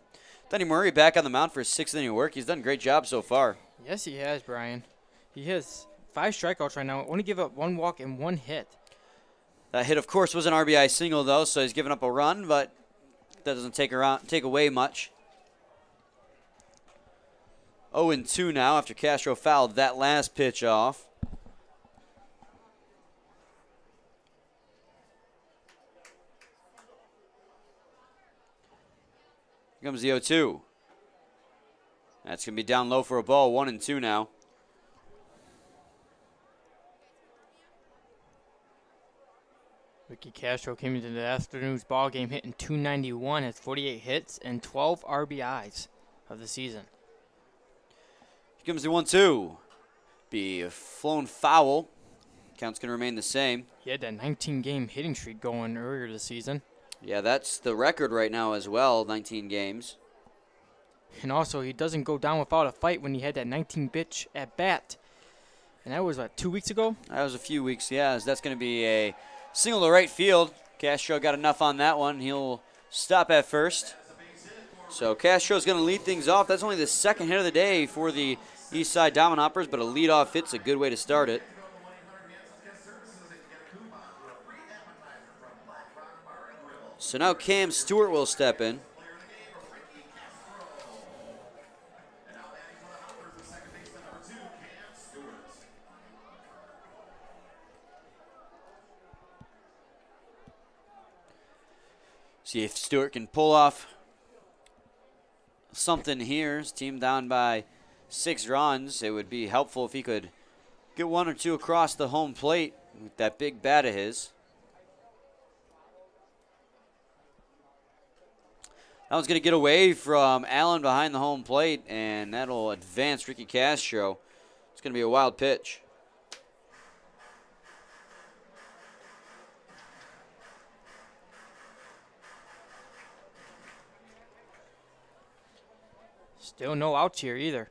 Denny Murray back on the mound for his 6th inning of work. He's done a great job so far. Yes, he has, Brian. He has 5 strikeouts right now. Only give up 1 walk and 1 hit. That hit, of course, was an RBI single, though, so he's given up a run, but that doesn't take away much. 0-2 now after Castro fouled that last pitch off. Here comes the 0-2. That's going to be down low for a ball, 1-2 now. Ricky Castro came into the afternoon's ball game hitting .291, has 48 hits and 12 RBIs of the season. Here comes the 1-2. Be flown foul. Count's going to remain the same. He had that 19-game hitting streak going earlier this season. Yeah, that's the record right now as well, 19 games. And also, he doesn't go down without a fight when he had that 19-pitch at bat. And that was, what, 2 weeks ago? That was a few weeks, yeah. That's going to be a single to right field. Castro got enough on that one. He'll stop at first. So Castro's going to lead things off. That's only the 2nd hit of the day for the Eastside Diamond Hoppers, but a leadoff hit's a good way to start it. So now Cam Stewart will step in. See if Stewart can pull off something here. His team down by 6 runs. It would be helpful if he could get 1 or 2 across the home plate with that big bat of his. That one's going to get away from Allen behind the home plate, and that'll advance Ricky Castro. It's going to be a wild pitch. Still no outs here either.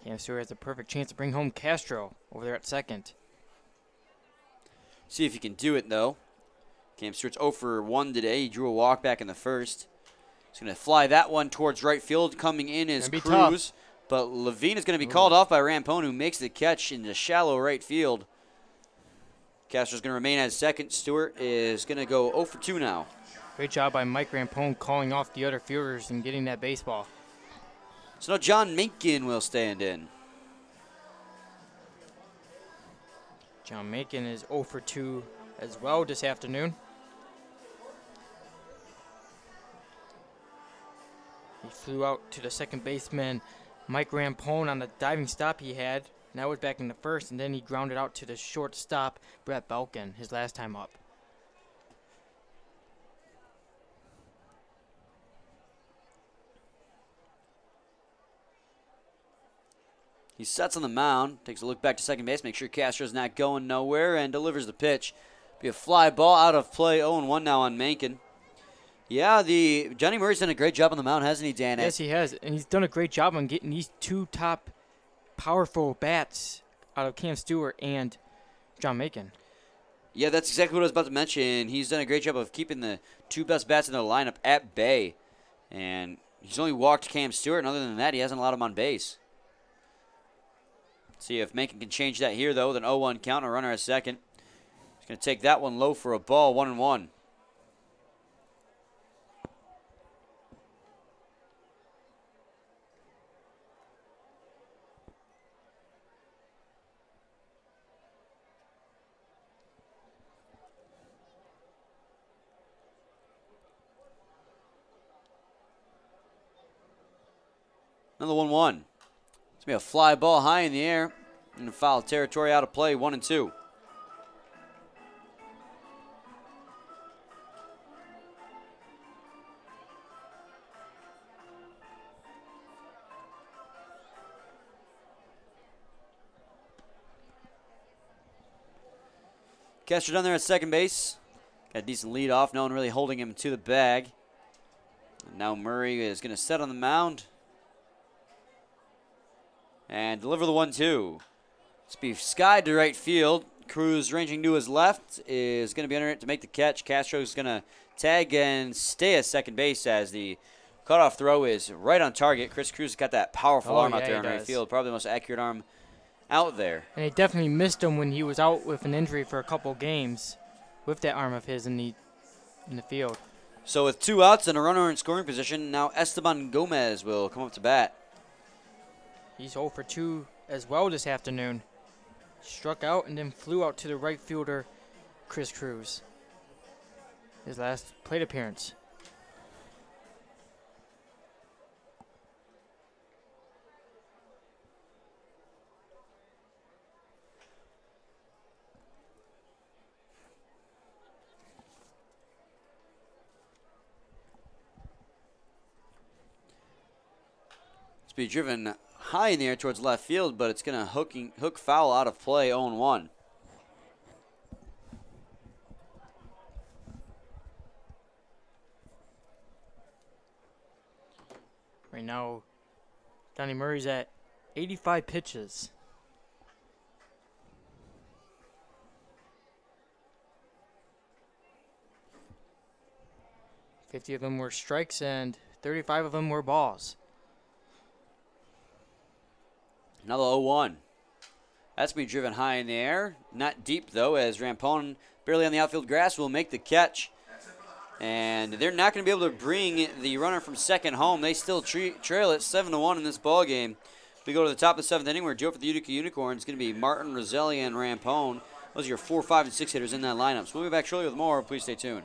Cam Stewart has a perfect chance to bring home Castro over there at second. See if he can do it, though. Cam Stewart's 0 for 1 today. He drew a walk back in the first. He's going to fly that one towards right field. Coming in is Cruz. Tough. But Levine is going to be called off by Rampone, who makes the catch in the shallow right field. Castro's going to remain at second. Stewart is going to go 0 for 2 now. Great job by Mike Rampone calling off the other fielders and getting that baseball. So now John Mencken will stand in. John Mencken is 0 for 2 as well this afternoon. He flew out to the second baseman, Mike Rampone, on the diving stop he had. And that was back in the first, and then he grounded out to the shortstop, Brett Belkin, his last time up. He sets on the mound, takes a look back to second base, make sure Castro's not going nowhere, and delivers the pitch. Be a fly ball out of play, 0-1 now on Mencken. Yeah, Johnny Murray's done a great job on the mound, hasn't he, Dan? Yes, he has, and he's done a great job on getting these 2 top powerful bats out of Cam Stewart and John Mencken. Yeah, that's exactly what I was about to mention. He's done a great job of keeping the 2 best bats in the lineup at bay. And he's only walked Cam Stewart, and other than that, he hasn't allowed him on base. See if Mencken can change that here, though, with an 0-1 count, a runner at second. He's going to take that one low for a ball, 1-1. Another 1-1. be a fly ball high in the air. And foul territory out of play, 1-2. Kester down there at second base. Got a decent lead off. No one really holding him to the bag. And now Murray is going to set on the mound. And deliver the 1-2. It's be skied to right field. Cruz ranging to his left is going to be under it to make the catch. Castro is going to tag and stay at second base as the cutoff throw is right on target. Chris Cruz has got that powerful arm out there in right field. Probably the most accurate arm out there. And he definitely missed him when he was out with an injury for a couple games with that arm of his in the field. So with 2 outs and a runner in scoring position, now Esteban Gomez will come up to bat. He's 0 for 2 as well this afternoon. Struck out and then flew out to the right fielder, Chris Cruz. His last plate appearance. Be driven high in the air towards left field, but it's going to hook foul out of play, 0-1. Right now, Donnie Murray's at 85 pitches. 50 of them were strikes and 35 of them were balls. Another 0-1. That's going to be driven high in the air. Not deep, though, as Rampone, barely on the outfield grass, will make the catch. And they're not going to be able to bring the runner from second home. They still trail it 7-1 in this ball game. We go to the top of the 7th inning where Joe for the Utica Unicorns is going to be Martin, Roselli, and Rampone. Those are your 4, 5, and 6 hitters in that lineup. So we'll be back shortly with more. Please stay tuned.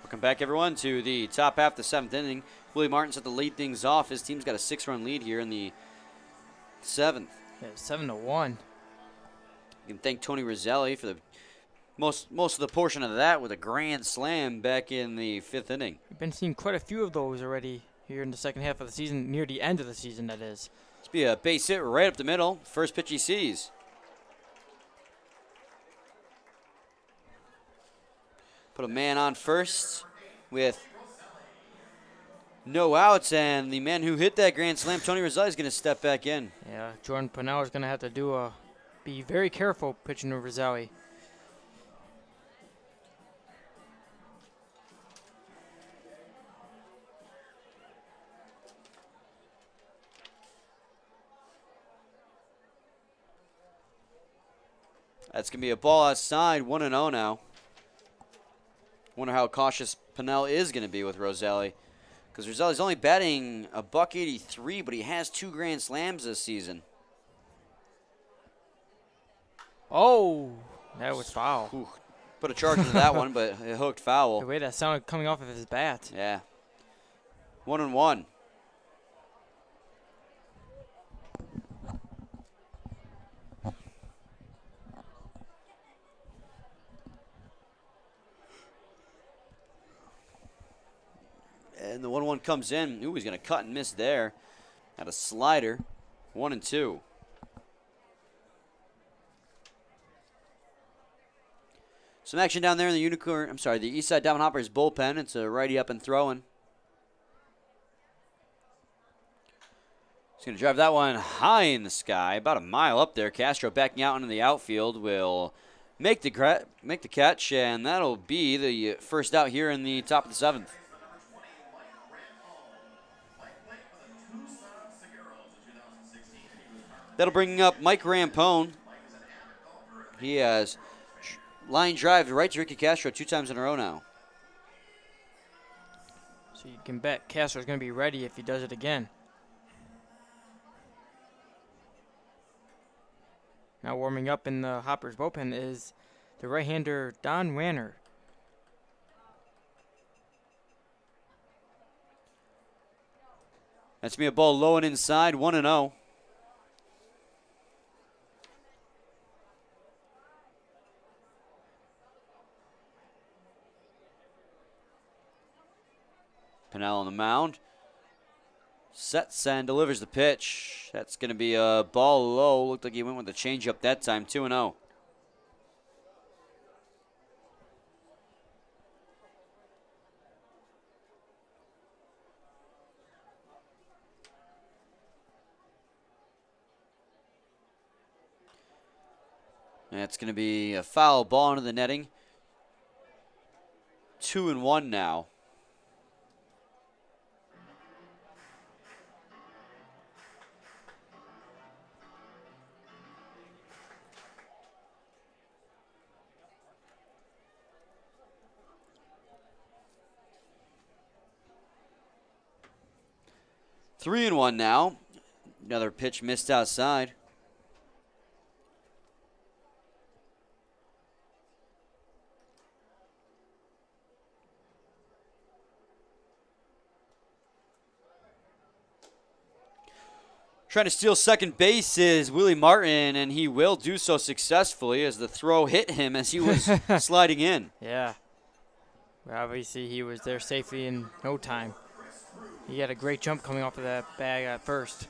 Welcome back, everyone, to the top half of the 7th inning. Willie Martin set to lead things off. His team's got a 6-run lead here in the 7th. Yeah, 7-1. You can thank Tony Roselli for the most of the portion of that with a grand slam back in the 5th inning. We've been seeing quite a few of those already here in the second half of the season, near the end of the season, that is. This be a base hit right up the middle. First pitch he sees. Put a man on first with No outs, and the man who hit that grand slam, Tony Rosselli, is going to step back in. Yeah, Jordan Pinnell is going to have to be very careful pitching to Rosselli. That's going to be a ball outside, 1-0 now. Wonder how cautious Pinnell is going to be with Rosselli. Because Roselli's only batting a .183, but he has 2 grand slams this season. Oh, that was foul. Ooh, put a charge into that one, but it hooked foul. The way that sounded coming off of his bat. Yeah. 1-1. And the 1-1 comes in. Ooh, he's going to cut and miss there. Had a slider. 1-2. Some action down there in the the Eastside Diamond Hoppers bullpen. It's a righty up and throwing. He's going to drive that one high in the sky, about a mile up there. Castro backing out into the outfield will make the catch, and that'll be the first out here in the top of the 7th. That'll bring up Mike Rampone. He has line drive right to Ricky Castro 2 times in a row now. So you can bet Castro's going to be ready if he does it again. Now warming up in the Hoppers bullpen is the right-hander Don Wanner. That's me a ball low and inside, 1-0. Pinnell on the mound. Sets and delivers the pitch. That's going to be a ball low. Looked like he went with the changeup that time, 2-0. That's going to be a foul ball into the netting. 2-1 now. Three and 1 now. Another pitch missed outside. Trying to steal second base is Willie Martin, and he will do so successfully as the throw hit him as he was sliding in. Yeah. Obviously, he was there safely in no time. He had a great jump coming off of that bag at first.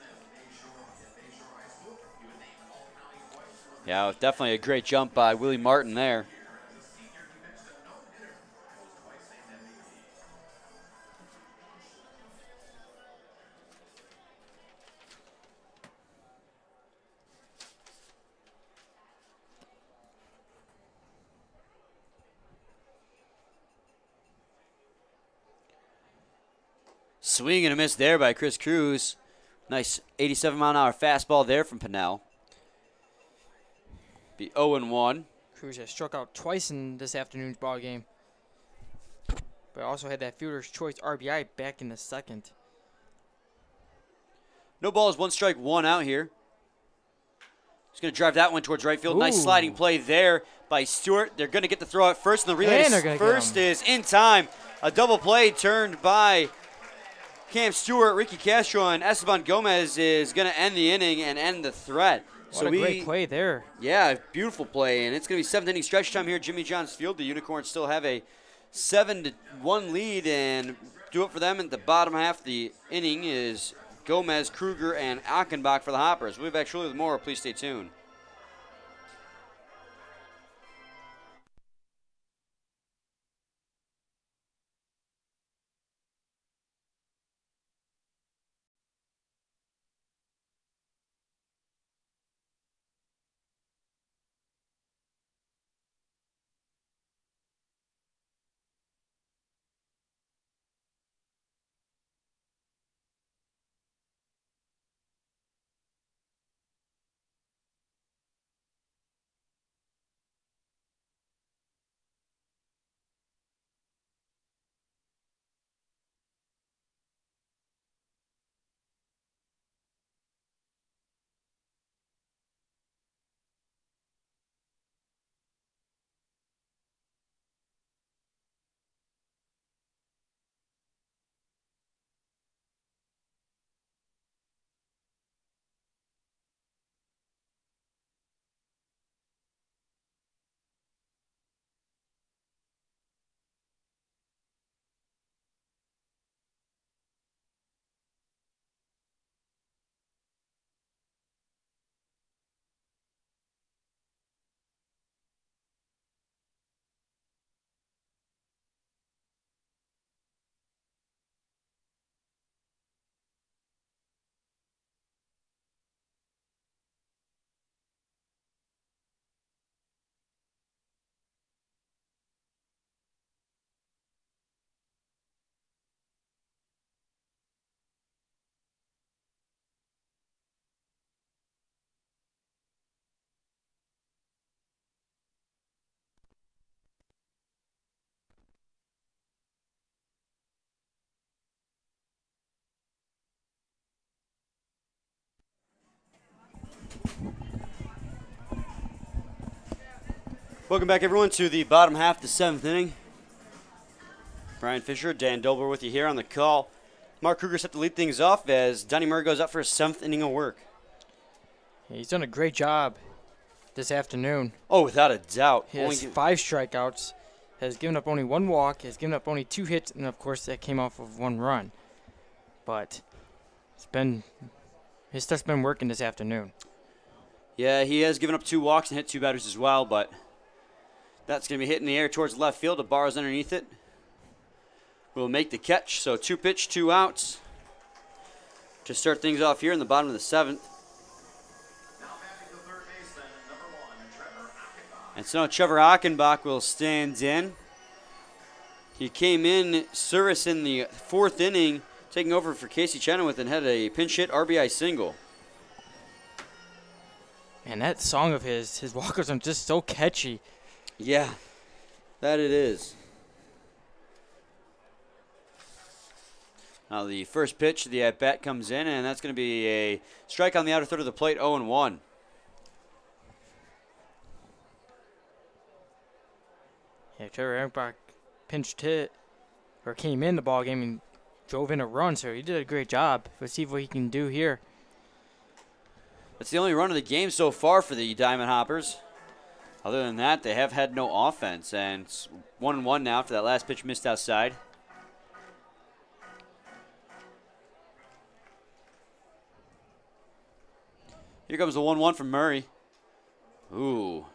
Yeah, definitely a great jump by Willie Martin there. Swing and a miss there by Chris Cruz. Nice 87-mile-an-hour fastball there from Pinnell. Be 0-1. Cruz has struck out twice in this afternoon's ball game, but also had that fielder's choice RBI back in the second. No balls, 1 strike, 1 out here. He's going to drive that one towards right field. Ooh. Nice sliding play there by Stewart. They're going to get the throw out first, and the relay to first is in time. A double play turned by Cam Stewart. Ricky Castro and Esteban Gomez is going to end the inning and end the threat. What a great play there. Yeah, beautiful play. And it's going to be 7th inning stretch time here at Jimmy John's Field. The Unicorns still have a 7-1 lead, and do it for them at the bottom half of the inning is Gomez, Kruger, and Achenbach for the Hoppers. We'll be back shortly with more. Please stay tuned. Welcome back, everyone, to the bottom half of the 7th inning. Brian Fisher, Dan Dobler with you here on the call. Mark Kruger set to lead things off as Donnie Murray goes up for his 7th inning of work. Yeah, he's done a great job this afternoon. Oh, without a doubt. He has 5 strikeouts, has given up only 1 walk, has given up only 2 hits, and of course that came off of 1 run. But his stuff's been working this afternoon. Yeah, he has given up 2 walks and hit 2 batters as well, but that's going to be hit in the air towards left field. The bar is underneath it. Will make the catch. So 2 pitch, 2 outs to start things off here in the bottom of the 7th. And so now Trevor Achenbach will stand in. He came in service in the 4th inning, taking over for Casey Chenoweth and had a pinch hit RBI single. Man, that song of his walk-ups are just so catchy. Yeah, that it is. Now the first pitch, the at-bat comes in, and that's going to be a strike on the outer third of the plate, 0-1. Yeah, Trevor Achenbach pinched hit, or came in the ball game and drove in a run, so he did a great job. Let's see what he can do here. That's the only run of the game so far for the Diamond Hoppers. Other than that, they have had no offense, and it's 1-1 now after that last pitch missed outside. Here comes the 1-1 from Murray. Ooh.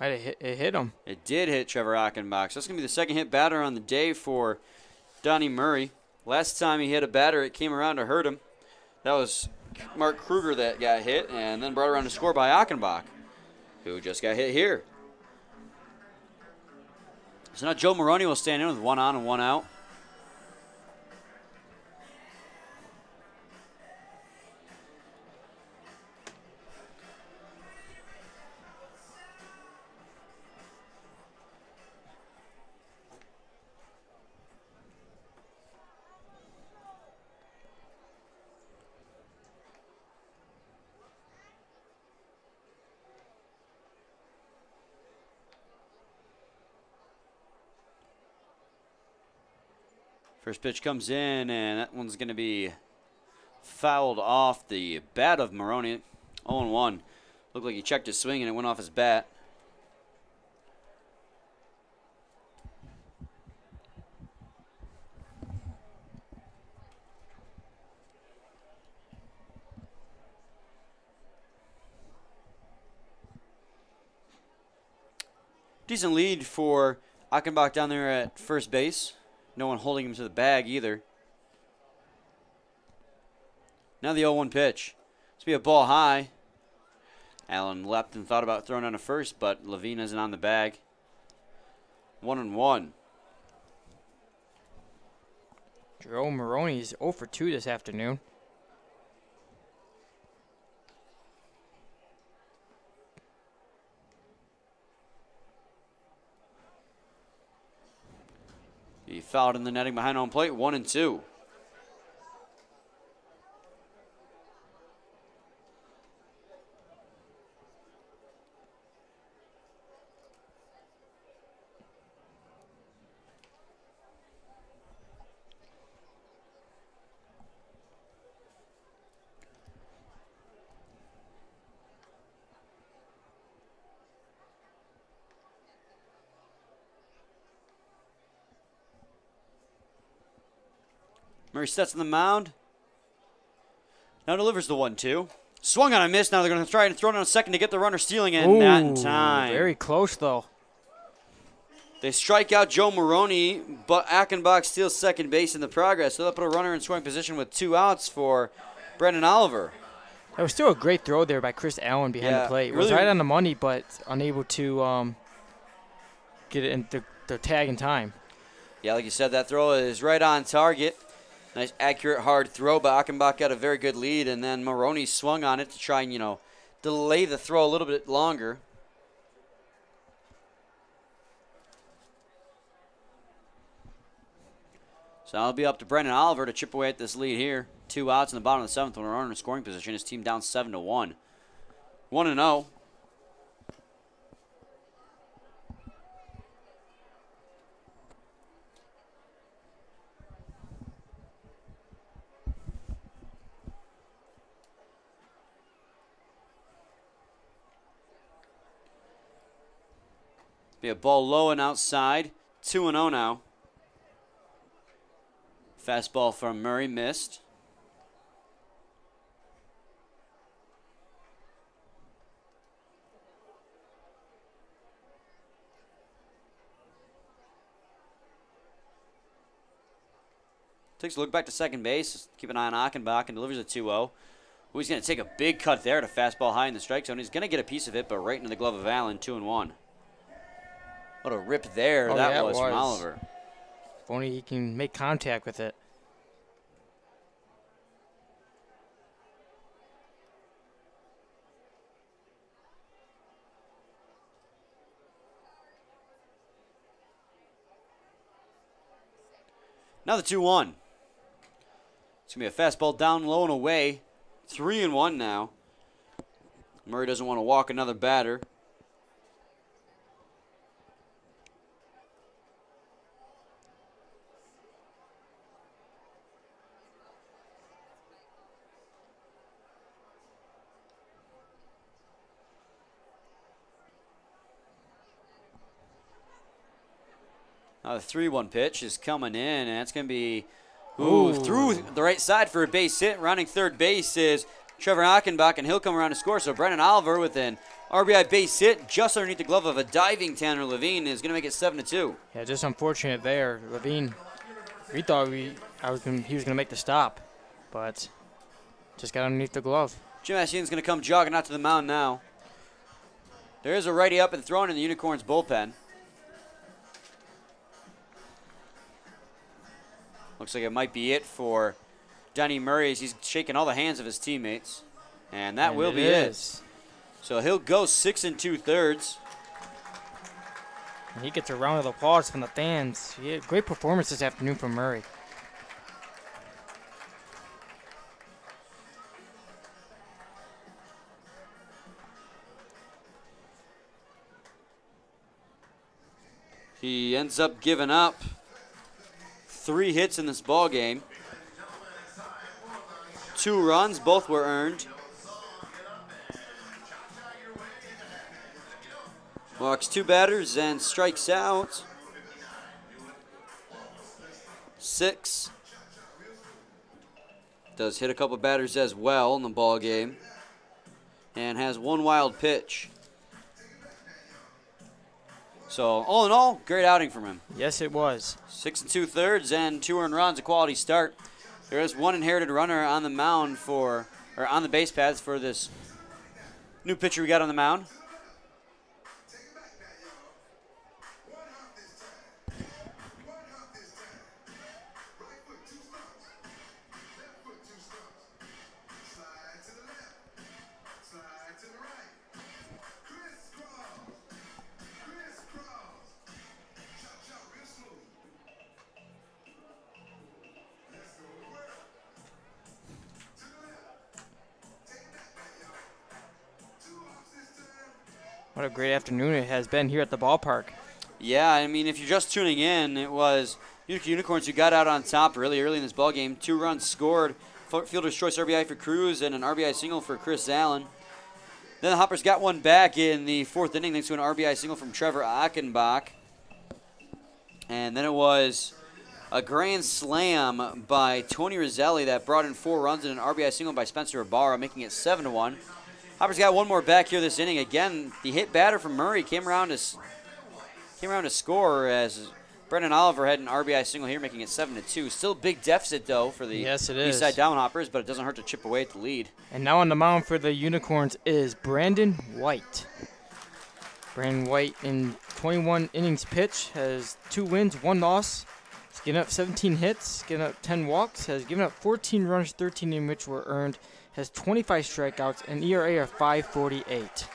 Might have hit him. It did hit Trevor Achenbach. So that's going to be the second hit batter on the day for Donnie Murray. Last time he hit a batter, it came around to hurt him. That was Mark Kruger that got hit, and then brought around to score by Achenbach, who just got hit here. So now Joe Maroney will stand in with 1 on and 1 out. First pitch comes in, and that one's going to be fouled off the bat of Maroney. 0-1. Looked like he checked his swing, and it went off his bat. Decent lead for Achenbach down there at first base. No one holding him to the bag either. Now the 0-1 pitch. This will be a ball high. Allen leapt and thought about throwing on a first, but Levine isn't on the bag. 1-1. Joe Maroney's 0 for 2 this afternoon. He fouled in the netting behind home plate, 1-2. Murray sets on the mound. Now delivers the 1-2. Swung on a miss. Now they're going to try and throw it on a second to get the runner stealing it. Not in time. Very close, though. They strike out Joe Maroney, but Achenbach steals second base in the progress. So they'll put a runner in scoring position with 2 outs for Brendan Oliver. That was still a great throw there by Chris Allen behind the plate. It was right on the money, but unable to get it in the tag in time. Yeah, like you said, that throw is right on target. Nice, accurate, hard throw, but Achenbach got a very good lead, and then Maroney swung on it to try and, delay the throw a little bit longer. So it'll be up to Brendan Oliver to chip away at this lead here. 2 outs in the bottom of the 7th when we're in scoring position. His team down 7-1. 1-0. Be a ball low and outside. 2-0 now. Fastball from Murray, missed. Takes a look back to second base. Keep an eye on Achenbach and delivers a 2-0. He's going to take a big cut there to fastball high in the strike zone. He's going to get a piece of it, but right into the glove of Allen, 2-1. What a rip there that was from Oliver. If only he can make contact with it. Now the 2-1. It's going to be a fastball down low and away. 3-1 now. Murray doesn't want to walk another batter. Now the 3-1 pitch is coming in, and it's going to be through the right side for a base hit. Rounding third base is Trevor Achenbach, and he'll come around to score. So Brennan Oliver with an RBI base hit just underneath the glove of a diving Tanner Levine is going to make it 7-2. Yeah, just unfortunate there. Levine, we thought he was going to make the stop, but just got underneath the glove. Jim Ashean's going to come jogging out to the mound now. There is a righty up and thrown in the Unicorns bullpen. Looks like it might be it for Donnie Murray as he's shaking all the hands of his teammates. And that will be it. So he'll go 6 2/3. And he gets a round of applause from the fans. He had great performance this afternoon from Murray. He ends up giving up 3 hits in this ball game. 2 runs, both were earned. Walks 2 batters and strikes out 6. Does hit a couple batters as well in the ball game, and has 1 wild pitch. So all in all, great outing from him. Yes, it was. 6 2/3 and 2 earned runs, a quality start. There is 1 inherited runner on the mound on the base paths for this new pitcher we got on the mound. What a great afternoon it has been here at the ballpark. Yeah, I mean, if you're just tuning in, it was Utica Unicorns who got out on top really early in this ball game. 2 runs scored, fielder's choice RBI for Cruz and an RBI single for Chris Allen. Then the Hoppers got 1 back in the 4th inning thanks to an RBI single from Trevor Achenbach. And then it was a grand slam by Tony Roselli that brought in 4 runs and an RBI single by Spencer Ibarra, making it 7-1. Hoppers got 1 more back here this inning. Again, the hit batter from Murray came around to score as Brendan Oliver had an RBI single here, making it 7-2. Still a big deficit, though, for the Eastside Downhoppers, but it doesn't hurt to chip away at the lead. And now on the mound for the Unicorns is Brandon White. Brandon White in 21 innings pitched has 2 wins, 1 loss. He's given up 17 hits, given up 10 walks, has given up 14 runs, 13 in which were earned, has 25 strikeouts, and ERA of 5.48.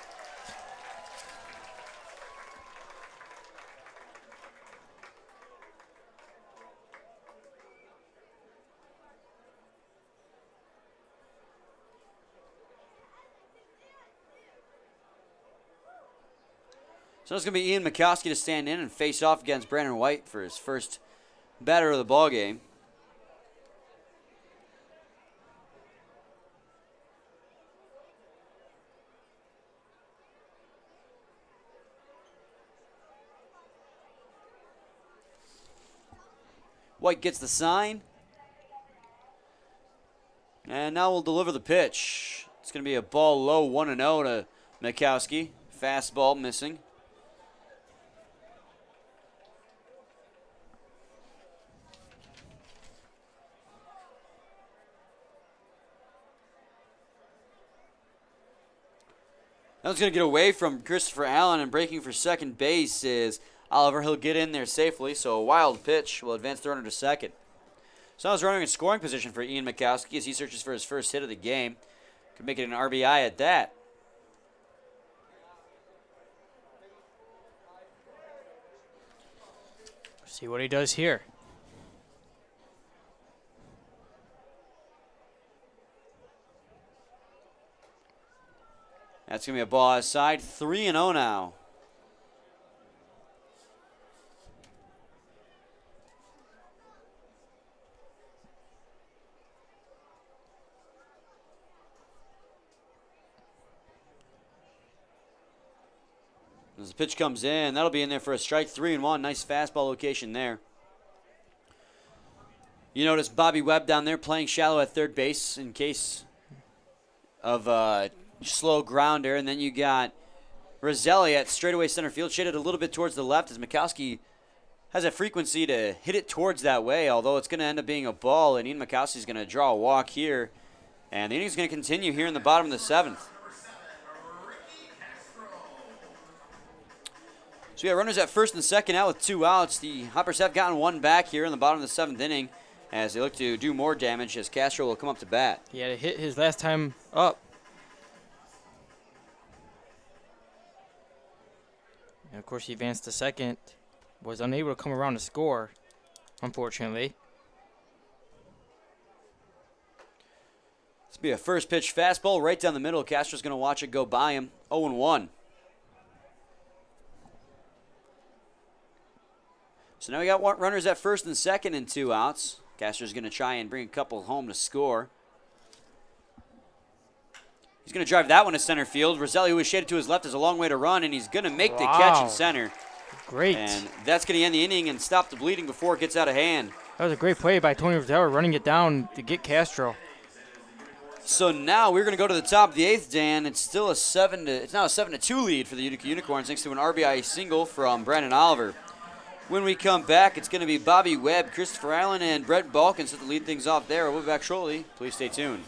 So it's going to be Ian Mikowski to stand in and face off against Brandon White for his first batter of the ball game. White gets the sign. And now we'll deliver the pitch. It's going to be a ball low, 1-0 to Mikowski. Fastball missing. That was going to get away from Christopher Allen, and breaking for second base is Oliver. He'll get in there safely, so a wild pitch will advance the runner to second. So now he's running in scoring position for Ian Mikowski as he searches for his first hit of the game. Could make it an RBI at that. See what he does here. That's going to be a ball outside. 3-0 now. As the pitch comes in, that'll be in there for a strike. 3-1. Nice fastball location there. You notice Bobby Webb down there playing shallow at third base in case of slow grounder. And then you got Roselli at straightaway center field, shaded a little bit towards the left as Mikowski has a frequency to hit it towards that way, although it's going to end up being a ball, and Ian Mikowski is going to draw a walk here. And the inning's going to continue here in the bottom of the seventh. So we got runners at first and second out with 2 outs. The Hoppers have gotten 1 back here in the bottom of the 7th inning as they look to do more damage as Castro will come up to bat. He had a hit his last time up. And of course he advanced to second. Was unable to come around to score, unfortunately. This will be a first pitch fastball right down the middle. Castro's going to watch it go by him. 0-1. So now we got runners at first and second and 2 outs. Castro's going to try and bring a couple home to score. He's going to drive that one to center field. Roselli, who is shaded to his left, has a long way to run, and he's going to make the catch in center. Great. And that's going to end the inning and stop the bleeding before it gets out of hand. That was a great play by Tony Roselli, running it down to get Castro. So now we're going to go to the top of the 8th, Dan. It's still a 7-2 lead for the Utica Unicorns thanks to an RBI single from Brandon Oliver. When we come back, it's going to be Bobby Webb, Christopher Allen, and Brett Balkins to lead things off there. We'll be back shortly. Please stay tuned.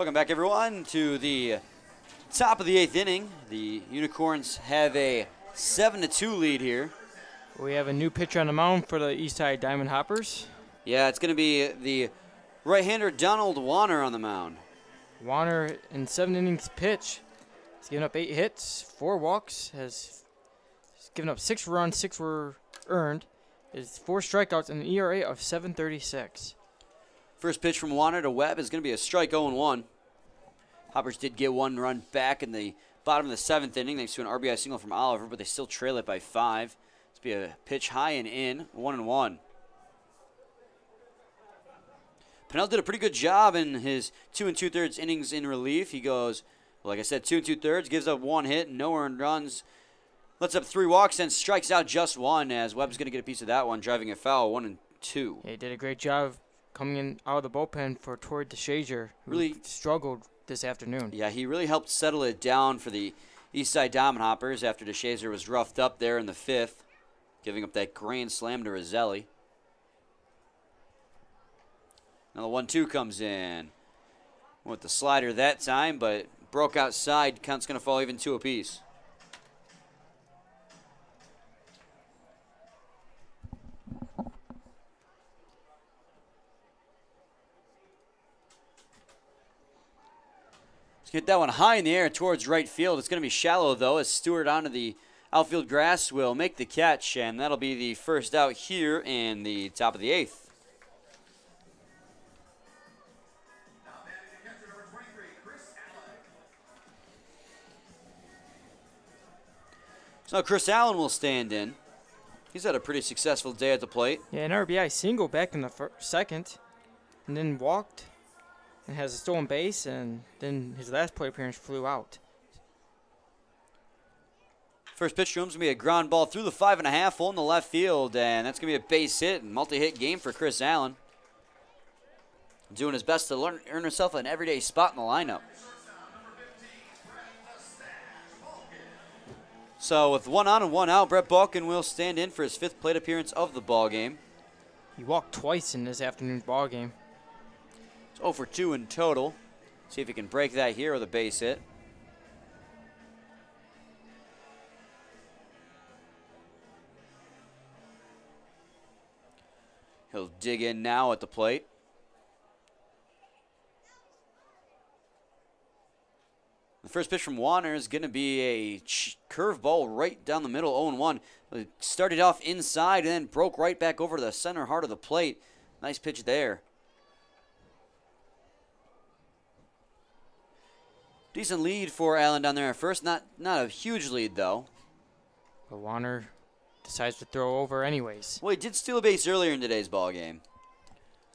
Welcome back, everyone, to the top of the 8th inning. The Unicorns have a 7-2 lead here. We have a new pitcher on the mound for the Eastside Diamond Hoppers. Yeah, it's going to be the right-hander Donald Warner on the mound. Warner in 7 innings pitch. He's given up 8 hits, 4 walks, has given up 6 runs, 6 were earned, is 4 strikeouts, and an ERA of 7.36. First pitch from Warner to Webb is going to be a strike 0-1. Hoppers did get 1 run back in the bottom of the 7th inning thanks to an RBI single from Oliver, but they still trail it by 5. It's be a pitch high and in, 1-1. Pennell did a pretty good job in his 2 2/3 innings in relief. He goes, like I said, 2 2/3, gives up 1 hit, no earned runs, lets up 3 walks, and strikes out just 1 as Webb's going to get a piece of that one, driving it foul, 1-2. Yeah, he did a great job coming in out of the bullpen for Torrey DeShazier, who really struggled this afternoon. Yeah, he really helped settle it down for the Eastside Diamond Hoppers after DeShazier was roughed up there in the 5th, giving up that grand slam to Roselli. Now the 1-2 comes in. Went with the slider that time, but broke outside. Count's going to fall even 2 apiece. Let's get that one high in the air towards right field. It's going to be shallow, though, as Stewart onto the outfield grass will make the catch, and that'll be the first out here in the top of the 8th. So Chris Allen will stand in. He's had a pretty successful day at the plate. Yeah, an RBI single back in the 2nd, and then walked and has a stolen base, and then his last plate appearance flew out. First pitch to him is going to be a ground ball through the 5.5 hole in the left field, and that's going to be a base hit and multi-hit game for Chris Allen. Doing his best to earn himself an everyday spot in the lineup. So with 1 on and 1 out, Brett Balkin will stand in for his 5th plate appearance of the ball game. He walked twice in this afternoon's ball game. It's 0 for 2 in total. See if he can break that here with a base hit. He'll dig in now at the plate. The first pitch from Warner is going to be a curveball right down the middle, 0-1. It started off inside and then broke right back over to the center heart of the plate. Nice pitch there. Decent lead for Allen down there at first. Not a huge lead, though. But Warner decides to throw over anyways. Well, he did steal a base earlier in today's ball game.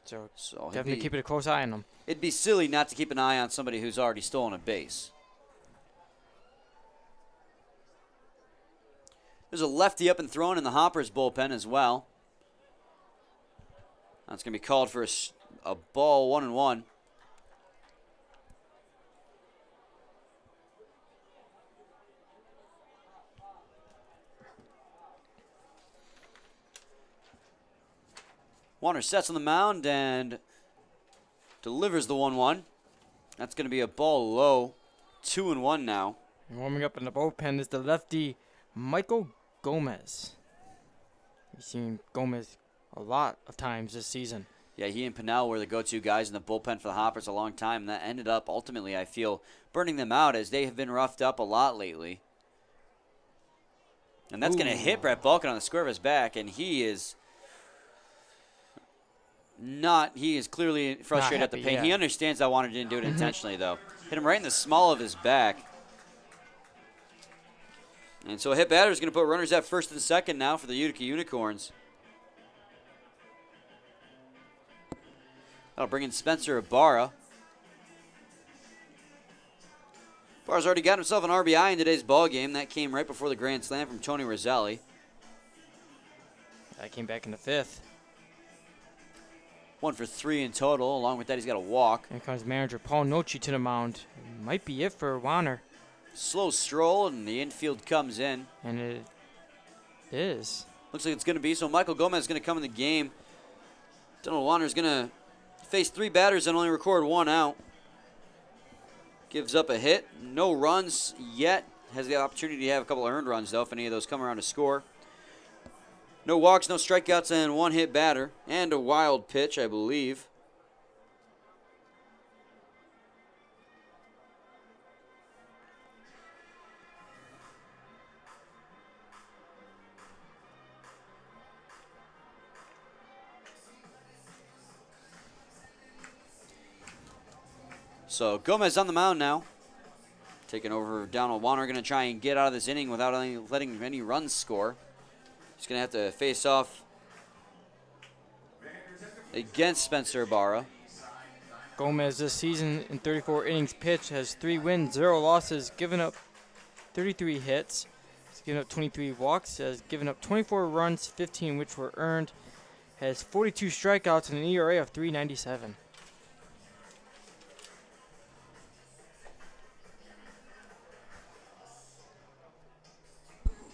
So definitely keeping a close eye on him. It'd be silly not to keep an eye on somebody who's already stolen a base. There's a lefty up and thrown in the Hoppers bullpen as well. That's going to be called for a ball, 1-1. Warner sets on the mound and delivers the 1-1. That's going to be a ball low, 2-1 now. And warming up in the bullpen is the lefty Michael Gomez. You've seen Gomez a lot of times this season. Yeah, he and Pennell were the go-to guys in the bullpen for the Hoppers a long time, and that ended up ultimately, I feel, burning them out as they have been roughed up a lot lately. And that's going to hit Brett Balkin on the square of his back, and he is clearly frustrated at the pain. Yeah. He understands that Warner didn't do it intentionally, though. Hit him right in the small of his back. And so a hit batter is going to put runners at first and second now for the Utica Unicorns. That'll bring in Spencer Ibarra. Ibarra's already got himself an RBI in today's ball game. That came right before the grand slam from Tony Roselli. That came back in the 5th. 1 for 3 in total. Along with that, he's got a walk. Here comes manager Paul Nochi to the mound. Might be it for Warner. Slow stroll, and the infield comes in. And it is. Looks like it's going to be. So Michael Gomez is going to come in the game. Donald Warner is going to face 3 batters and only record 1 out. Gives up a hit. No runs yet. Has the opportunity to have a couple of earned runs, though, if any of those come around to score. No walks, no strikeouts, and one hit batter. And a wild pitch, I believe. So Gomez on the mound now. Taking over Donald Warner, going to try and get out of this inning without letting any runs score. He's going to have to face off against Spencer Ibarra. Gomez this season in 34 innings pitched has 3 wins, 0 losses, given up 33 hits. He's given up 23 walks, has given up 24 runs, 15 which were earned, has 42 strikeouts and an ERA of 3.97.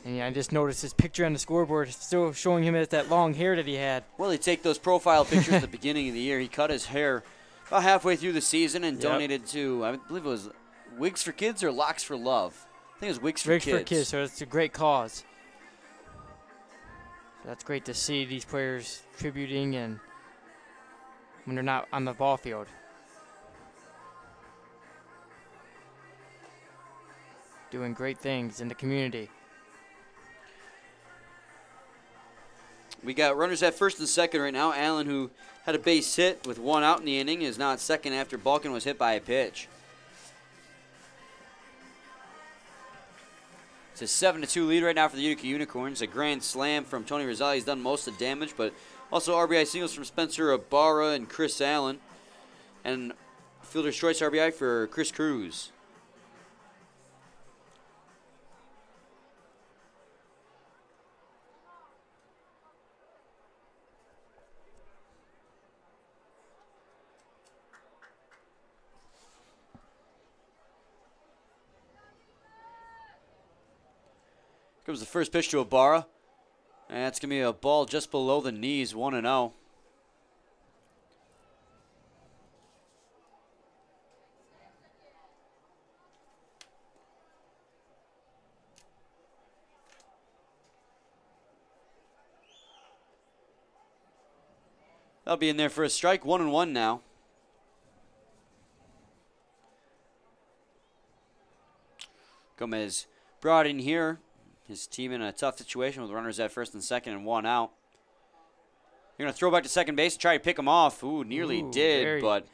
And yeah, I just noticed his picture on the scoreboard is still showing him as that long hair that he had. Well, they take those profile pictures at the beginning of the year. He cut his hair about halfway through the season and donated to, I believe it was Wigs for Kids or Locks for Love. I think it was Wigs for Kids. Wigs for Kids, so it's a great cause. So that's great to see these players tributing and when they're not on the ball field. Doing great things in the community. We got runners at first and second right now. Allen, who had a base hit with 1 out in the inning, is now at second after Balkin was hit by a pitch. It's a 7-2 lead right now for the Utica Unicorns. A grand slam from Tony Rizali has done most of the damage, but also RBI singles from Spencer Ibarra and Chris Allen. And fielder's choice RBI for Chris Cruz. Comes the first pitch to Ibarra. And that's going to be a ball just below the knees, 1-0. That'll be in there for a strike, 1-1 now. Gomez brought in here. His team in a tough situation with runners at first and second and 1 out. You're going to throw back to second base and try to pick him off. Ooh, nearly did, but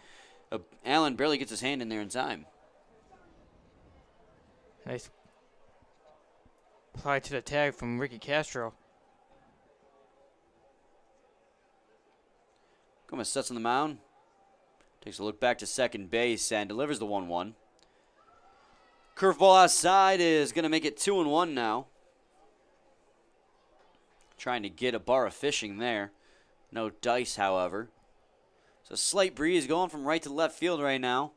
Allen barely gets his hand in there in time. Nice play to the tag from Ricky Castro. Gomez sets on the mound. Takes a look back to second base and delivers the 1-1. Curveball outside is going to make it 2-1 now. Trying to get Ibarra fishing there. No dice, however. So slight breeze going from right to left field right now.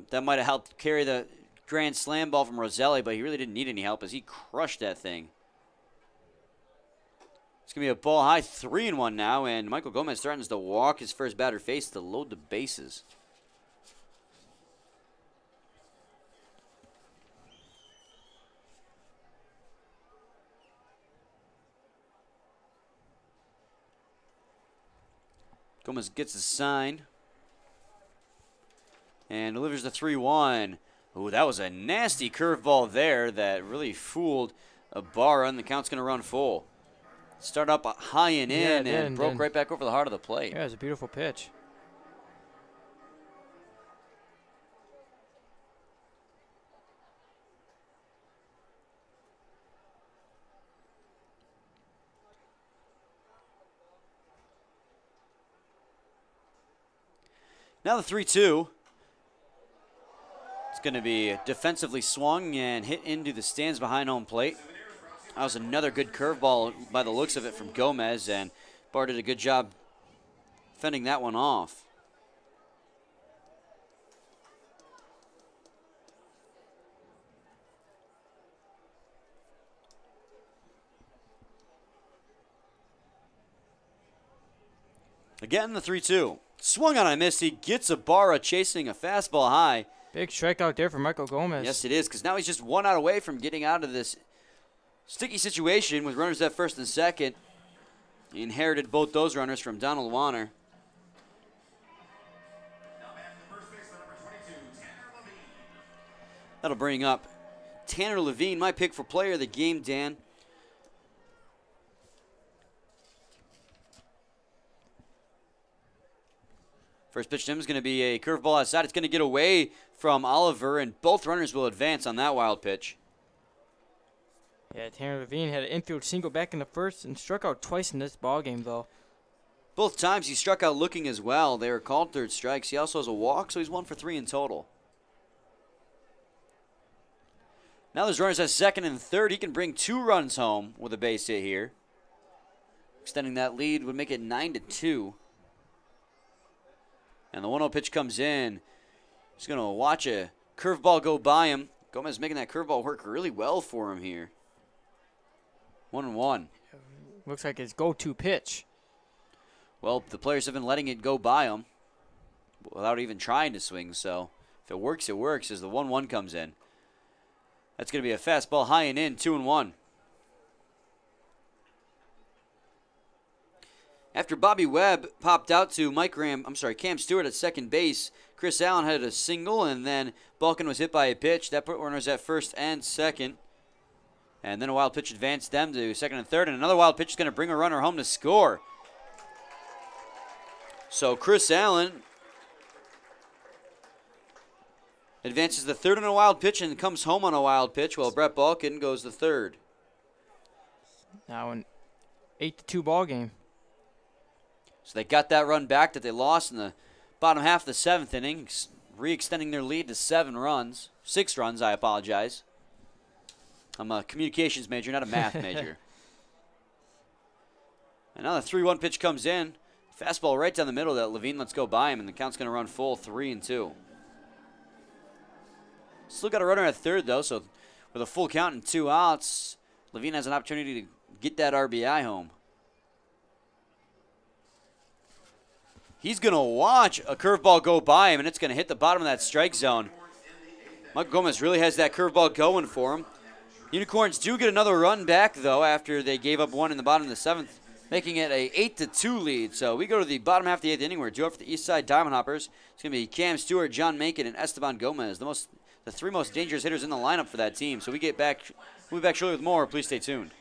That might have helped carry the grand slam ball from Roselli, but he really didn't need any help as he crushed that thing. It's going to be a ball high, 3-1 now, and Michael Gomez threatens to walk his first batter face to load the bases. Gomez gets the sign and delivers the 3-1. Ooh, that was a nasty curveball there that really fooled Ibarra, and the count's going to run full. Start up high and in and broke right back over the heart of the plate. Yeah, it was a beautiful pitch. Now the 3-2. It's going to be defensively swung and hit into the stands behind home plate. That was another good curveball by the looks of it from Gomez, and Barr did a good job fending that one off. Again, the 3-2. Swung on a miss. He gets Ibarra chasing a fastball high. Big strikeout there for Michael Gomez. Yes, it is, because now he's just 1 out away from getting out of this sticky situation with runners at first and second. He inherited both those runners from Donald Warner. That'll bring up Tanner Levine, my pick for player of the game, Dan. First pitch to him is going to be a curveball outside. It's going to get away from Oliver, and both runners will advance on that wild pitch. Yeah, Tanner Levine had an infield single back in the first and struck out twice in this ballgame, though. Both times he struck out looking as well. They were called third strikes. He also has a walk, so he's 1 for 3 in total. Now there's runners at second and third. He can bring 2 runs home with a base hit here. Extending that lead would make it 9-2. And the 1-0 pitch comes in. He's going to watch a curveball go by him. Gomez making that curveball work really well for him here. 1-1. Looks like his go-to pitch. Well, the players have been letting it go by him without even trying to swing. So if it works, it works as the 1-1 comes in. That's going to be a fastball high and in, 2-1. After Bobby Webb popped out to Cam Stewart at second base, Chris Allen had a single, and then Balkin was hit by a pitch. That put runners at first and second. And then a wild pitch advanced them to second and third, and another wild pitch is going to bring a runner home to score. So Chris Allen advances the third on a wild pitch and comes home on a wild pitch, while Brett Balkin goes the third. Now an 8-2 ball game. So they got that run back that they lost in the bottom half of the 7th inning, re-extending their lead to 6 runs, I apologize. I'm a communications major, not a math major. And now the 3-1 pitch comes in. Fastball right down the middle that Levine lets go by him, and the count's going to run full 3-2. Still got a runner at third, though, so with a full count and 2 outs, Levine has an opportunity to get that RBI home. He's going to watch a curveball go by him, and it's going to hit the bottom of that strike zone. Michael Gomez really has that curveball going for him. Unicorns do get another run back, though, after they gave up 1 in the bottom of the 7th, making it a 8-2 lead. So we go to the bottom half of the 8th inning. We're due up for the Eastside Diamond Hoppers. It's going to be Cam Stewart, John Mankin, and Esteban Gomez, the 3 most dangerous hitters in the lineup for that team. So we'll be back shortly with more. Please stay tuned.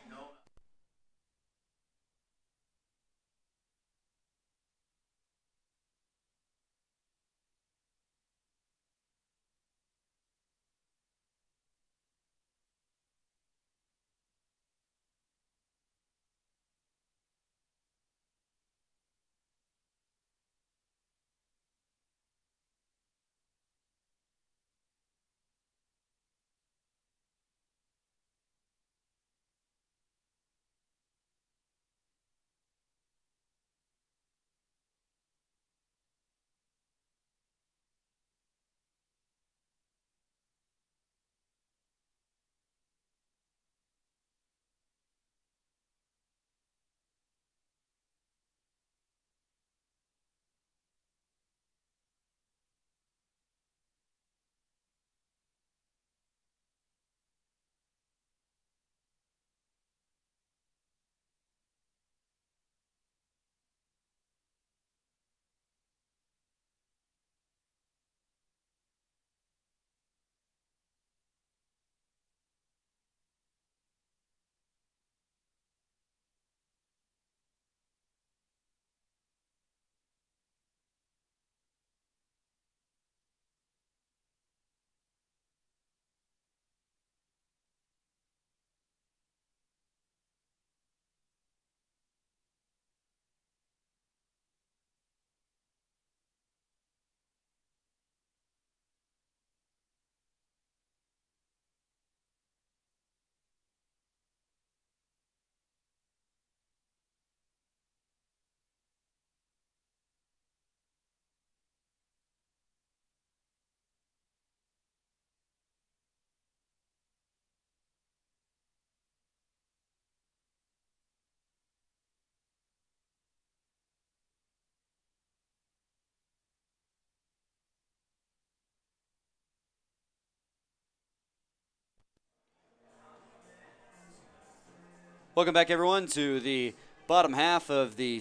Welcome back, everyone, to the bottom half of the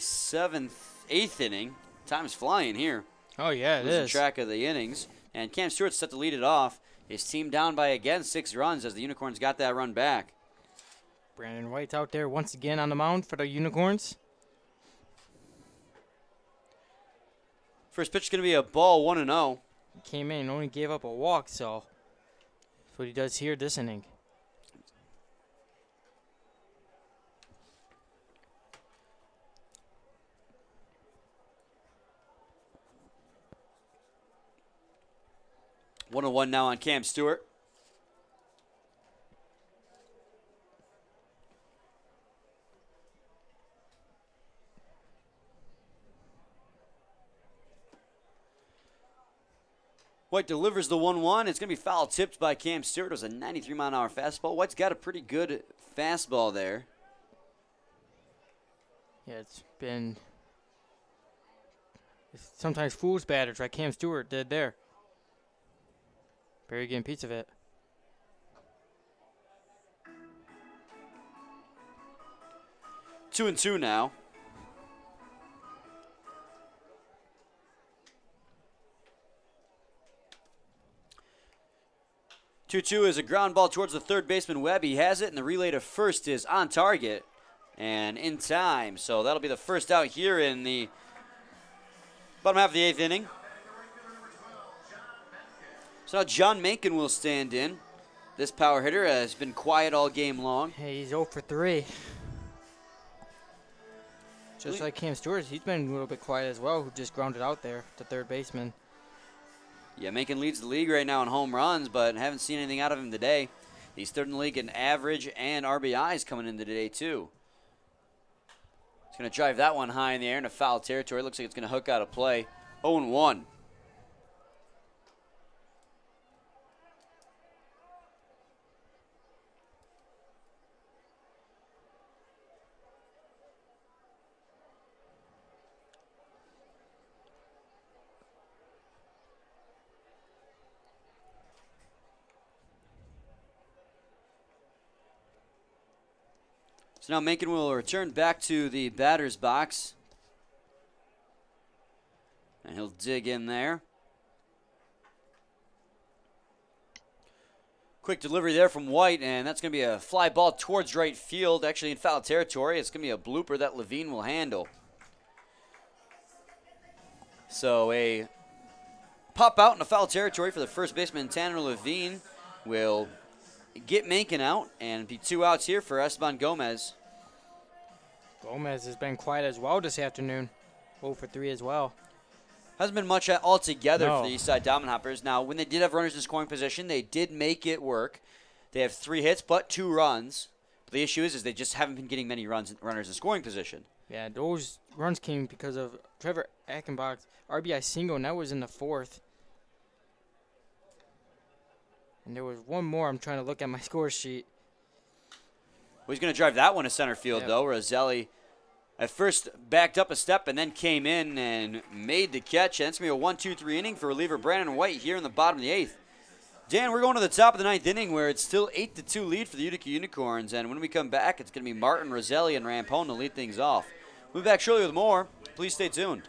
eighth inning. Time's flying here. Oh, yeah, it Losing is. track of the innings. And Cam Stewart's set to lead it off. His team down by, again, 6 runs as the Unicorns got that run back. Brandon White's out there once again on the mound for the Unicorns. First pitch is going to be a ball, 1-0. He came in and only gave up a walk, so that's what he does here this inning. One and one now on Cam Stewart. White delivers the 1-1. It's going to be foul tipped by Cam Stewart. It was a 93-mile-an-hour fastball. White's got a pretty good fastball there. Yeah, it's sometimes fool's batters like Cam Stewart did there. Barry getting a piece of it. 2-2 now. Two is a ground ball towards the third baseman Webb. He has it, and the relay to first is on target and in time. So that'll be the first out here in the bottom half of the 8th inning. So now John Mencken will stand in. This power hitter has been quiet all game long. Hey, he's 0 for 3. Just like Cam Stewart, he's been a little bit quiet as well, who just grounded out there, the third baseman. Yeah, Mencken leads the league right now in home runs, but haven't seen anything out of him today. He's third in the league in average and RBIs coming into today, too. He's going to drive that one high in the air into foul territory. Looks like it's going to hook out of play. 0-1. So now Mencken will return back to the batter's box. And he'll dig in there. Quick delivery there from White, and that's going to be a fly ball towards right field, actually in foul territory. It's going to be a blooper that Levine will handle. So a pop out in the foul territory for the first baseman, Tanner Levine, will get Mencken out, and be 2 outs here for Esteban Gomez. Gomez has been quiet as well this afternoon. 0 for 3 as well. Hasn't been much altogether No. for the Eastside Diamond Hoppers. Now, when they did have runners in scoring position, they did make it work. They have 3 hits, but 2 runs. But the issue is they just haven't been getting many runners in scoring position. Yeah, those runs came because of Trevor Achenbach's RBI single, and that was in the 4th. And there was one more. I'm trying to look at my score sheet. Well, he's going to drive that one to center field, though. Roselli at first backed up a step and then came in and made the catch. And it's going to be a 1-2-3 inning for reliever Brandon White here in the bottom of the 8th. Dan, we're going to the top of the 9th inning where it's still 8-2 lead for the Utica Unicorns. And when we come back, it's going to be Martin, Roselli, and Rampone to lead things off. We'll be back shortly with more. Please stay tuned.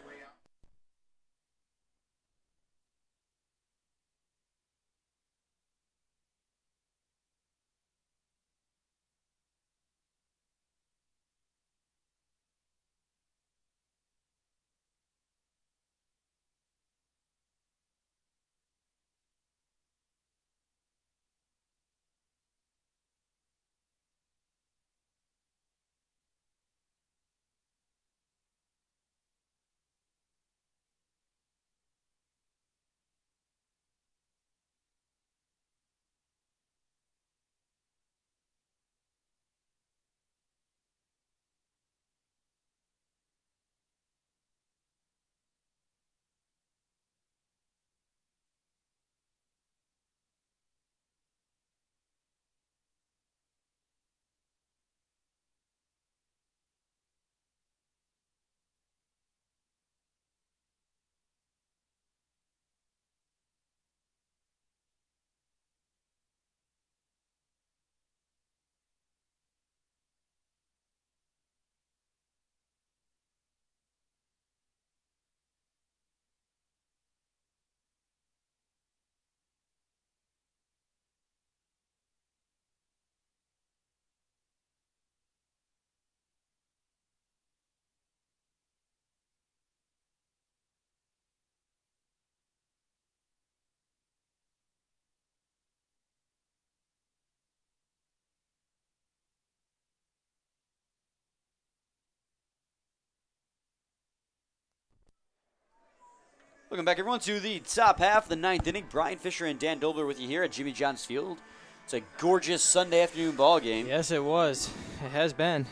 Welcome back, everyone, to the top half of the ninth inning. Brian Fisher and Dan Dobler with you here at Jimmy John's Field. It's a gorgeous Sunday afternoon ball game. Yes, it was. It has been.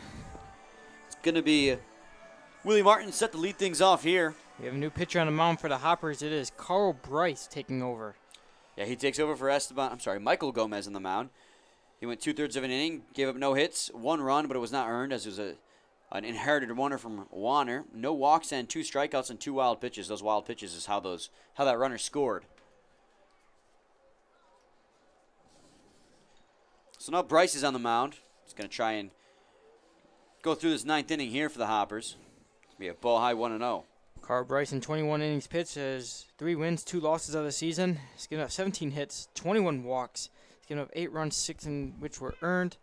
It's going to be Willie Martin set to lead things off here. We have a new pitcher on the mound for the Hoppers. It is Carl Bryce taking over. Yeah, he takes over for Michael Gomez on the mound. He went 2/3 of an inning, gave up no hits, 1 run, but it was not earned as it was an inherited runner from Warner. No walks and 2 strikeouts and 2 wild pitches. Those wild pitches is how that runner scored. So now Bryce is on the mound. He's going to try and go through this ninth inning here for the Hoppers. It'll be a ball high 1-0. Carl Bryce in 21 innings pitched has 3 wins, 2 losses of the season. He's given up 17 hits, 21 walks. He's given up 8 runs, 6 in which were earned.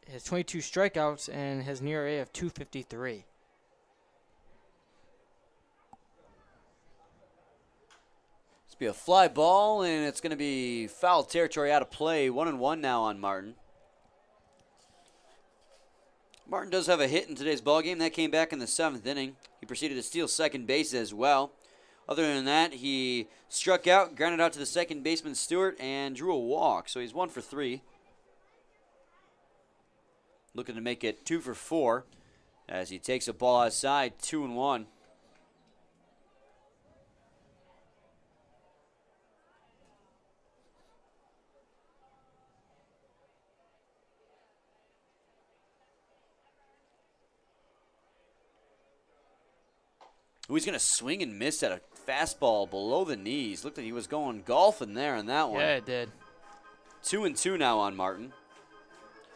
He has 22 strikeouts and has an ERA of 2.53. It's be a fly ball, and it's going to be foul territory out of play. 1-1 now on Martin. Martin does have a hit in today's ballgame. That came back in the 7th inning. He proceeded to steal second base as well. Other than that, he struck out, grounded out to the second baseman Stewart, and drew a walk. So he's 1 for 3. Looking to make it 2 for 4 as he takes a ball outside, 2-1. Ooh, he's going to swing and miss at a fastball below the knees. Looked like he was going golfing there on that one. Yeah, it did. 2-2 now on Martin.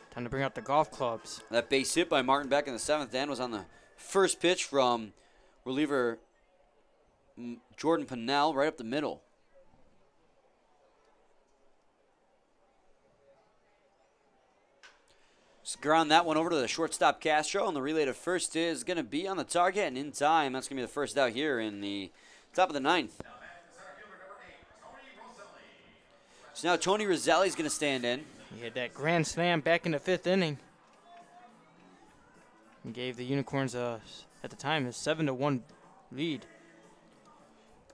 Time to bring out the golf clubs. That base hit by Martin back in the 7th inning was on the first pitch from reliever Jordan Pennell right up the middle. Just ground that one over to the shortstop Castro, and the relay to first is going to be on the target and in time. That's going to be the first out here in the top of the 9th. So now Tony Roselli is going to stand in. He had that grand slam back in the 5th inning. And gave the Unicorns, at the time, a 7-1 lead.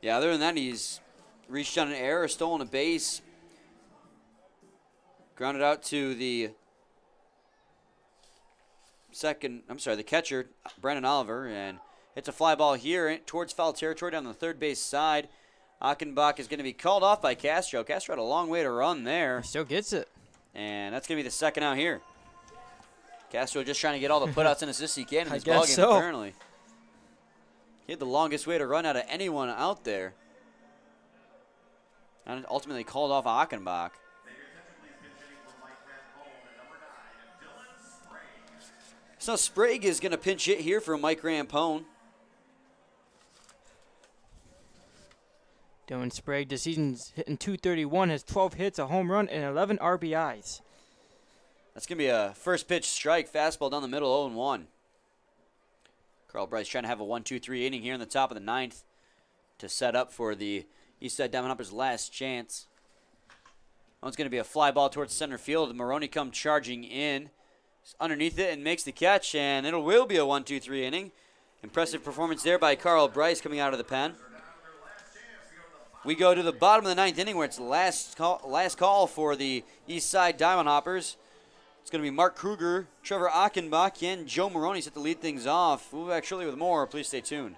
Yeah, other than that, he's reached on an error, stolen a base. Grounded out to the the catcher, Brandon Oliver, and hits a fly ball here towards foul territory down the third base side. Achenbach is going to be called off by Castro. Castro had a long way to run there. He still gets it. And that's going to be the second out here. Castro just trying to get all the putouts and assists he can in this ballgame, apparently. He had the longest way to run out of anyone out there. And ultimately called off Achenbach. So Sprague is going to pinch hit here for Mike Rampone. Dylan Sprague, this season's hitting .231, has 12 hits, a home run, and 11 RBIs. That's going to be a first pitch strike, fastball down the middle, 0-1. Carl Bryce trying to have a 1-2-3 inning here in the top of the 9th to set up for the Eastside Diamond Hoppers' last chance. One's going to be a fly ball towards center field. Maroney come charging in. Underneath it and makes the catch, and it will be a 1-2-3 inning. Impressive performance there by Carl Bryce coming out of the pen. We go to the bottom of the 9th inning where it's the last call for the Eastside Diamond Hoppers. It's going to be Mark Kruger, Trevor Achenbach, and Joe Maroney set to lead things off. We'll be back shortly with more. Please stay tuned.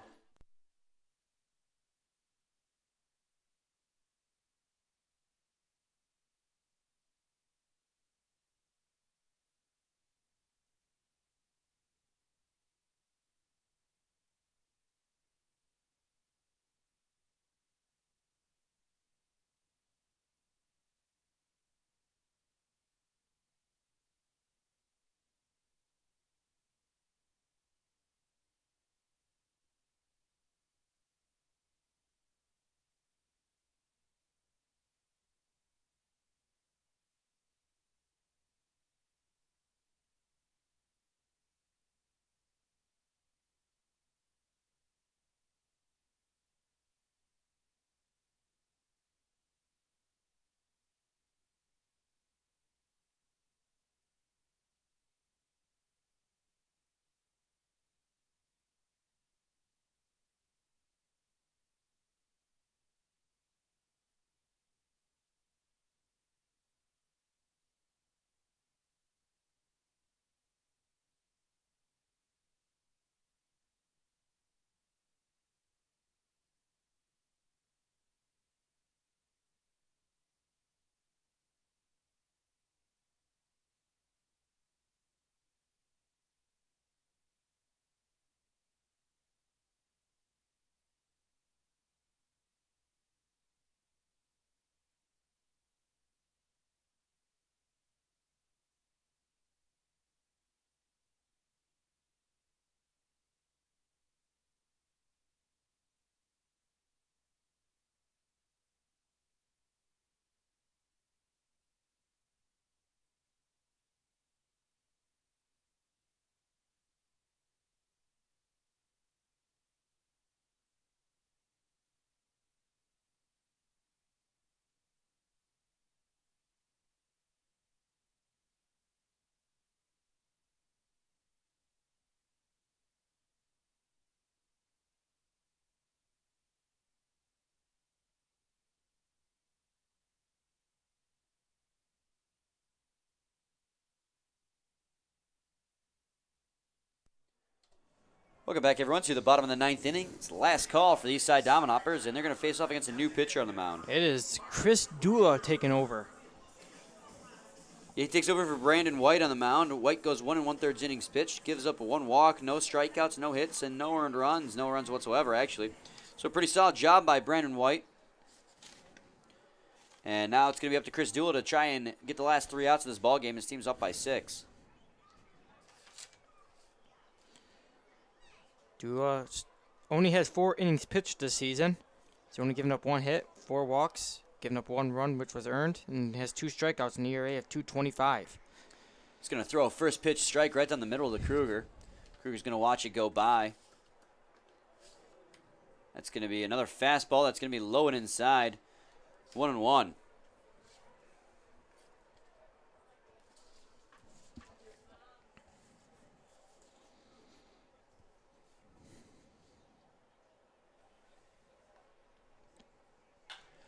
Welcome back, everyone, to the bottom of the 9th inning. It's the last call for the Eastside Dominoppers, and they're going to face off against a new pitcher on the mound. It is Chris Dula taking over. He takes over for Brandon White on the mound. White goes 1 1/3 innings pitched, gives up 1 walk, no strikeouts, no hits, and no earned runs. No runs whatsoever, actually. So pretty solid job by Brandon White. And now it's going to be up to Chris Dula to try and get the last 3 outs of this ball game. His team's up by 6. Dula only has 4 innings pitched this season. He's only given up 1 hit, 4 walks, given up 1 run, which was earned, and has 2 strikeouts, an ERA of 2.25. He's going to throw a first pitch strike right down the middle of the Kruger. Kruger's going to watch it go by. That's going to be another fastball. That's going to be low and inside. 1-1.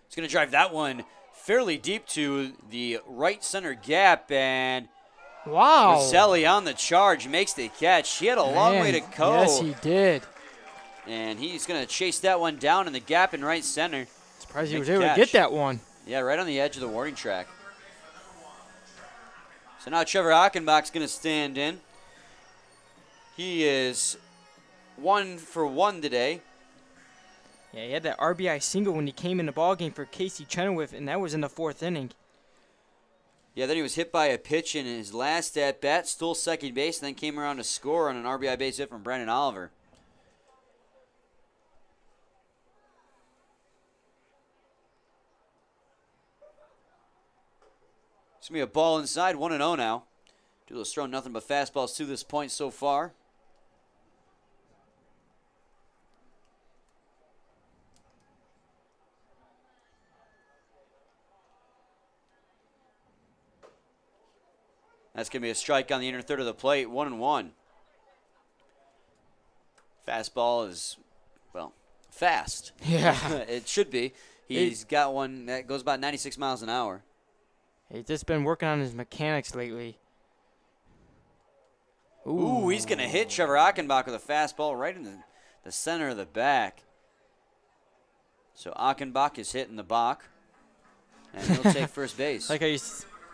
He's going to drive that one fairly deep to the right center gap, and wow, Roselli on the charge makes the catch. He had a long way to go. Yes, he did. And he's going to chase that one down in the gap in right center. Surprised he was able to get that one. Yeah, right on the edge of the warning track. So now Trevor Achenbach's going to stand in. He is 1 for 1 today. Yeah, he had that RBI single when he came in the ballgame for Casey Chenoweth, and that was in the 4th inning. Yeah, then he was hit by a pitch in his last at-bat, stole second base, and then came around to score on an RBI base hit from Brandon Oliver. It's going to be a ball inside, 1-0 now. Dula's thrown nothing but fastballs to this point so far. That's going to be a strike on the inner third of the plate, 1-1. Fastball is, well, fast. Yeah. It should be. He's got one that goes about 96 miles an hour. He's just been working on his mechanics lately. Ooh, he's going to hit Trevor Achenbach with a fastball right in the center of the back. So Achenbach is hitting the Bach, and he'll take first base. Like how you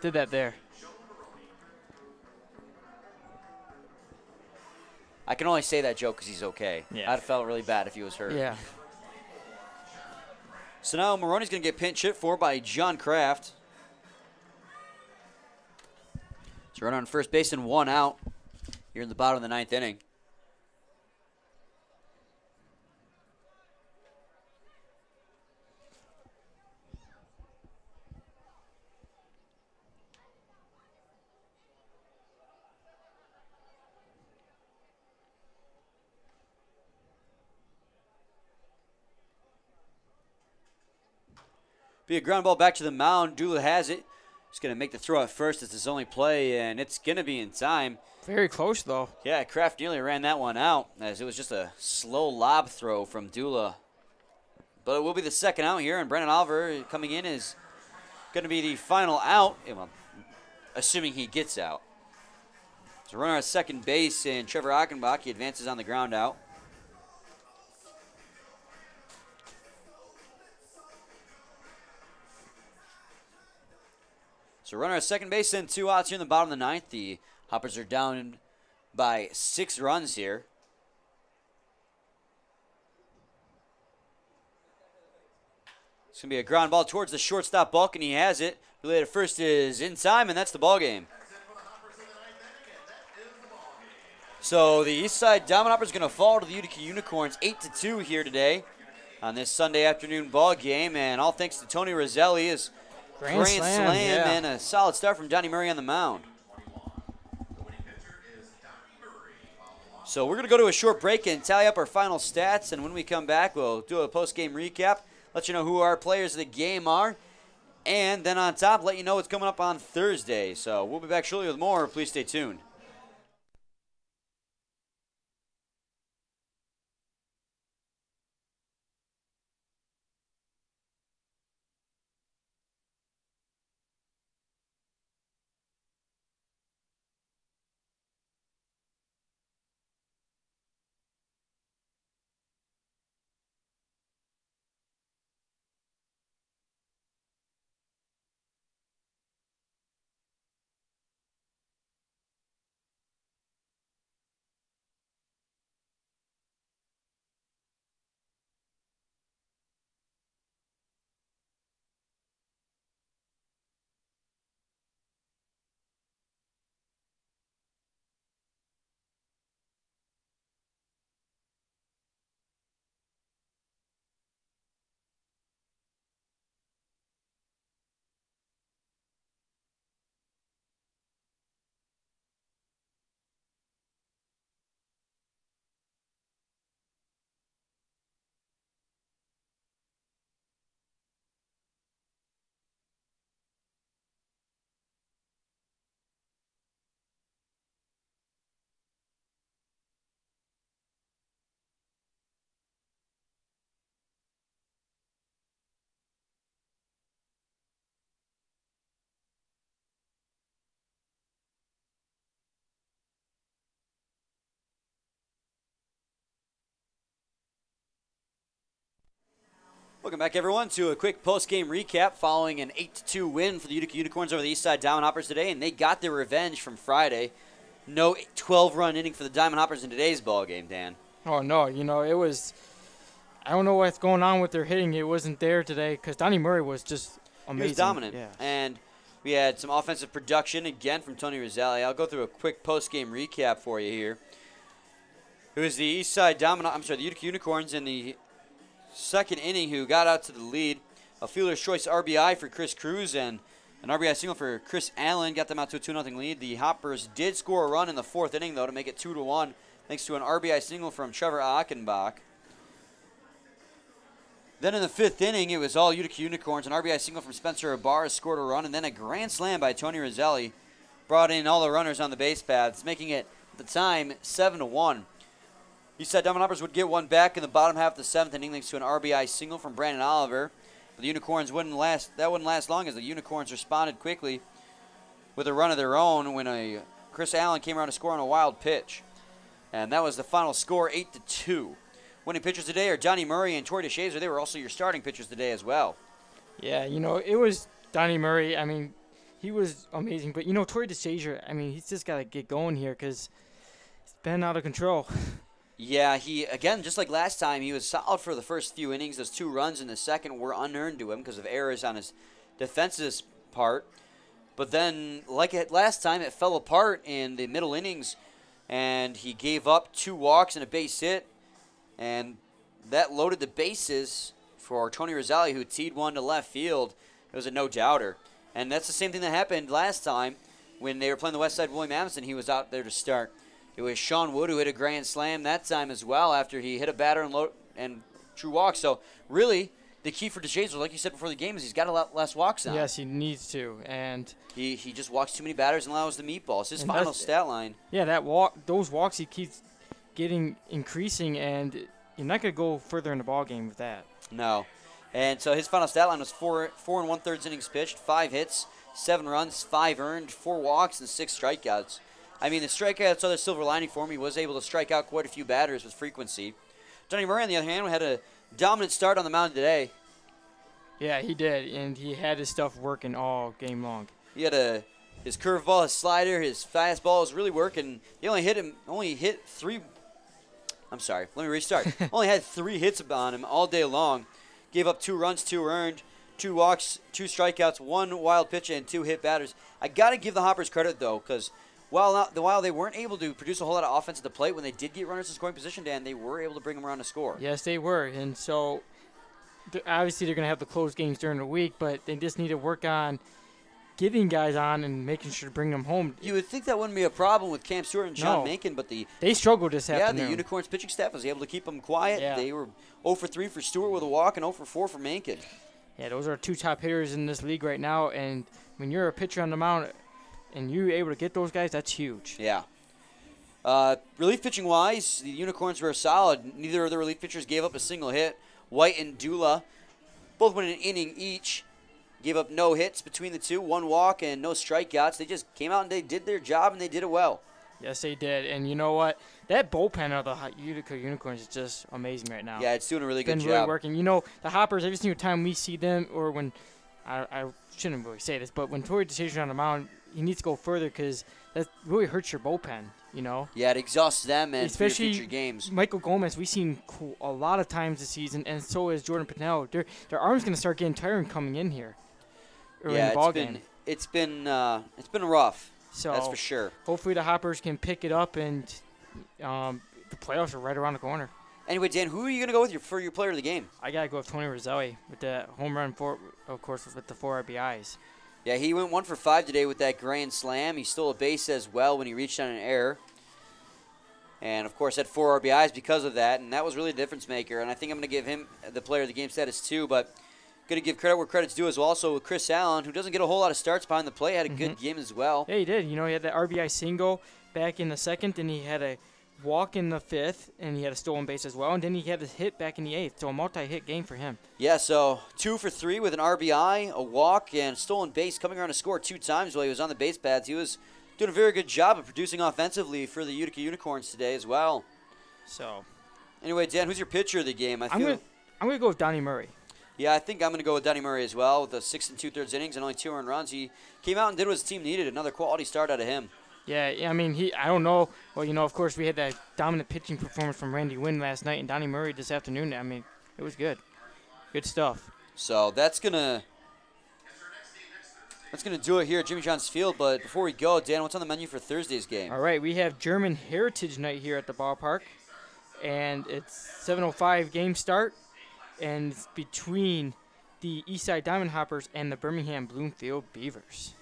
did that there. I can only say that joke because he's okay. Yeah. I'd have felt really bad if he was hurt. Yeah. So now Maroney's going to get pinch hit for by John Kraft. So run on first base and 1 out here in the bottom of the 9th inning. Be a ground ball back to the mound. Dula has it. He's going to make the throw at first. It's his only play, and it's going to be in time. Very close, though. Yeah, Kraft nearly ran that one out, as it was just a slow lob throw from Dula. But it will be the second out here, and Brandon Oliver coming in is going to be the final out, well, assuming he gets out. So runner at second base, and Trevor Achenbach, he advances on the ground out. So runner at second base and 2 outs here in the bottom of the 9th. The Hoppers are down by 6 runs here. It's going to be a ground ball towards the shortstop bulk, and he has it. Relay to first is in time, and that's the ball game. So the Eastside Dominoppers is going to fall to the Utica Unicorns 8-2 here today on this Sunday afternoon ball game, and all thanks to Tony Roselli, his grand slam yeah. and a solid start from Johnny Murray on the mound. So we're going to go to a short break and tally up our final stats, and when we come back, we'll do a post-game recap, let you know who our players of the game are, and then on top, let you know what's coming up on Thursday. So we'll be back shortly with more. Please stay tuned. Welcome back, everyone, to a quick post-game recap following an 8-2 win for the Utica Unicorns over the Eastside Diamond Hoppers today, and they got their revenge from Friday. No 12-run inning for the Diamond Hoppers in today's ball game, Dan. Oh, no. You know, it was – I don't know what's going on with their hitting. It wasn't there today because Donnie Murray was just amazing. He was dominant. Yeah. And we had some offensive production again from Tony Roselli. I'll go through a quick post-game recap for you here. It was the the Utica Unicorns in the second inning who got out to the lead. A fielder's choice RBI for Chris Cruz and an RBI single for Chris Allen got them out to a 2-0 lead. The Hoppers did score a run in the fourth inning, though, to make it 2-1, thanks to an RBI single from Trevor Achenbach. Then in the fifth inning, it was all Utica Unicorns. An RBI single from Spencer Ibarra scored a run, and then a grand slam by Tony Roselli brought in all the runners on the base paths, making it, at the time, 7-1. He said Diamond Hoppers would get one back in the bottom half of the seventh inning thanks to an RBI single from Brandon Oliver. But the Unicorns wouldn't last long as the Unicorns responded quickly with a run of their own when Chris Allen came around to score on a wild pitch. And that was the final score, 8-2. Winning pitchers today are Donnie Murray and Troy DeShazer. They were also your starting pitchers today as well. Yeah, you know, it was Donnie Murray. I mean, he was amazing. But, you know, Troy DeShazer, I mean, he's just got to get going here because it's been out of control. Yeah, he, again, just like last time, he was solid for the first few innings. Those 2 runs in the second were unearned to him because of errors on his defensive part. But then, like last time, it fell apart in the middle innings, and he gave up 2 walks and a base hit, and that loaded the bases for Tony Roselli, who teed one to left field. It was a no-doubter. And that's the same thing that happened last time when they were playing the Westside William Adamson. He was out there to start. It was Sean Wood who hit a grand slam that time as well after he hit a batter and true walk. So, really, the key for DeShazer, like you said before the game, is he's got a lot less walks now. Yes, he needs to. And he just walks too many batters and allows the meatballs. His final stat line. Yeah, those walks he keeps getting increasing, and you're not going to go further in the ball game with that. No. And so his final stat line was 4 1/3 innings pitched, 5 hits, 7 runs, 5 earned, 4 walks, and 6 strikeouts. I mean, the strikeouts are the silver lining for him. He was able to strike out quite a few batters with frequency. Donnie Murray, on the other hand, had a dominant start on the mound today. Yeah, he did, and he had his stuff working all game long. He had his curveball, his slider, his fastball was really working. He only hit 3. I'm sorry, let me restart. Only had 3 hits on him all day long. Gave up 2 runs, 2 earned, 2 walks, 2 strikeouts, 1 wild pitch, and 2 hit batters. I got to give the Hoppers credit, though, because while they weren't able to produce a whole lot of offense at the plate, when they did get runners in scoring position, Dan, they were able to bring them around to score. Yes, they were. And so, obviously, they're going to have the close games during the week, but they just need to work on getting guys on and making sure to bring them home. You would think that wouldn't be a problem with Cam Stewart and Sean Mankin, but they struggled this afternoon. Yeah, the Unicorns pitching staff was able to keep them quiet. Yeah. They were 0 for 3 for Stewart with a walk and 0 for 4 for Mankin. Yeah, those are 2 top hitters in this league right now, and when you're a pitcher on the mound and you're able to get those guys, that's huge. Yeah. Relief pitching-wise, the Unicorns were solid. Neither of the relief pitchers gave up a single hit. White and Dula both went an inning each. Gave up no hits between the two, 1 walk and no strikeouts. They just came out and they did their job, and they did it well. Yes, they did. And you know what? That bullpen of the Utica Unicorns is just amazing right now. Yeah, it's doing a really good job. It's been really working. You know, the Hoppers, every single time we see them, or when I shouldn't really say this, but when Troy DeShazer on the mound, he needs to go further because that really hurts your bullpen, you know? Yeah, it exhausts them and especially future games. Michael Gomez, we've seen a lot of times this season, and so is Jordan Pinnell. Their arm's going to start getting tired and coming in here. Yeah, it's been rough. So that's for sure. Hopefully the Hoppers can pick it up, and the playoffs are right around the corner. Anyway, Dan, who are you going to go with for your player of the game? I got to go with Tony Roselli with that home run, of course, with the 4 RBIs. Yeah, he went 1 for 5 today with that grand slam. He stole a base as well when he reached on an error. And, of course, had 4 RBIs because of that, and that was really a difference maker. And I think I'm going to give him the player of the game status too, but going to give credit where credit's due as well. Also, Chris Allen, who doesn't get a whole lot of starts behind the plate, had a good game as well. Yeah, he did. You know, he had that RBI single back in the second, and he had a walk in the 5th, and he had a stolen base as well, and then he had a hit back in the 8th. So a multi-hit game for him. Yeah, so 2 for 3 with an RBI, a walk, and a stolen base, coming around to score 2 times while he was on the base pads. He was doing a very good job of producing offensively for the Utica Unicorns today as well. So, anyway, Dan, who's your pitcher of the game? I'm going to go with Donnie Murray. Yeah, I think I'm going to go with Donnie Murray as well with the 6 2/3 innings and only 2 earned runs. He came out and did what his team needed. Another quality start out of him. Yeah, I mean, I don't know. Well, of course, we had that dominant pitching performance from Randy Wynn last night and Donnie Murray this afternoon. I mean, it was good. Good stuff. So that's going to do it here at Jimmy John's Field. But before we go, Dan, what's on the menu for Thursday's game? All right, we have German Heritage Night here at the ballpark. And it's 7:05 game start. And it's between the Eastside Diamond Hoppers and the Birmingham Bloomfield Beavers.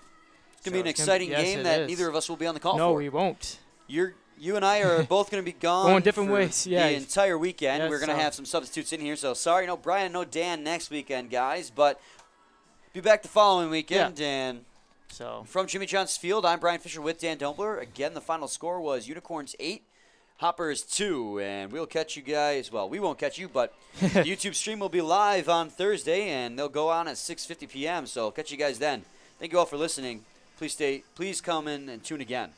It's going to be an exciting game that neither of us will be on the call for. No, we won't. You and I are both going to be gone going different ways. Yeah, the entire weekend. Yes, we're going to have some substitutes in here. So sorry, no Brian, no Dan next weekend, guys. But be back the following weekend. Yeah. And so from Jimmy John's Field, I'm Brian Fisher with Dan Dumpler. Again, the final score was Unicorns 8, Hoppers 2. And we'll catch you guys. Well, we won't catch you, but the YouTube stream will be live on Thursday, and they'll go on at 6:50 p.m. So catch you guys then. Thank you all for listening. Please come in and tune again.